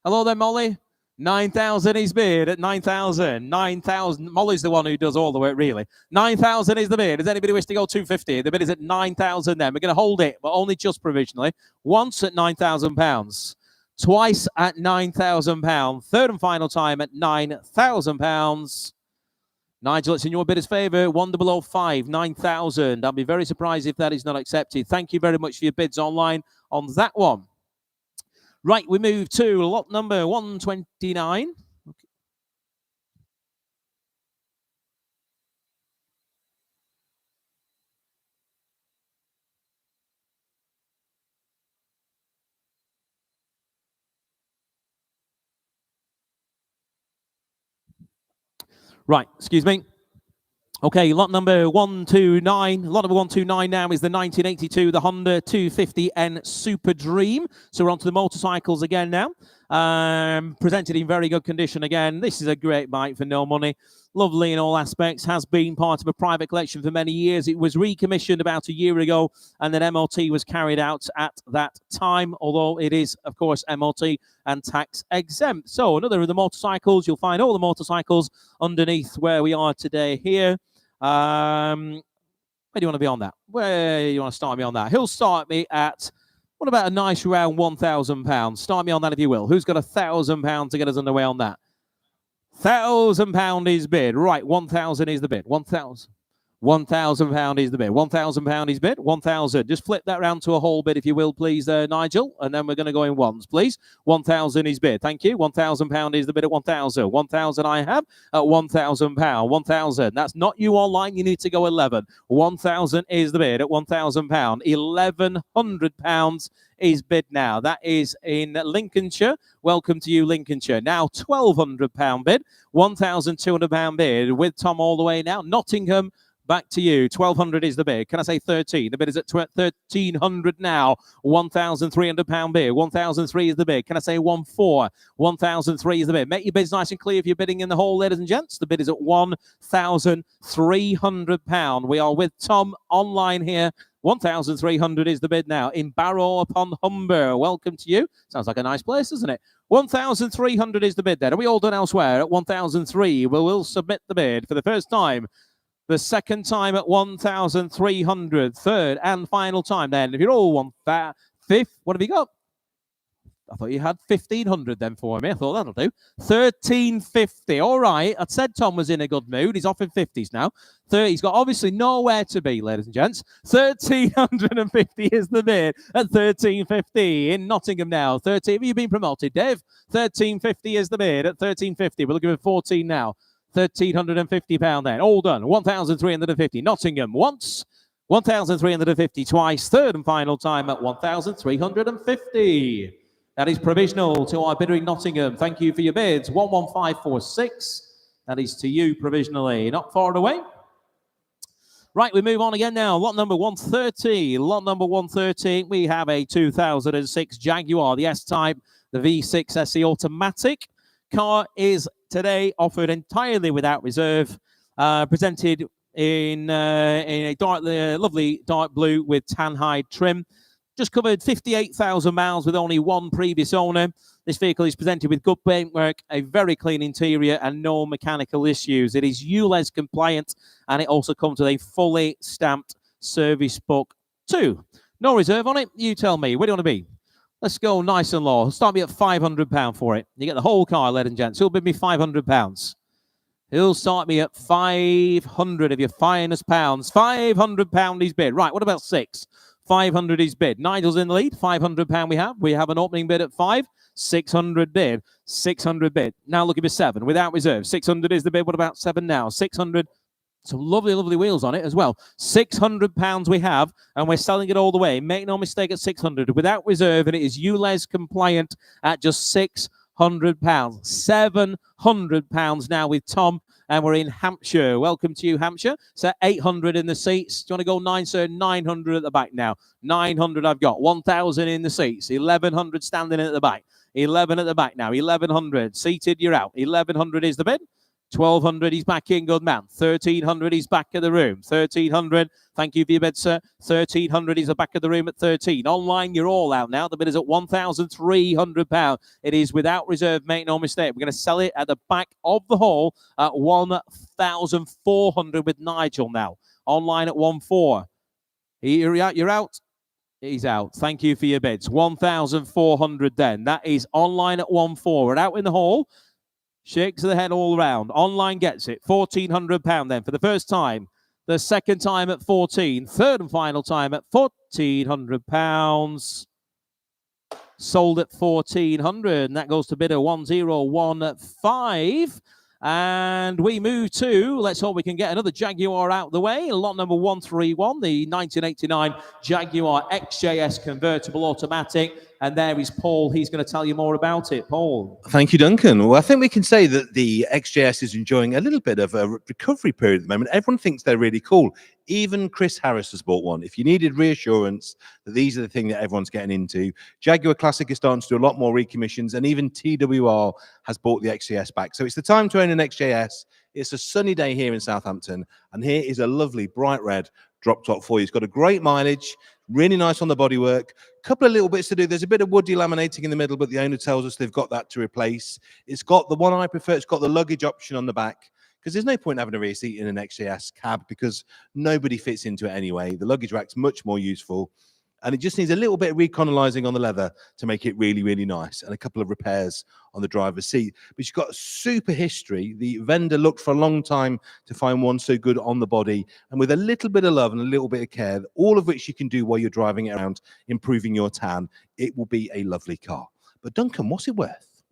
Hello there, Molly. 9,000 is bid at 9,000. 9,000. Molly's the one who does all the work, really. 9,000 is the bid. Does anybody wish to go 250? The bid is at 9,000 then. We're going to hold it, but only just provisionally. Once at £9,000. Twice at £9,000. Third and final time at £9,000. Nigel, it's in your bidder's favour. 1005, 9,000. I'll be very surprised if that is not accepted. Thank you very much for your bids online on that one. Right, we move to lot number 129. Okay. Right, excuse me. Okay, lot number 129. Lot number 129 now is the 1982, the Honda 250N Super Dream. So we're on to the motorcycles again now. Presented in very good condition again. This is a great bike for no money. Lovely in all aspects. Has been part of a private collection for many years. It was recommissioned about a year ago, and then MOT was carried out at that time, although it is, of course, MOT and tax exempt. So another of the motorcycles. You'll find all the motorcycles underneath where we are today here. Where do you want to be on that? Where do you want to start me on that? He'll start me at, what about a nice round £1,000? Start me on that if you will. Who's got £1,000 to get us underway on that? £1,000 is bid. Right, 1,000 is the bid. 1,000. £1,000 is the bid. £1,000 is bid. 1,000. Just flip that round to a whole bid if you will, please, Nigel. And then we're going to go in ones, please. 1,000 is bid. Thank you. £1,000 is the bid at 1,000. 1,000 I have at £1,000. 1,000. That's not you online. You need to go 11. 1,000 is the bid at £1,000. £1,100 is bid now. That is in Lincolnshire. Welcome to you, Lincolnshire. Now £1,200 bid. £1,200 bid with Tom all the way now. Nottingham. Back to you. 1,200 is the bid. Can I say 13? The bid is at 1,300 now. £1,300 bid. 1,003 is the bid. Can I say 1,4? 1,003 is the bid. Make your bids nice and clear if you're bidding in the hole, ladies and gents. The bid is at £1,300. We are with Tom online here. 1,300 is the bid now in Barrow upon Humber. Welcome to you. Sounds like a nice place, doesn't it? 1,300 is the bid then. Are we all done elsewhere at 1,003? We'll submit the bid for the first time. The second time at 1,300. Third and final time then. If you're all fifth, what have you got? I thought you had 1,500 then for me. I thought that'll do. 1,350. All right. I said Tom was in a good mood. He's off in 50s now. He's got obviously nowhere to be, ladies and gents. 1,350 is the bid at 1,350 in Nottingham now. 13. Have you been promoted, Dave? 1,350 is the bid at 1,350. We're looking at 14 now. £1,350 then. All done. 1,350. Nottingham once. 1,350 twice. Third and final time at 1,350. That is provisional to our bidder in Nottingham. Thank you for your bids. 11546. That is to you provisionally. Not far away. Right, we move on again now. Lot number 130. Lot number 130. We have a 2006 Jaguar, the S-Type, the V6 SE Automatic. Car is today offered entirely without reserve, presented in a dark, lovely dark blue with tan hide trim. Just covered 58,000 miles with only one previous owner. This vehicle is presented with good paintwork, a very clean interior, and no mechanical issues. It is ULEZ compliant, and it also comes with a fully stamped service book too. No reserve on it. You tell me. Where do you want to be? Let's go nice and low. Start me at £500 for it. You get the whole car, ladies and gents. He'll bid me £500. He'll start me at 500 of your finest pounds. £500 is bid. Right, what about 6? 500 is bid. Nigel's in the lead. £500 we have. We have an opening bid at 5. 600 bid. 600 bid. Now looking for 7 without reserve. 600 is the bid. What about 7 now? 600. Some lovely, lovely wheels on it as well. £600 we have, and we're selling it all the way. Make no mistake, at 600 without reserve, and it is ULEZ compliant at just £600. £700 now with Tom, and we're in Hampshire. Welcome to you, Hampshire. So 800 in the seats. Do you want to go 9, sir? 900 at the back now. 900 I've got. 1,000 in the seats. 1,100 standing at the back. 11 at the back now. 1,100 seated. You're out. 1,100 is the bid. 1,200, he's back in, good man. 1,300, he's back in the room. 1,300, thank you for your bid, sir. 1,300, he's back in the room at 13. Online, you're all out now. The bid is at £1,300. It is without reserve, make no mistake. We're going to sell it at the back of the hall at 1,400 with Nigel now. Online at 1,400. You're out. He's out. Thank you for your bids. 1,400 then. That is online at 1,400. We're out in the hall. Shakes of the head all around. Online gets it. £1,400 then for the first time. The second time at 14. Third and final time at £1,400. Sold at 1,400. And that goes to bidder 1015. And we move to, let's hope we can get another Jaguar out the way. Lot number 131, the 1989 Jaguar XJS convertible automatic. And there is Paul. He's going to tell you more about it. Paul. Thank you, Duncan. Well, I think we can say that the XJS is enjoying a little bit of a recovery period at the moment. Everyone thinks they're really cool. Even Chris Harris has bought one. If you needed reassurance that these are the thing that everyone's getting into, Jaguar Classic is starting to do a lot more recommissions, and even TWR has bought the XJS back. So it's the time to own an XJS. It's a sunny day here in Southampton, and here is a lovely bright red drop top for you. It's got a great mileage, really nice on the bodywork. Couple of little bits to do. There's a bit of wood delaminating in the middle, but the owner tells us they've got that to replace. It's got the one I prefer. It's got the luggage option on the back, because there's no point having a rear seat in an XJS cab because nobody fits into it anyway. The luggage rack's much more useful, and it just needs a little bit of reconalizing on the leather to make it really, really nice, and a couple of repairs on the driver's seat. But you've got super history. The vendor looked for a long time to find one so good on the body, and with a little bit of love and a little bit of care, all of which you can do while you're driving it around, improving your tan, it will be a lovely car. But Duncan, what's it worth?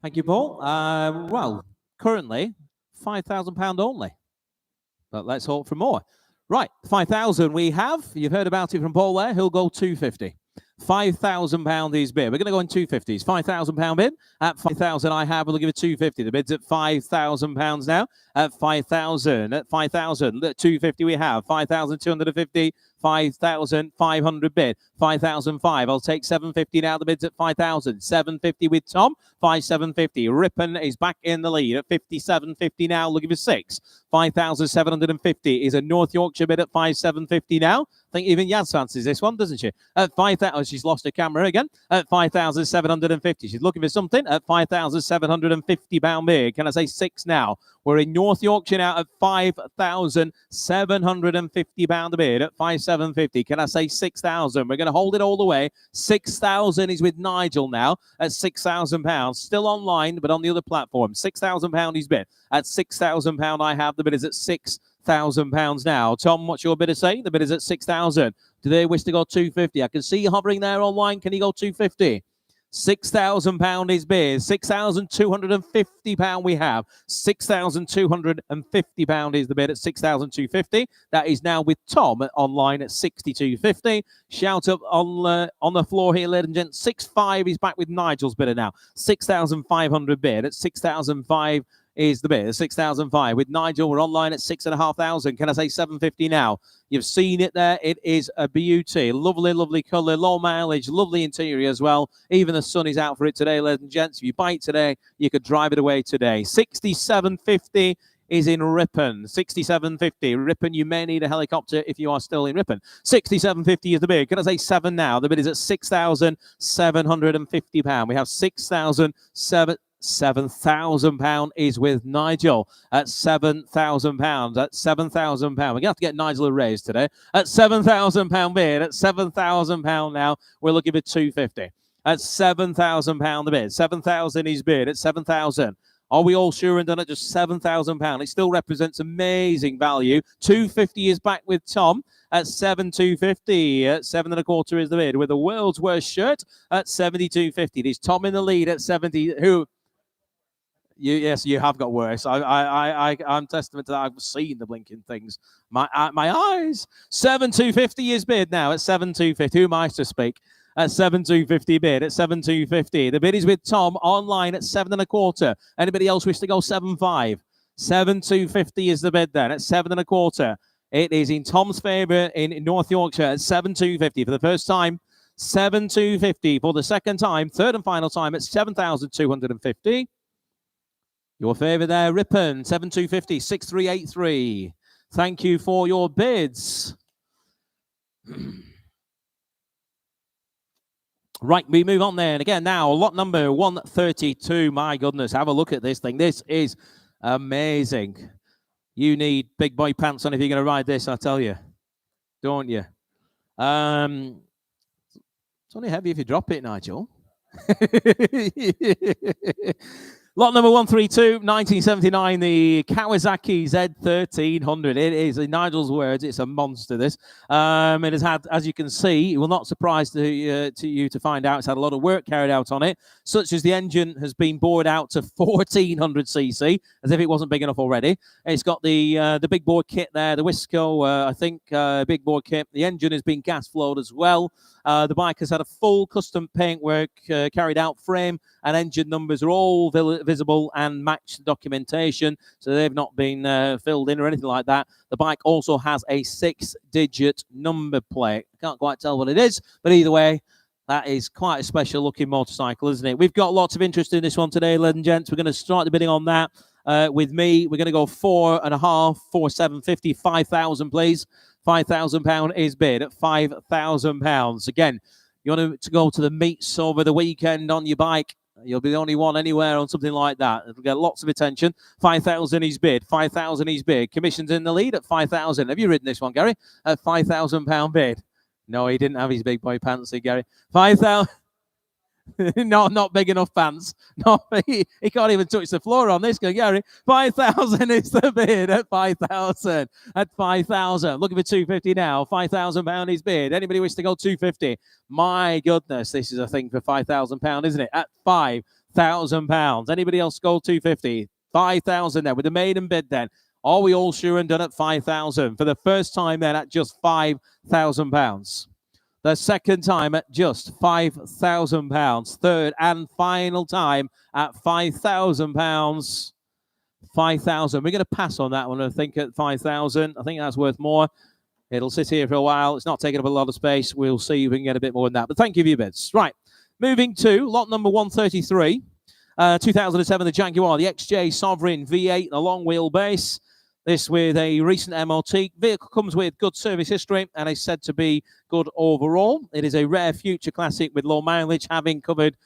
Thank you, Paul. Well, currently £5,000 only, but let's hope for more. Right, 5,000 we have. You've heard about it from Paul there. He'll go 250. £5,000 is bid. We're going to go in 250s. £5,000 bid. At 5,000 I have. We'll give it 250. The bid's at £5,000 now. At 5,000. At 5,000. At 250 we have. 5,250. 5,500 bid. 5,005. I'll take 750 now. The bid's at 5,000. 750 with Tom. 5,750. Ripon is back in the lead at 57.50 now. Looking for 6. 5,750 is a North Yorkshire bid at 5,750 now. I think even Yaz fancies this one, doesn't she? At 5,000, she's lost her camera again. At 5,750, she's looking for something. At £5,750 bid. Can I say 6 now? We're in North Yorkshire now at £5,750 a bid at 5,750. Can I say 6,000? We're going to hold it all the way. 6,000 is with Nigel now at £6,000. Still online, but on the other platform. £6,000 is bid. At £6,000 I have. The bid is at £6,000 now. Tom, what's your bidder saying? The bid is at 6,000. Do they wish to go 250? I can see you hovering there online. Can you go 250? £6,000 is bid. £6,250 we have. £6,250 is the bid at 6,250. That is now with Tom online at 6,250. Shout up on the floor here, ladies and gents. 6,500 is back with Nigel's bidder now. 6,500 bid at 6,500 is the bid. 6,500 with Nigel. We're online at 6,500. Can I say 750 now? You've seen it there. It is a beauty. Lovely, lovely colour. Low mileage. Lovely interior as well. Even the sun is out for it today, ladies and gents. If you buy it today, you could drive it away today. 6750 is in Ripon. 6750. Ripon, you may need a helicopter if you are still in Ripon. 6750 is the bid. Can I say 7 now? The bid is at £6,750. We have £7,000 is with Nigel at £7,000. At £7,000. We're going to have to get Nigel a raise today. At £7,000 bid. At £7,000 now, we're looking for 250. At £7,000 the bid. 7,000 is bid. At 7,000. Are we all sure and done at just £7,000? It still represents amazing value. 250 is back with Tom at 7,250. At 7.25 is the bid with the world's worst shirt at 72.50. It is Tom in the lead at 70. Yes, you have got worse. I'm testament to that. I've seen the blinking things. My eyes. 7,250 is bid now at 7,250. Who am I to speak? At 7,250 bid. At 7,250. The bid is with Tom online at 7.25. Anybody else wish to go 7,500? 7,250 is the bid then at 7.25. It is in Tom's favour in North Yorkshire at 7,250 for the first time. 7,250 for the second time. Third and final time at 7,250. Your favour there, Ripon, 7,250, 6,383. Thank you for your bids. Right, we move on then. Again, now, lot number 132. My goodness, have a look at this thing. This is amazing. You need big boy pants on if you're going to ride this, I tell you. Don't you? It's only heavy if you drop it, Nigel. Lot number 132, 1979, the Kawasaki Z1300. It is, in Nigel's words, it's a monster, this. It has had, as you can see, it will not surprise to you to find out, it's had a lot of work carried out on it, such as the engine has been bored out to 1,400cc, as if it wasn't big enough already. It's got the big bore kit there, the Wisco, I think, big bore kit. The engine has been gas flowed as well. The bike has had a full custom paintwork carried out, frame and engine numbers are all visible and match the documentation, so they've not been filled in or anything like that. The bike also has a 6-digit number plate. I can't quite tell what it is, but either way, that is quite a special looking motorcycle, isn't it? We've got lots of interest in this one today, ladies and gents. We're going to start the bidding on that with me. We're going to go 4.5, 4,750, 5,000, please. £5,000 is bid at £5,000. Again, you want to go to the meets over the weekend on your bike, you'll be the only one anywhere on something like that. It'll get lots of attention. 5,000 is bid. 5,000 is bid. Commission's in the lead at 5,000. Have you ridden this one, Gary? At £5,000 bid. No, he didn't have his big boy pants, did Gary? 5,000. not big enough pants. No, he can't even touch the floor on this guy, Gary. 5,000 is the bid at 5,000. At 5,000. Looking for 250 now. £5,000 is bid. Anybody wish to go 250? My goodness, this is a thing for £5,000, isn't it? At £5,000. Anybody else go 250? 5,000 then with the maiden bid then. Are we all sure and done at 5,000? For the first time then at just £5,000. The second time at just £5,000. Third and final time at £5,000. 5,000. We're going to pass on that one, I think, at 5,000. I think that's worth more. It'll sit here for a while. It's not taking up a lot of space. We'll see if we can get a bit more than that. But thank you for your bids. Right. Moving to lot number 133. 2007, the Jaguar, the XJ Sovereign V8, a long wheelbase. This with a recent MOT. Vehicle comes with good service history and is said to be good overall. It is a rare future classic with low mileage, having covered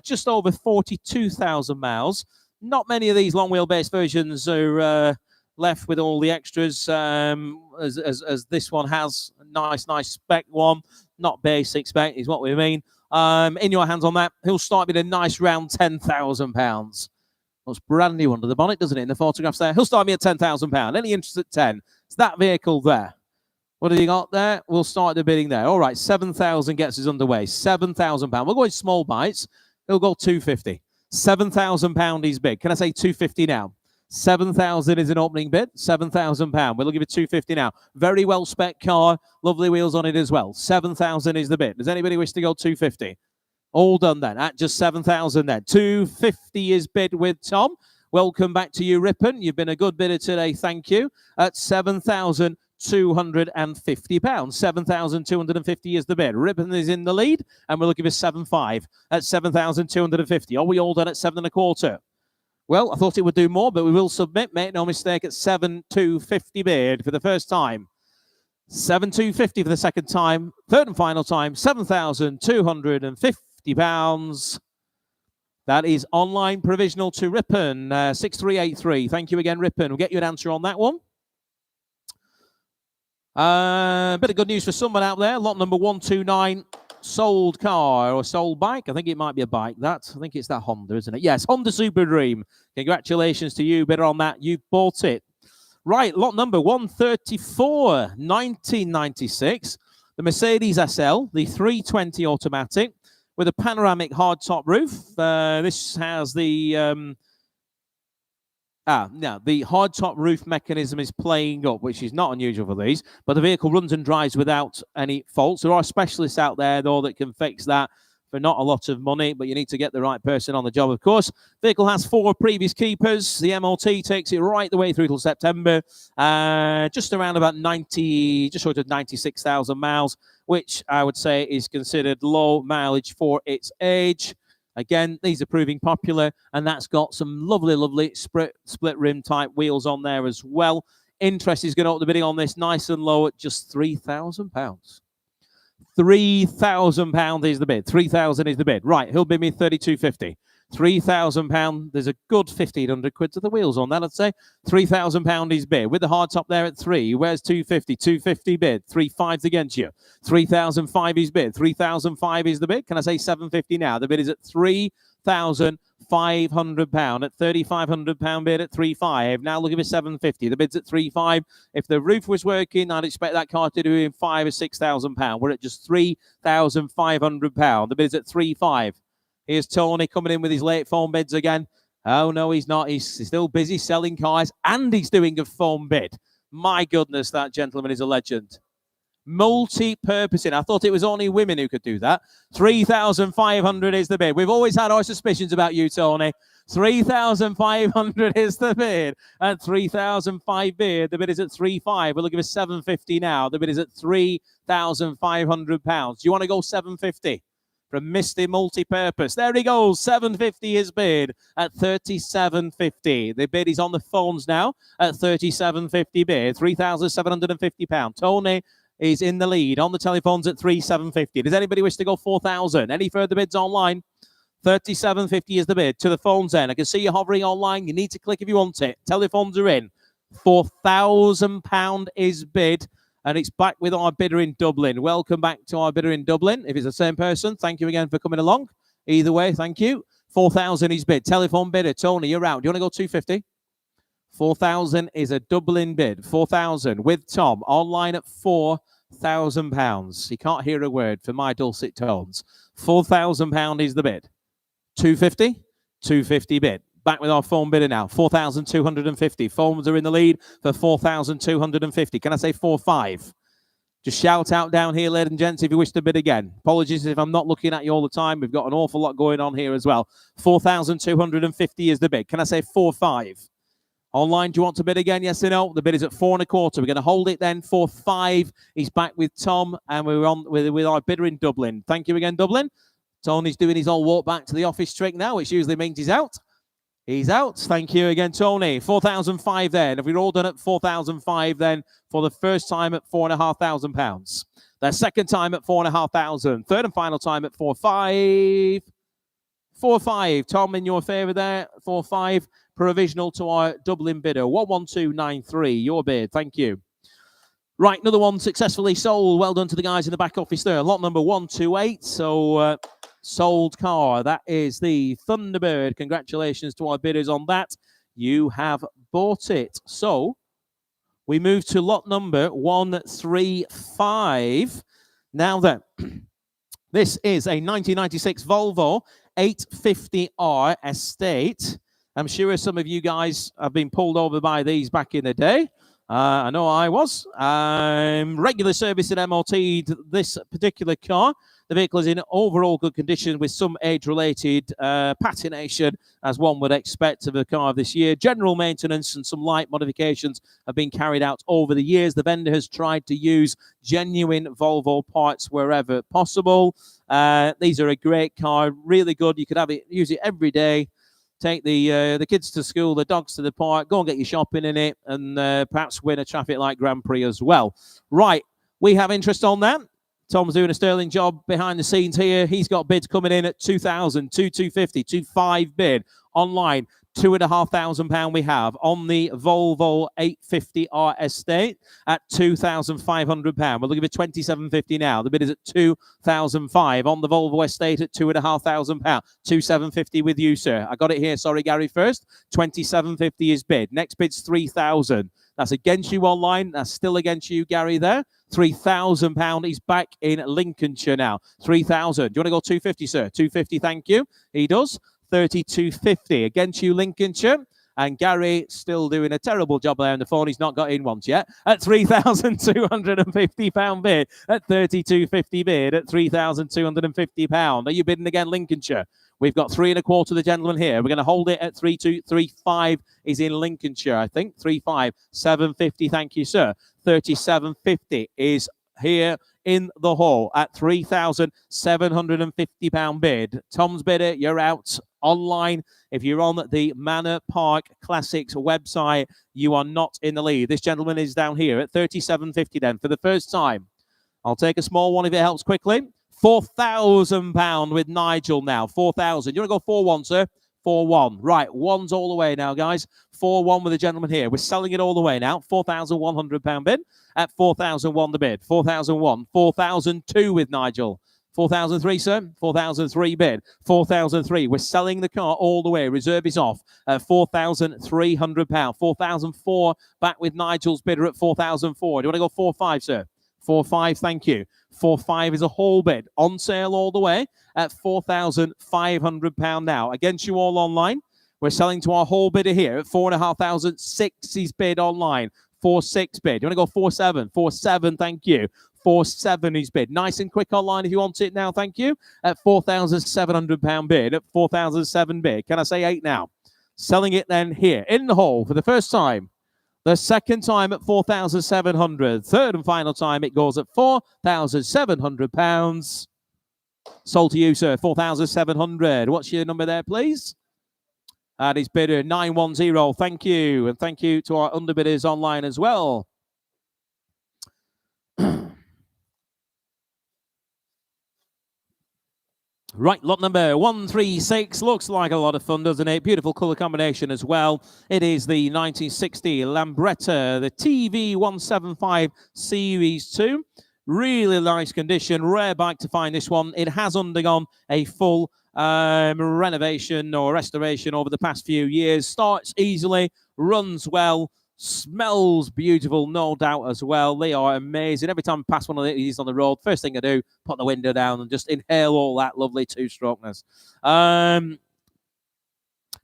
just over 42,000 miles. Not many of these long wheelbase versions are left with all the extras as this one has. Nice spec one. Not basic spec is what we mean. In your hands on that, he'll start with a nice round £10,000. Looks brand new under the bonnet, doesn't it, in the photographs there? He'll start me at £10,000. Any interest at 10? It's that vehicle there. What have you got there? We'll start the bidding there. All right, 7,000 gets us underway. £7,000. We'll go in small bites. He'll go 250. £7,000 is bid. Can I say 250 now? 7,000 is an opening bid. £7,000. We'll give it 250 now. Very well spec car. Lovely wheels on it as well. 7,000 is the bid. Does anybody wish to go 250? All done then at just 7,000 then. 250 is bid with Tom. Welcome back to you, Ripon. You've been a good bidder today. Thank you. At £7,250. £7,250 is the bid. Ripon is in the lead, and we're looking for 7.5 at £7,250. Are we all done at 7.25? Well, I thought it would do more, but we will submit. Make no mistake, at 7,250 bid for the first time. 7,250 for the second time. Third and final time, £7,250. That is online provisional to Ripon, 6383. Thank you again, Ripon. We'll get you an answer on that one. Bit of good news for someone out there. Lot number 129, sold car or sold bike. I think it might be a bike. I think it's that Honda, isn't it? Yes, Honda Super Dream. Congratulations to you, bidder on that. You've bought it. Right, lot number 134, 1996. The Mercedes SL, the 320 automatic with a panoramic hardtop roof. This has the the hardtop roof mechanism is playing up, which is not unusual for these, but the vehicle runs and drives without any faults. There are specialists out there, though, that can fix that for not a lot of money, but you need to get the right person on the job, of course. Vehicle has 4 previous keepers. The MOT takes it right the way through till September. Just around about 90, just short of 96,000 miles, which I would say is considered low mileage for its age. Again, these are proving popular, and that's got some lovely split rim type wheels on there as well. Interest is going to up the bidding on this nice and low at just £3,000. £3,000 is the bid. 3,000 is the bid. Right, he'll bid me 32.50. £3,000. There's a good 1,500 quid to the wheels on that, I'd say. £3,000 is bid. With the hard top there at 3. Where's 250? 250 bid. 3.5's against you. 3,005 is bid. 3,005 is the bid. Can I say 750 now? The bid is at £3,500 at £3,500 bid at 3.5. Now looking for 750. The bid's at 3.5. If the roof was working, I'd expect that car to do in £5,000 or £6,000. We're at just £3,500. The bid's at 3.5. Here's Tony coming in with his late phone bids again. Oh, no, he's not. He's still busy selling cars, and he's doing a phone bid. My goodness, that gentleman is a legend. Multi-purposing. I thought it was only women who could do that. 3,500 is the bid. We've always had our suspicions about you, Tony. 3,500 is the bid. At 3,005 bid, the bid is at 3,500. We're looking for 750 now. The bid is at £3,500. Do you want to go 750? From Misty Multi-Purpose. There he goes. 750 is bid at 37.50. The bid is on the phones now at 37.50 bid. £3,750. Tony is in the lead on the telephones at 3,750. Does anybody wish to go 4,000? Any further bids online? 37.50 is the bid. To the phones then. I can see you hovering online. You need to click if you want it. Telephones are in. £4,000 is bid. And it's back with our bidder in Dublin. Welcome back to our bidder in Dublin. If it's the same person, thank you again for coming along. Either way, thank you. 4,000 is bid. Telephone bidder. Tony, you're out. Do you want to go 250? 4,000 is a Dublin bid. 4,000 with Tom. Online at £4,000. You can't hear a word for my dulcet tones. £4,000 is the bid. 250? 250 bid. Back with our phone bidder now. 4,250. Phones are in the lead for 4,250. Can I say 4,500? Just shout out down here, ladies and gents, if you wish to bid again. Apologies if I'm not looking at you all the time. We've got an awful lot going on here as well. 4,250 is the bid. Can I say 4,500? Online, do you want to bid again? Yes or no? The bid is at 4.25. We're going to hold it then. 4,500. He's back with Tom, and we're on with our bidder in Dublin. Thank you again, Dublin. Tony's doing his old walk back to the office trick now, which usually means he's out. He's out. Thank you again, Tony. 4,500 then. If we're all done at 4,500 then, for the first time at £4,500. The second time at 4,500. Third and final time at 4,500. 4,500. Tom, in your favour there. 4,500. Provisional to our Dublin bidder. 11293. Your bid. Thank you. Right, another one successfully sold. Well done to the guys in the back office there. Lot number 128. So, sold car. That is the Thunderbird. Congratulations to our bidders on that. You have bought it. So we move to lot number 135. Now then, this is a 1996 Volvo 850R Estate. I'm sure some of you guys have been pulled over by these back in the day. I know I was. Regular service at MOT, this particular car. The vehicle is in overall good condition with some age-related patination, as one would expect of a car of this year. General maintenance and some light modifications have been carried out over the years. The vendor has tried to use genuine Volvo parts wherever possible. These are a great car, really good. You could have it, use it every day. Take the kids to school, the dogs to the park, go and get your shopping in it, and perhaps win a traffic light Grand Prix as well. Right, we have interest on that. Tom's doing a sterling job behind the scenes here. He's got bids coming in at 2,000, 2,250, 2,500 bid. Online, £2,500 we have on the Volvo 850R Estate at £2,500. We're looking for 2,750 now. The bid is at 2,500 on the Volvo Estate at £2,500. 2,750 with you, sir. I got it here. Sorry, Gary. First, 2,750 is bid. Next bid's 3,000. That's against you online. That's still against you, Gary. There, £3,000. He's back in Lincolnshire now. 3,000. Do you want to go 250, sir? 250. Thank you. He does. 3,250 against you, Lincolnshire. And Gary still doing a terrible job there on the phone. He's not got in once yet. At £3,250 bid. At 3,250 bid. At £3,250. Are you bidding again, Lincolnshire? We've got 3.25, the gentleman here. We're going to hold it at 3,235. Is in Lincolnshire, I think. 3,500. 750. Thank you, sir. 3,750 is here in the hall at £3,750 bid. Tom's bidder, you're out. Online, if you're on the Manor Park Classics website, you are not in the lead. This gentleman is down here at 3,750 then for the first time. I'll take a small one if it helps quickly. £4,000 with Nigel now. 4,000. You want to go 4-1, sir? 4-1. Right, one's all the way now, guys. 4-1 with the gentleman here. We're selling it all the way now. £4,100 bid at 4,001 the bid. 4,001. 4,002 with Nigel. 4,003, sir. 4,003 bid. 4,003. We're selling the car all the way. Reserve is off at £4,300. 4,004 back with Nigel's bidder at 4,004. Do you want to go 4,500, sir? 4,500, thank you. 4,500 is a whole bid. On sale all the way at £4,500 now. Against you all online. We're selling to our whole bidder here at 4,500. 6 is bid online. 4,600 bid. You want to go 4,700? 4,700, thank you. 4,700 he's bid. Nice and quick online if you want it now, thank you. At £4,700 bid, at 4,007 bid. Can I say 8 now? Selling it then here in the hall for the first time. The second time at 4,700. Third and final time it goes at £4,700. Sold to you, sir, 4,700. What's your number there, please? And his bidder 910. Thank you. And thank you to our underbidders online as well. Right, lot number 136. Looks like a lot of fun, doesn't it? Beautiful colour combination as well. It is the 1960 Lambretta, the TV 175 Series 2. Really nice condition. Rare bike to find this one. It has undergone a full renovation or restoration over the past few years. Starts easily, runs well, smells beautiful, no doubt as well. They are amazing. Every time I pass one of these on the road, first thing I do, put the window down and just inhale all that lovely two-strokeness. A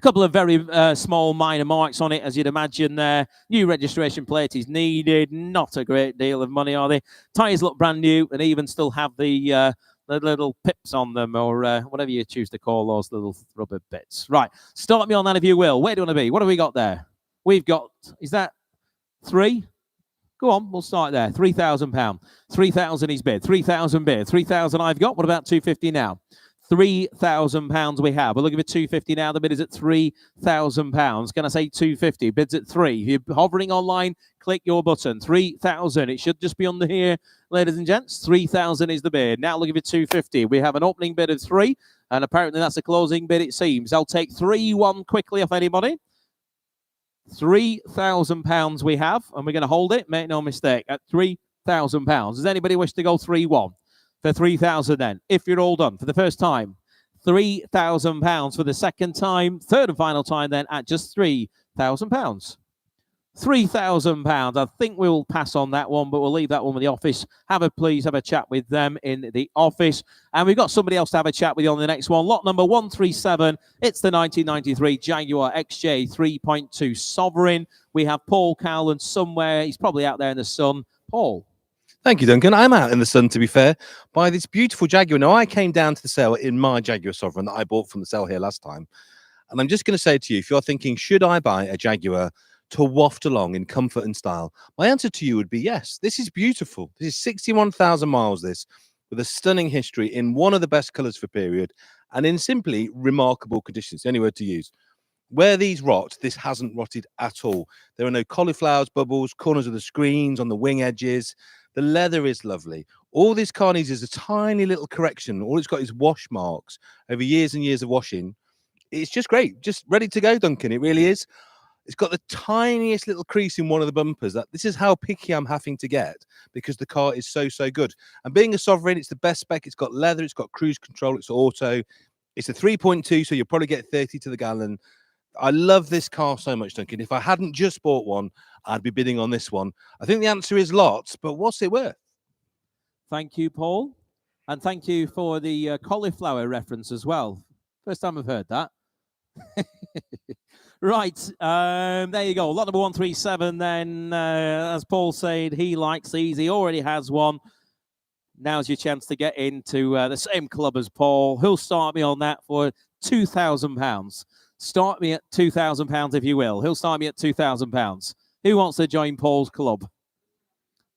couple of very small minor marks on it, as you'd imagine there. New registration plate is needed. Not a great deal of money, are they? Tyres look brand new and even still have the little pips on them, or whatever you choose to call those little rubber bits. Right, start me on that if you will. Where do you want to be? What have we got there? We've got, is that 3? Go on, we'll start there. £3,000. 3,000 he's bid. 3,000 bid. 3,000 I've got. What about 250 now? £3,000 we have. We're looking for 250 now. The bid is at £3,000. Can I say 250? Bids at 3. If you're hovering online, click your button. 3,000. It should just be under here, ladies and gents. 3,000 is the bid. Now looking for 250. We have an opening bid of 3, and apparently that's a closing bid, it seems. I'll take 3-1 quickly off anybody. £3,000 we have, and we're going to hold it. Make no mistake, at £3,000. Does anybody wish to go 3-1? For 3,000 then, if you're all done for the first time. £3,000 for the second time, third and final time then at just £3,000. £3,000. I think we'll pass on that one, but we'll leave that one with the office. Please have a chat with them in the office. And we've got somebody else to have a chat with you on the next one. Lot number 137. It's the 1993 Jaguar XJ 3.2 Sovereign. We have Paul Cowland somewhere. He's probably out there in the sun. Paul. Thank you, Duncan. I'm out in the sun, to be fair, by this beautiful Jaguar. Now, I came down to the sale in my Jaguar Sovereign that I bought from the sale here last time. And I'm just going to say to you, if you're thinking, should I buy a Jaguar to waft along in comfort and style? My answer to you would be yes. This is beautiful. This is 61,000 miles, this, with a stunning history in one of the best colours for period and in simply remarkable conditions. The only word to use. Where these rot, this hasn't rotted at all. There are no cauliflowers, bubbles, corners of the screens, on the wing edges. The leather is lovely. All this car needs is a tiny little correction. All it's got is wash marks over years and years of washing. It's just great. Just ready to go, Duncan. It really is. It's got the tiniest little crease in one of the bumpers. This is how picky I'm having to get because the car is so, so good. And being a Sovereign, it's the best spec. It's got leather. It's got cruise control. It's auto. It's a 3.2, so you'll probably get 30 to the gallon. I love this car so much, Duncan. If I hadn't just bought one, I'd be bidding on this one. I think the answer is lots, but what's it worth? Thank you, Paul. And thank you for the cauliflower reference as well. First time I've heard that. Right, there you go. Lot number 137 then. As Paul said, he likes these. He already has one. Now's your chance to get into the same club as Paul. He'll start me on that for £2,000. Start me at £2,000 if you will. He'll start me at £2,000. Who wants to join Paul's club?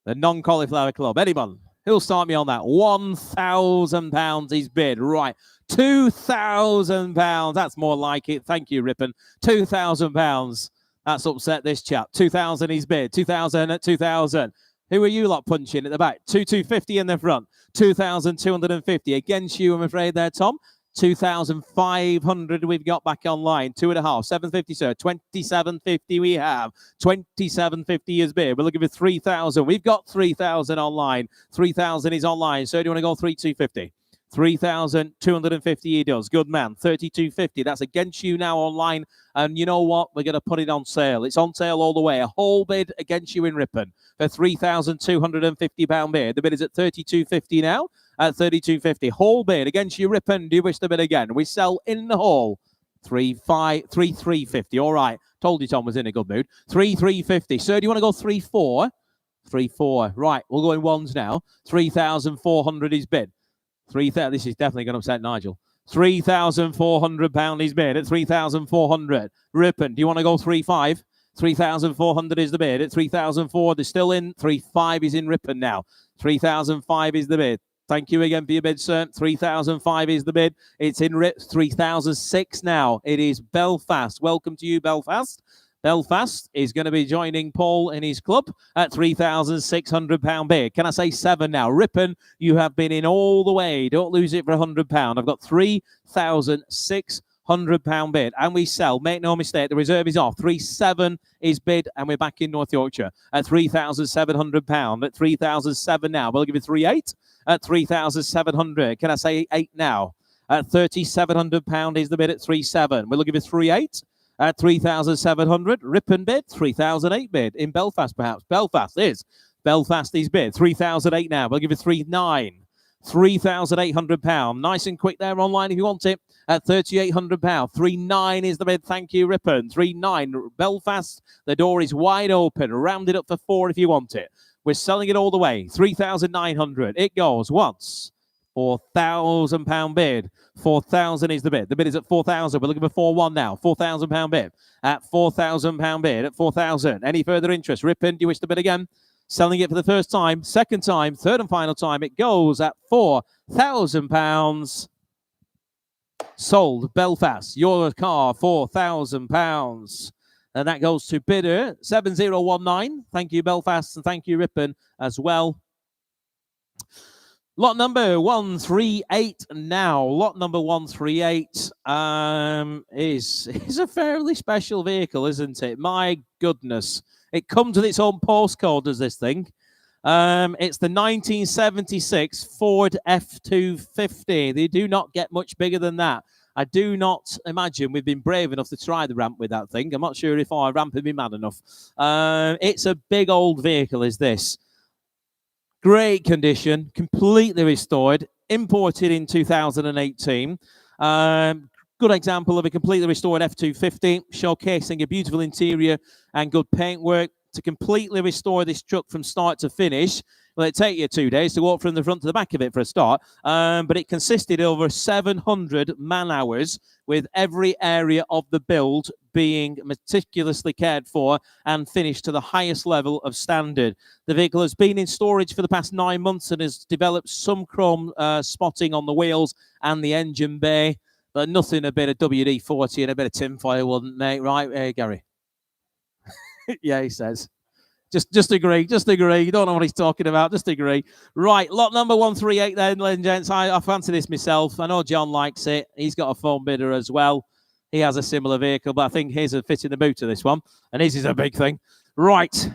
The non-cauliflower club. Anyone? He'll start me on that. £1,000 he's bid. Right. £2,000. That's more like it. Thank you, Rippon. £2,000. That's upset this chap. 2,000 he's bid. 2,000 at 2,000. Who are you lot punching at the back? 2,250 in the front. 2,250 against you, I'm afraid there, Tom. 2,500 we've got back online. 2.5. 750, sir. 2,750 we have. 2,750 is bid. We're looking for 3,000. We've got 3,000 online. 3,000 is online. So do you want to go 3,250? 3,250 he does. Good man. 3,250. That's against you now online. And you know what? We're going to put it on sale. It's on sale all the way. A whole bid against you in Ripon for £3,250 bid. The bid is at 3,250 now. At 3,250. Whole bid against you, Ripon. Do you wish to bid again? We sell in the hall. 3,350. All right. Told you Tom was in a good mood. 3,350. Sir, do you want to go 3,4? 3-4. Right, we'll go in ones now. 3,400 is bid. 3,000. This is definitely going to upset Nigel. £3,400 is bid at 3,400. Ripon, do you want to go 3-5? 3,400 is the bid at 3,004. They're still in. 3-5 is in Ripon now. 3,005 is the bid. Thank you again for your bid, sir. 3,005 is the bid. It's in 3,006 now. It is Belfast. Welcome to you, Belfast. Belfast is going to be joining Paul in his club at £3,600 bid. Can I say 7 now? Ripon, you have been in all the way. Don't lose it for £100. I've got £3,600 bid. And we sell. Make no mistake, the reserve is off. 3-7 is bid, and we're back in North Yorkshire at £3,700. At 3,007 now. We'll give you 3-8 at 3,700. Can I say 8 now? At £3,700 is the bid at 3-7. We'll give you 3-8. At 3,700, Ripon bid, 3,008 bid. In Belfast, perhaps. Belfast is bid. 3,008 now. We'll give you 3-9. £3,800. Nice and quick there online if you want it. At £3,800. 3-9 is the bid. Thank you, Ripon. 3-9. Belfast, the door is wide open. Round it up for 4 if you want it. We're selling it all the way. 3,900. It goes once. £4,000 bid. 4,000 is the bid. The bid is at 4,000. We're looking for 4-1 now. £4,000 bid. At £4,000 bid. At 4,000. Any further interest? Ripon, do you wish to bid again? Selling it for the first time, second time, third and final time. It goes at £4,000. Sold. Belfast. Your car, £4,000. And that goes to bidder 7019. Thank you, Belfast, and thank you, Ripon, as well. Lot number 138 now. Lot number 138 is a fairly special vehicle, isn't it? My goodness. It comes with its own postcode, does this thing. It's the 1976 Ford F250. They do not get much bigger than that. I do not imagine we've been brave enough to try the ramp with that thing. I'm not sure if our ramp would be mad enough. It's a big old vehicle, is this. Great condition, completely restored, imported in 2018. Good example of a completely restored F250, showcasing a beautiful interior and good paintwork. To completely restore this truck from start to finish, well, it take you 2 days to walk from the front to the back of it for a start, but it consisted of over 700 man-hours, with every area of the build being meticulously cared for and finished to the highest level of standard. The vehicle has been in storage for the past 9 months and has developed some chrome spotting on the wheels and the engine bay, but nothing a bit of WD-40 and a bit of tinfoil wouldn't make, right, Gary? Yeah, he says. Just agree. You don't know what he's talking about. Just agree. Right, lot number 138 then, ladies and gents. I fancy this myself. I know John likes it. He's got a phone bidder as well. He has a similar vehicle, but I think his would fit in the boot of this one. And his is a big thing. Right.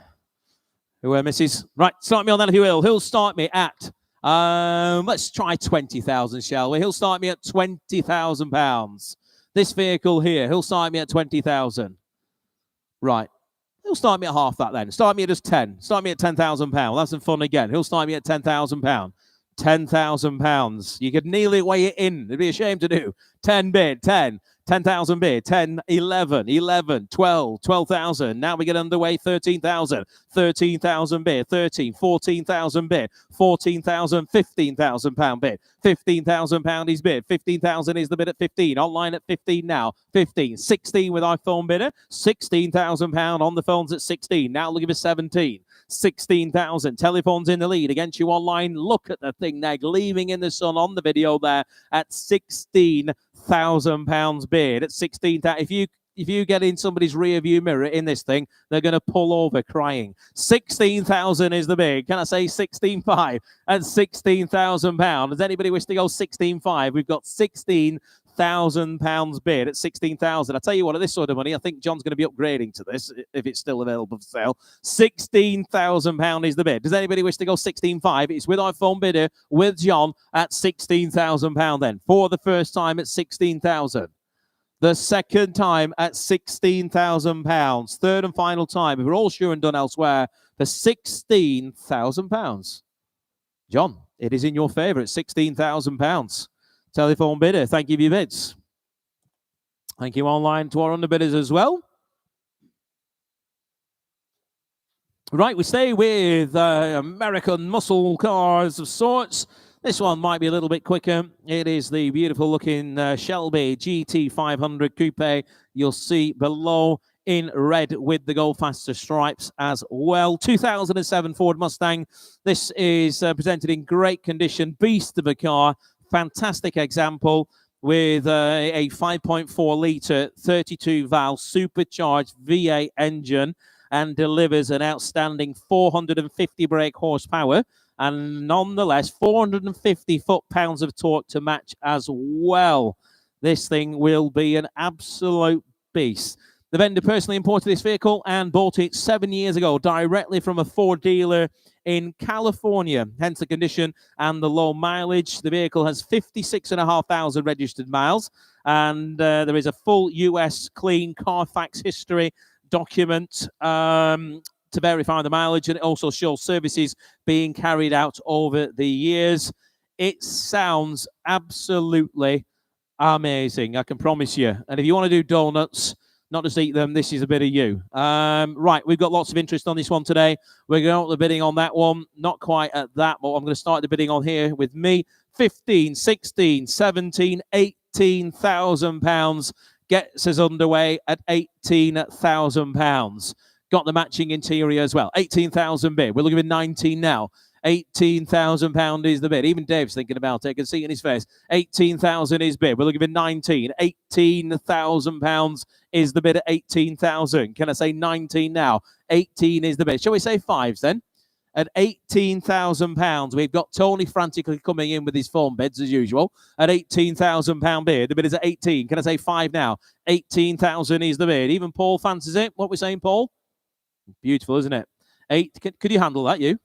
Who misses? Right, start me on that if you will. He'll start me at, let's try 20,000, shall we? He'll start me at £20,000. This vehicle here, he'll start me at 20,000. Right. He'll start me at half that then. Start me at just 10. Start me at £10,000. That's some fun again. He'll start me at £10,000. £10,000. You could nearly weigh it in. It'd be a shame to do. 10 bid, 10. 10,000 bid, 10, 11, 11, 12, 12,000. Now we get underway, 13,000, 13,000 bid, 13, 14,000 bid, 14,000, 15,000 pound bid, 15,000 pound is bid, 15,000 is the bid at 15, online at 15 now, 15, 16 with our phone bidder, 16,000 pound on the phones at 16. Now look at the 17. 16,000. Telephones in the lead against you online. Look at the thing there, gleaming in the sun on the video there at £16,000 bid. At 16,000. If you get in somebody's rear view mirror in this thing, they're going to pull over crying. 16,000 is the bid. Can I say 16.5 at £16,000? Does anybody wish to go 16.5? We've got £16,000 bid at 16,000. I tell you what, at this sort of money, I think John's going to be upgrading to this if it's still available for sale. £16,000 is the bid. Does anybody wish to go 16.5? It's with our phone bidder with John at £16,000 then. For the first time at 16,000. The second time at £16,000. Third and final time, if we're all sure and done elsewhere, for £16,000. John, it is in your favour at £16,000. Telephone bidder, thank you for your bids. Thank you online to our underbidders as well. Right, we stay with American muscle cars of sorts. This one might be a little bit quicker. It is the beautiful looking Shelby GT500 Coupe. You'll see below in red with the Go Faster stripes as well. 2007 Ford Mustang. This is presented in great condition. Beast of a car. Fantastic example with a 5.4 litre 32 valve supercharged V8 engine, and delivers an outstanding 450 brake horsepower and nonetheless 450 foot-pounds of torque to match as well. This thing will be an absolute beast. The vendor personally imported this vehicle and bought it 7 years ago directly from a Ford dealer in California, hence the condition and the low mileage. The vehicle has 56,500 registered miles, and there is a full US clean Carfax history document to verify the mileage, and it also shows services being carried out over the years. It sounds absolutely amazing, I can promise you. And if you want to do donuts, not just eat them, this is a bit of you. Right, we've got lots of interest on this one today. We're going to the bidding on that one, not quite at that, but I'm going to start the bidding on here with me. 15, 16, 17, 18,000 pounds gets us underway at 18,000 pounds. Got the matching interior as well. 18,000 bid. We're looking at 19 now. 18,000 pound is the bid. Even Dave's thinking about it. I can see it in his face. 18,000 is bid. We're looking at 19. 18,000 pounds is the bid at 18,000. Can I say 19 now? 18 is the bid. Shall we say fives then? At 18,000 pounds, we've got Tony frantically coming in with his phone bids as usual. At 18,000 pound bid, the bid is at 18. Can I say five now? 18,000 is the bid. Even Paul fancies it. What we're saying, Paul? Beautiful, isn't it? Could you handle that, you?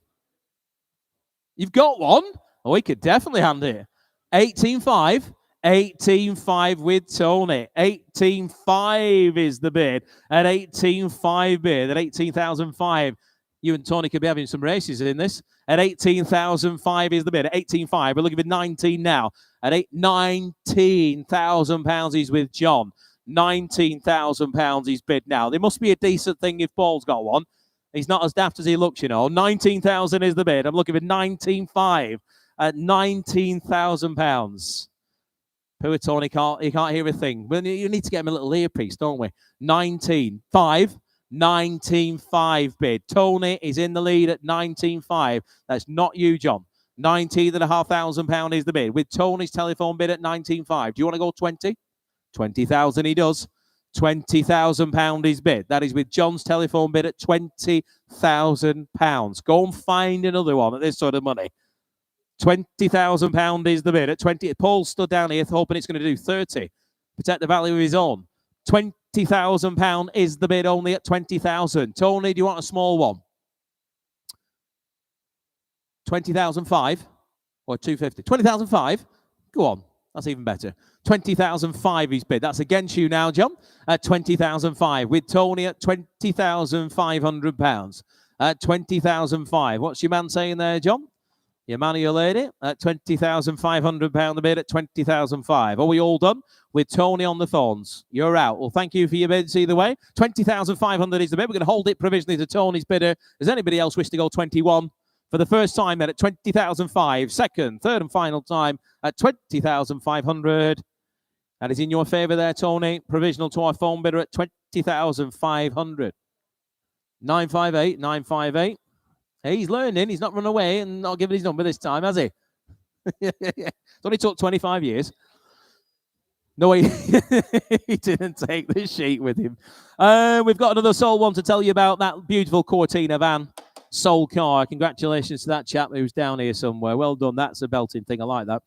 You've got one? Oh, he could definitely handle it. 18.5. 18.5 with Tony. 18.5 is the bid. At 18.5 bid. At 18,005. You and Tony could be having some races in this. At 18,005 is the bid. At 18.5. We're looking at 19 now. At 19,000 pounds he's with John. 19,000 pounds he's bid now. There must be a decent thing if Paul's got one. He's not as daft as he looks, you know. 19,000 is the bid. I'm looking at 19.5 at 19,000 pounds. Poor Tony he can't hear a thing. Well, you need to get him a little earpiece, don't we? 19.5. 19.5 bid. Tony is in the lead at 19.5. That's not you, John. 19,500 pound is the bid. With Tony's telephone bid at 19.5. Do you want to go 20? 20,000 he does. 20,000 pound is bid. That is with John's telephone bid at 20,000 pounds. Go and find another one at this sort of money. 20,000 pound is the bid at 20. Paul stood down here hoping it's going to do 30. Protect the value of his own. 20,000 pound is the bid only at 20,000. Tony, do you want a small one? 20,005 or 250? 20,005. Go on. That's even better. 20,005 he's bid. That's against you now, John, at 20,005. With Tony at 20,500 pounds. At 20,005. What's your man saying there, John? Your man or your lady? At 20,500 pound the bid at 20,005. Are we all done? With Tony on the phones. You're out. Well, thank you for your bids either way. 20,500 is the bid. We're going to hold it provisionally to Tony's bidder. Does anybody else wish to go 21? For the first time then at 20,005. Second, third and final time at 20,500. That is in your favour there, Tony. Provisional to our phone bidder at 20,500. 958, 958. Hey, he's learning. He's not run away and not given his number this time, has he? It only took 25 years. No, he didn't take the sheet with him. We've got another sold one to tell you about. That beautiful Cortina van. Sold car. Congratulations to that chap who's down here somewhere. Well done. That's a belting thing. I like that.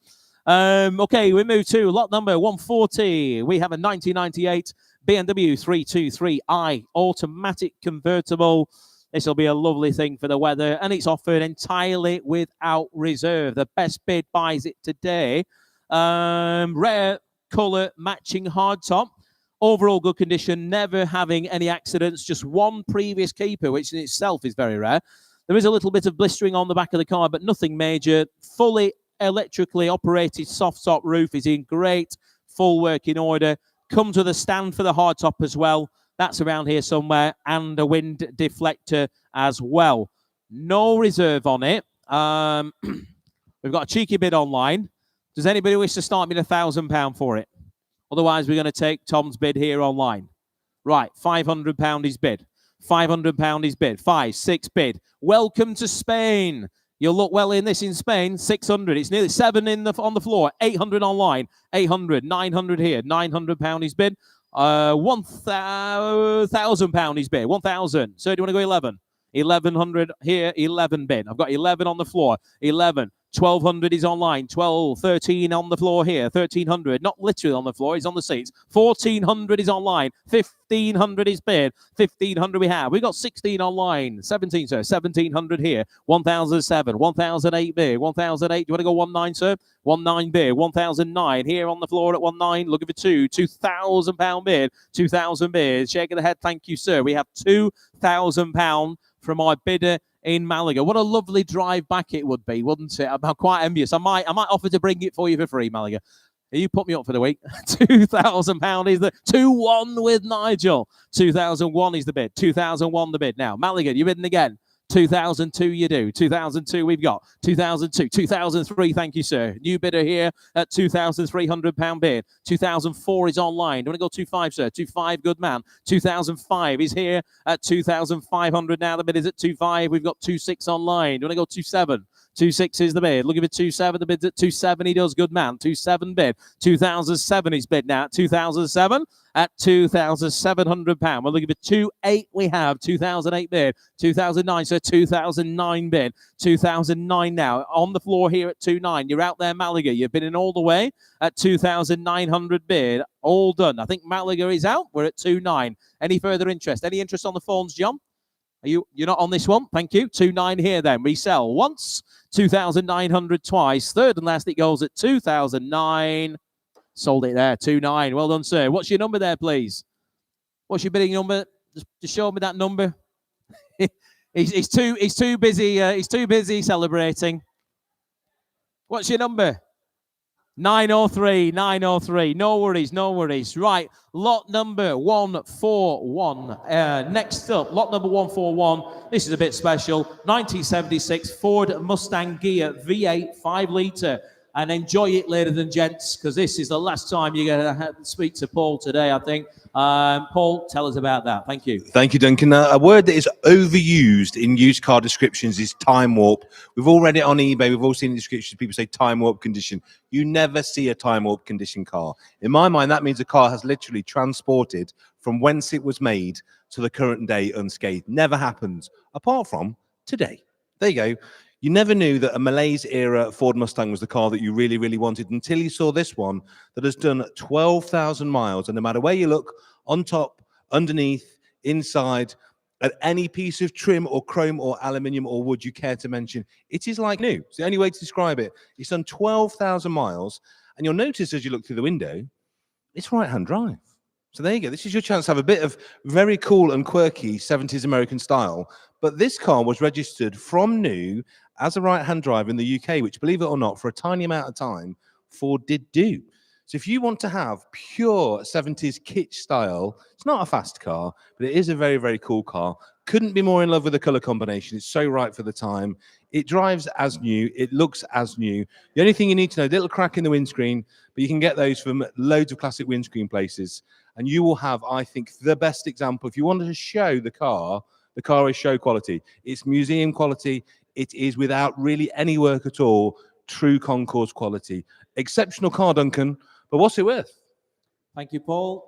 Okay, we move to lot number 140. We have a 1998 BMW 323i automatic convertible. This will be a lovely thing for the weather, and it's offered entirely without reserve. The best bid buys it today. Rare colour matching hardtop. Overall good condition, never having any accidents, just one previous keeper, which in itself is very rare. There is a little bit of blistering on the back of the car, but nothing major. Fully electrically operated soft top roof is in great full working order. Comes with a stand for the hardtop as well. That's around here somewhere, and a wind deflector as well. No reserve on it. We've got a cheeky bid online. Does anybody wish to start me at £1,000 for it? Otherwise, we're going to take Tom's bid here online. Right, £500 is bid. £500 is bid. 5, 6 bid. Welcome to Spain. You'll look well in this in Spain. 600. It's nearly 7 on the floor. 800 online. 800. 900 here. £900 is bid. £1,000 is bid. 1,000. So do you want to go 11? 1,100 here. 11 bid. I've got 11 on the floor. 11. 1,200 is online. 12, 13 on the floor here. 1,300, not literally on the floor, it's on the seats. 1,400 is online. 1,500 is bid. 1,500 we have. We've got 16 online. 17, sir. 1,700 here. 1,007. 1,008 bid. 1,008. Do you want to go 19, sir? 19 bid. 1,009 here on the floor at 19. Looking for £2,000 bid. 2,000 bid. Shaking the head. Thank you, sir. We have £2,000 from our bidder in Malaga. What a lovely drive back it would be, wouldn't it? I'm quite envious. I might offer to bring it for you for free, Malaga. You put me up for the week. £2,000 is the 2-1 with Nigel. 2001 is the bid. 2001 the bid. Now, Malaga, you bidding again? 2002 you do. 2002 we've got. 2002. 2003, thank you, sir. New bidder here at £2,300 bid. 2004 is online. Do you want to go 25, sir? 25, good man. 2005 is here at 2,500 now. The bid is at 25. We've got 26 online. Do you want to go 27? 26 is the bid. Looking for 27. The bid's at 27. He does, good man. 27 bid. 2007 is bid now. 2007 at £2,700. We're looking for 28. We have 2008 bid. 2009, so 2009 bid. 2009 now on the floor here at 29. You're out there, Malaga. You've been in all the way at 2,900 bid. All done. I think Malaga is out. We're at 29. Any further interest? Any interest on the phones, John? You're not on this one? Thank you. 29 here then. Resell once. 2,900 twice. Third and last, it goes at 2,009. Sold it there. 29. Well done, sir. What's your number there, please? What's your bidding number? Just show me that number. he's too busy. He's too busy celebrating. What's your number? 903. 903. No worries. No worries. Right. Lot number 141. Next up, lot number 141. This is a bit special. 1976 Ford Mustang Gear V8 5-litre. And enjoy it, ladies and gents, because this is the last time you're going to speak to Paul today, I think. Paul, tell us about that. Thank you. Thank you, Duncan. A word that is overused in used car descriptions is time warp. We've all read it on eBay. We've all seen the descriptions. People say time warp condition. You never see a time warp condition car. In my mind, that means the car has literally transported from whence it was made to the current day unscathed. Never happens, apart from today. There you go. You never knew that a Malaise era Ford Mustang was the car that you really, really wanted until you saw this one that has done 12,000 miles. And no matter where you look, on top, underneath, inside, at any piece of trim or chrome or aluminium or wood you care to mention, it is like new. It's the only way to describe it. It's done 12,000 miles. And you'll notice as you look through the window, it's right-hand drive. So there you go. This is your chance to have a bit of very cool and quirky 70s American style. But this car was registered from new as a right-hand drive in the UK, which, believe it or not, for a tiny amount of time, Ford did do. So if you want to have pure 70s kitsch style, it's not a fast car, but it is a very, very cool car. Couldn't be more in love with the color combination. It's so right for the time. It drives as new. It looks as new. The only thing you need to know, little crack in the windscreen, but you can get those from loads of classic windscreen places. And you will have, I think, the best example. If you wanted to show the car is show quality. It's museum quality. It is without really any work at all. True concours quality. Exceptional car, Duncan. But what's it worth? Thank you, Paul.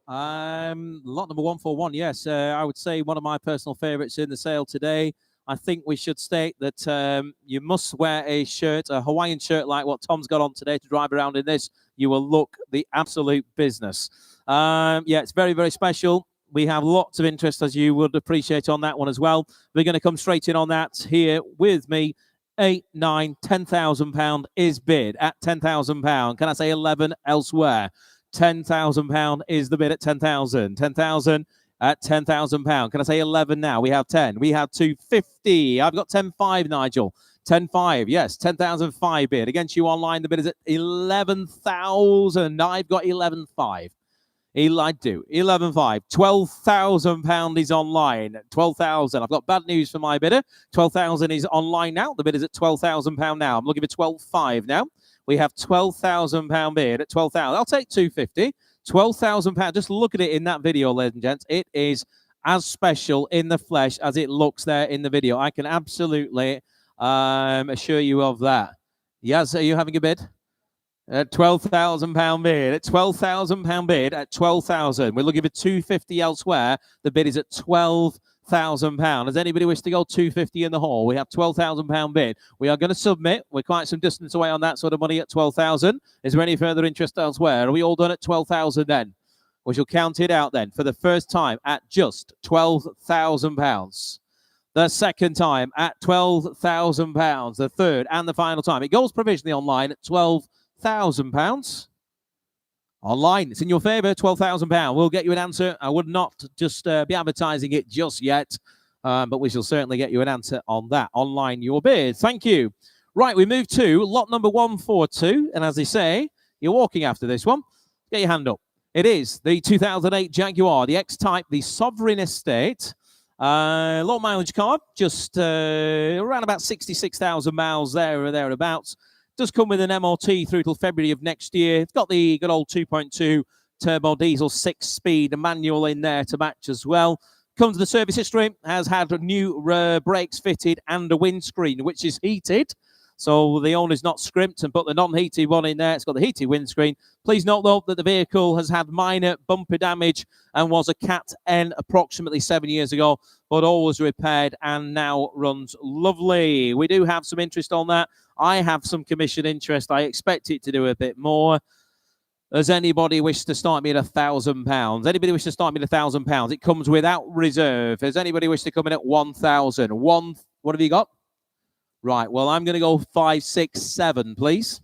Lot number 141. Yes, I would say one of my personal favourites in the sale today. I think we should state that you must wear a shirt, a Hawaiian shirt like what Tom's got on today to drive around in this. You will look the absolute business. Yeah, it's very, very special. We have lots of interest, as you would appreciate, on that one as well. We're going to come straight in on that here with me. 8, 9, £10,000 is bid at £10,000. Can I say 11 elsewhere? £10,000 is the bid at 10,000. 10,000 at £10,000. Can I say 11 now? We have 10. We have 250. I've got 10.5, Nigel. 10.5. Yes, 10,005 bid. Against you online, the bid is at 11,000. I've got 11.5. I do. 11.5. £12,000 is online. 12,000. I've got bad news for my bidder. 12,000 is online now. The bid is at £12,000 now. I'm looking for 12.5 now. We have £12,000 bid at 12,000. I'll take 250. £12,000. Just look at it in that video, ladies and gents. It is as special in the flesh as it looks there in the video. I can absolutely assure you of that. Yes, are you having a bid? At £12,000 bid, at £12,000 bid, at 12,000. We're looking for 250 elsewhere. The bid is at £12,000. Does anybody wish to go 250 in the hall? We have £12,000 bid. We are going to submit. We're quite some distance away on that sort of money at 12,000. Is there any further interest elsewhere? Are we all done at 12,000 then? We shall count it out then for the first time at just £12,000. The second time at £12,000. The third and the final time. It goes provisionally online at £12,000. Online, it's in your favor. £12,000. We'll get you an answer. I would not just be advertising it just yet, but we shall certainly get you an answer on that. Online, your bid. Thank you. Right, we move to lot number 142, and as they say, you're walking after this one. Get your hand up. It is the 2008 Jaguar, the X-Type, the Sovereign Estate. Low mileage car, just around about 66,000 miles there or thereabouts. Does come with an MOT through till February of next year. It's got the good old 2.2 turbo diesel 6-speed manual in there to match as well. Comes with the service history, has had new brakes fitted and a windscreen, which is heated. So the owner's not scrimped and put the non-heated one in there. It's got the heated windscreen. Please note, though, that the vehicle has had minor bumper damage and was a Cat N approximately 7 years ago, but all was repaired and now runs lovely. We do have some interest on that. I have some commission interest. I expect it to do a bit more. Does anybody wish to start me at £1,000? Anybody wish to start me at £1,000? It comes without reserve. Does anybody wish to come in at 1,000? What have you got? Right, well, I'm going to go 5, 6, 7, please.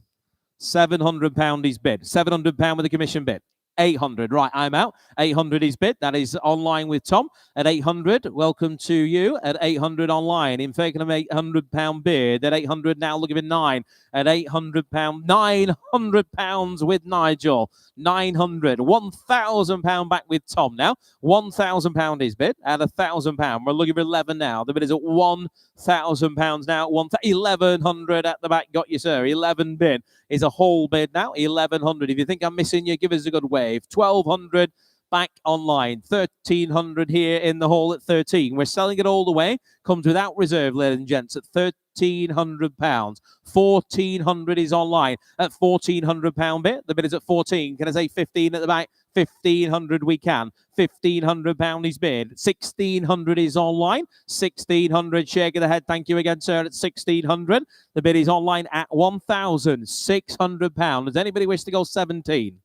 £700 is bid. £700 with a commission bid. 800. Right, I'm out. 800 is bid. That is online with Tom at 800. Welcome to you at 800 online. In fact, an £800 bid at 800 now. Looking for 9 at £800. £900 with Nigel. 900. £1,000 back with Tom now. £1,000 is bid at £1,000. We're looking for 11 now. The bid is at £1,000 now. 1,100 at the back. Got you, sir. 11 bid is a whole bid now. 1,100. If you think I'm missing you, give us a good wave. 1,200 back online. 1,300 here in the hall at 13. We're selling it all the way. Comes without reserve, ladies and gents, at £1,300. 1,400 is online at £1,400 bid. The bid is at 14. Can I say 15 at the back? 1,500 we can. £1,500 is bid. 1,600 is online. 1,600. Shake of the head. Thank you again, sir. At 1,600. The bid is online at £1,600. Does anybody wish to go 17?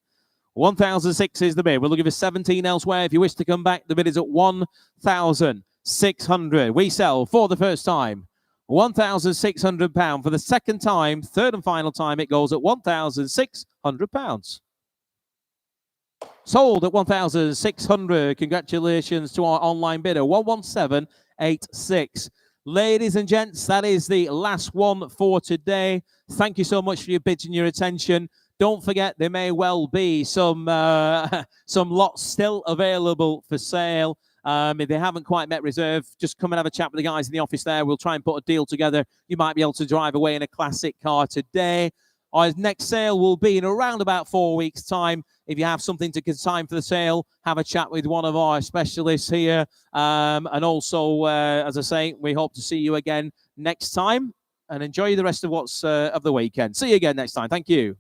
1,006 is the bid. We're looking for 17 elsewhere. If you wish to come back, the bid is at 1,600. We sell for the first time. £1,600 for the second time, third and final time. It goes at £1,600. Sold at 1,600. Congratulations to our online bidder, 11786. Ladies and gents, that is the last one for today. Thank you so much for your bids and your attention. Don't forget, there may well be some lots still available for sale. If they haven't quite met reserve, just come and have a chat with the guys in the office there. We'll try and put a deal together. You might be able to drive away in a classic car today. Our next sale will be in around about 4 weeks' time. If you have something to consign for the sale, have a chat with one of our specialists here. And also, as I say, we hope to see you again next time. And enjoy the rest of what's of the weekend. See you again next time. Thank you.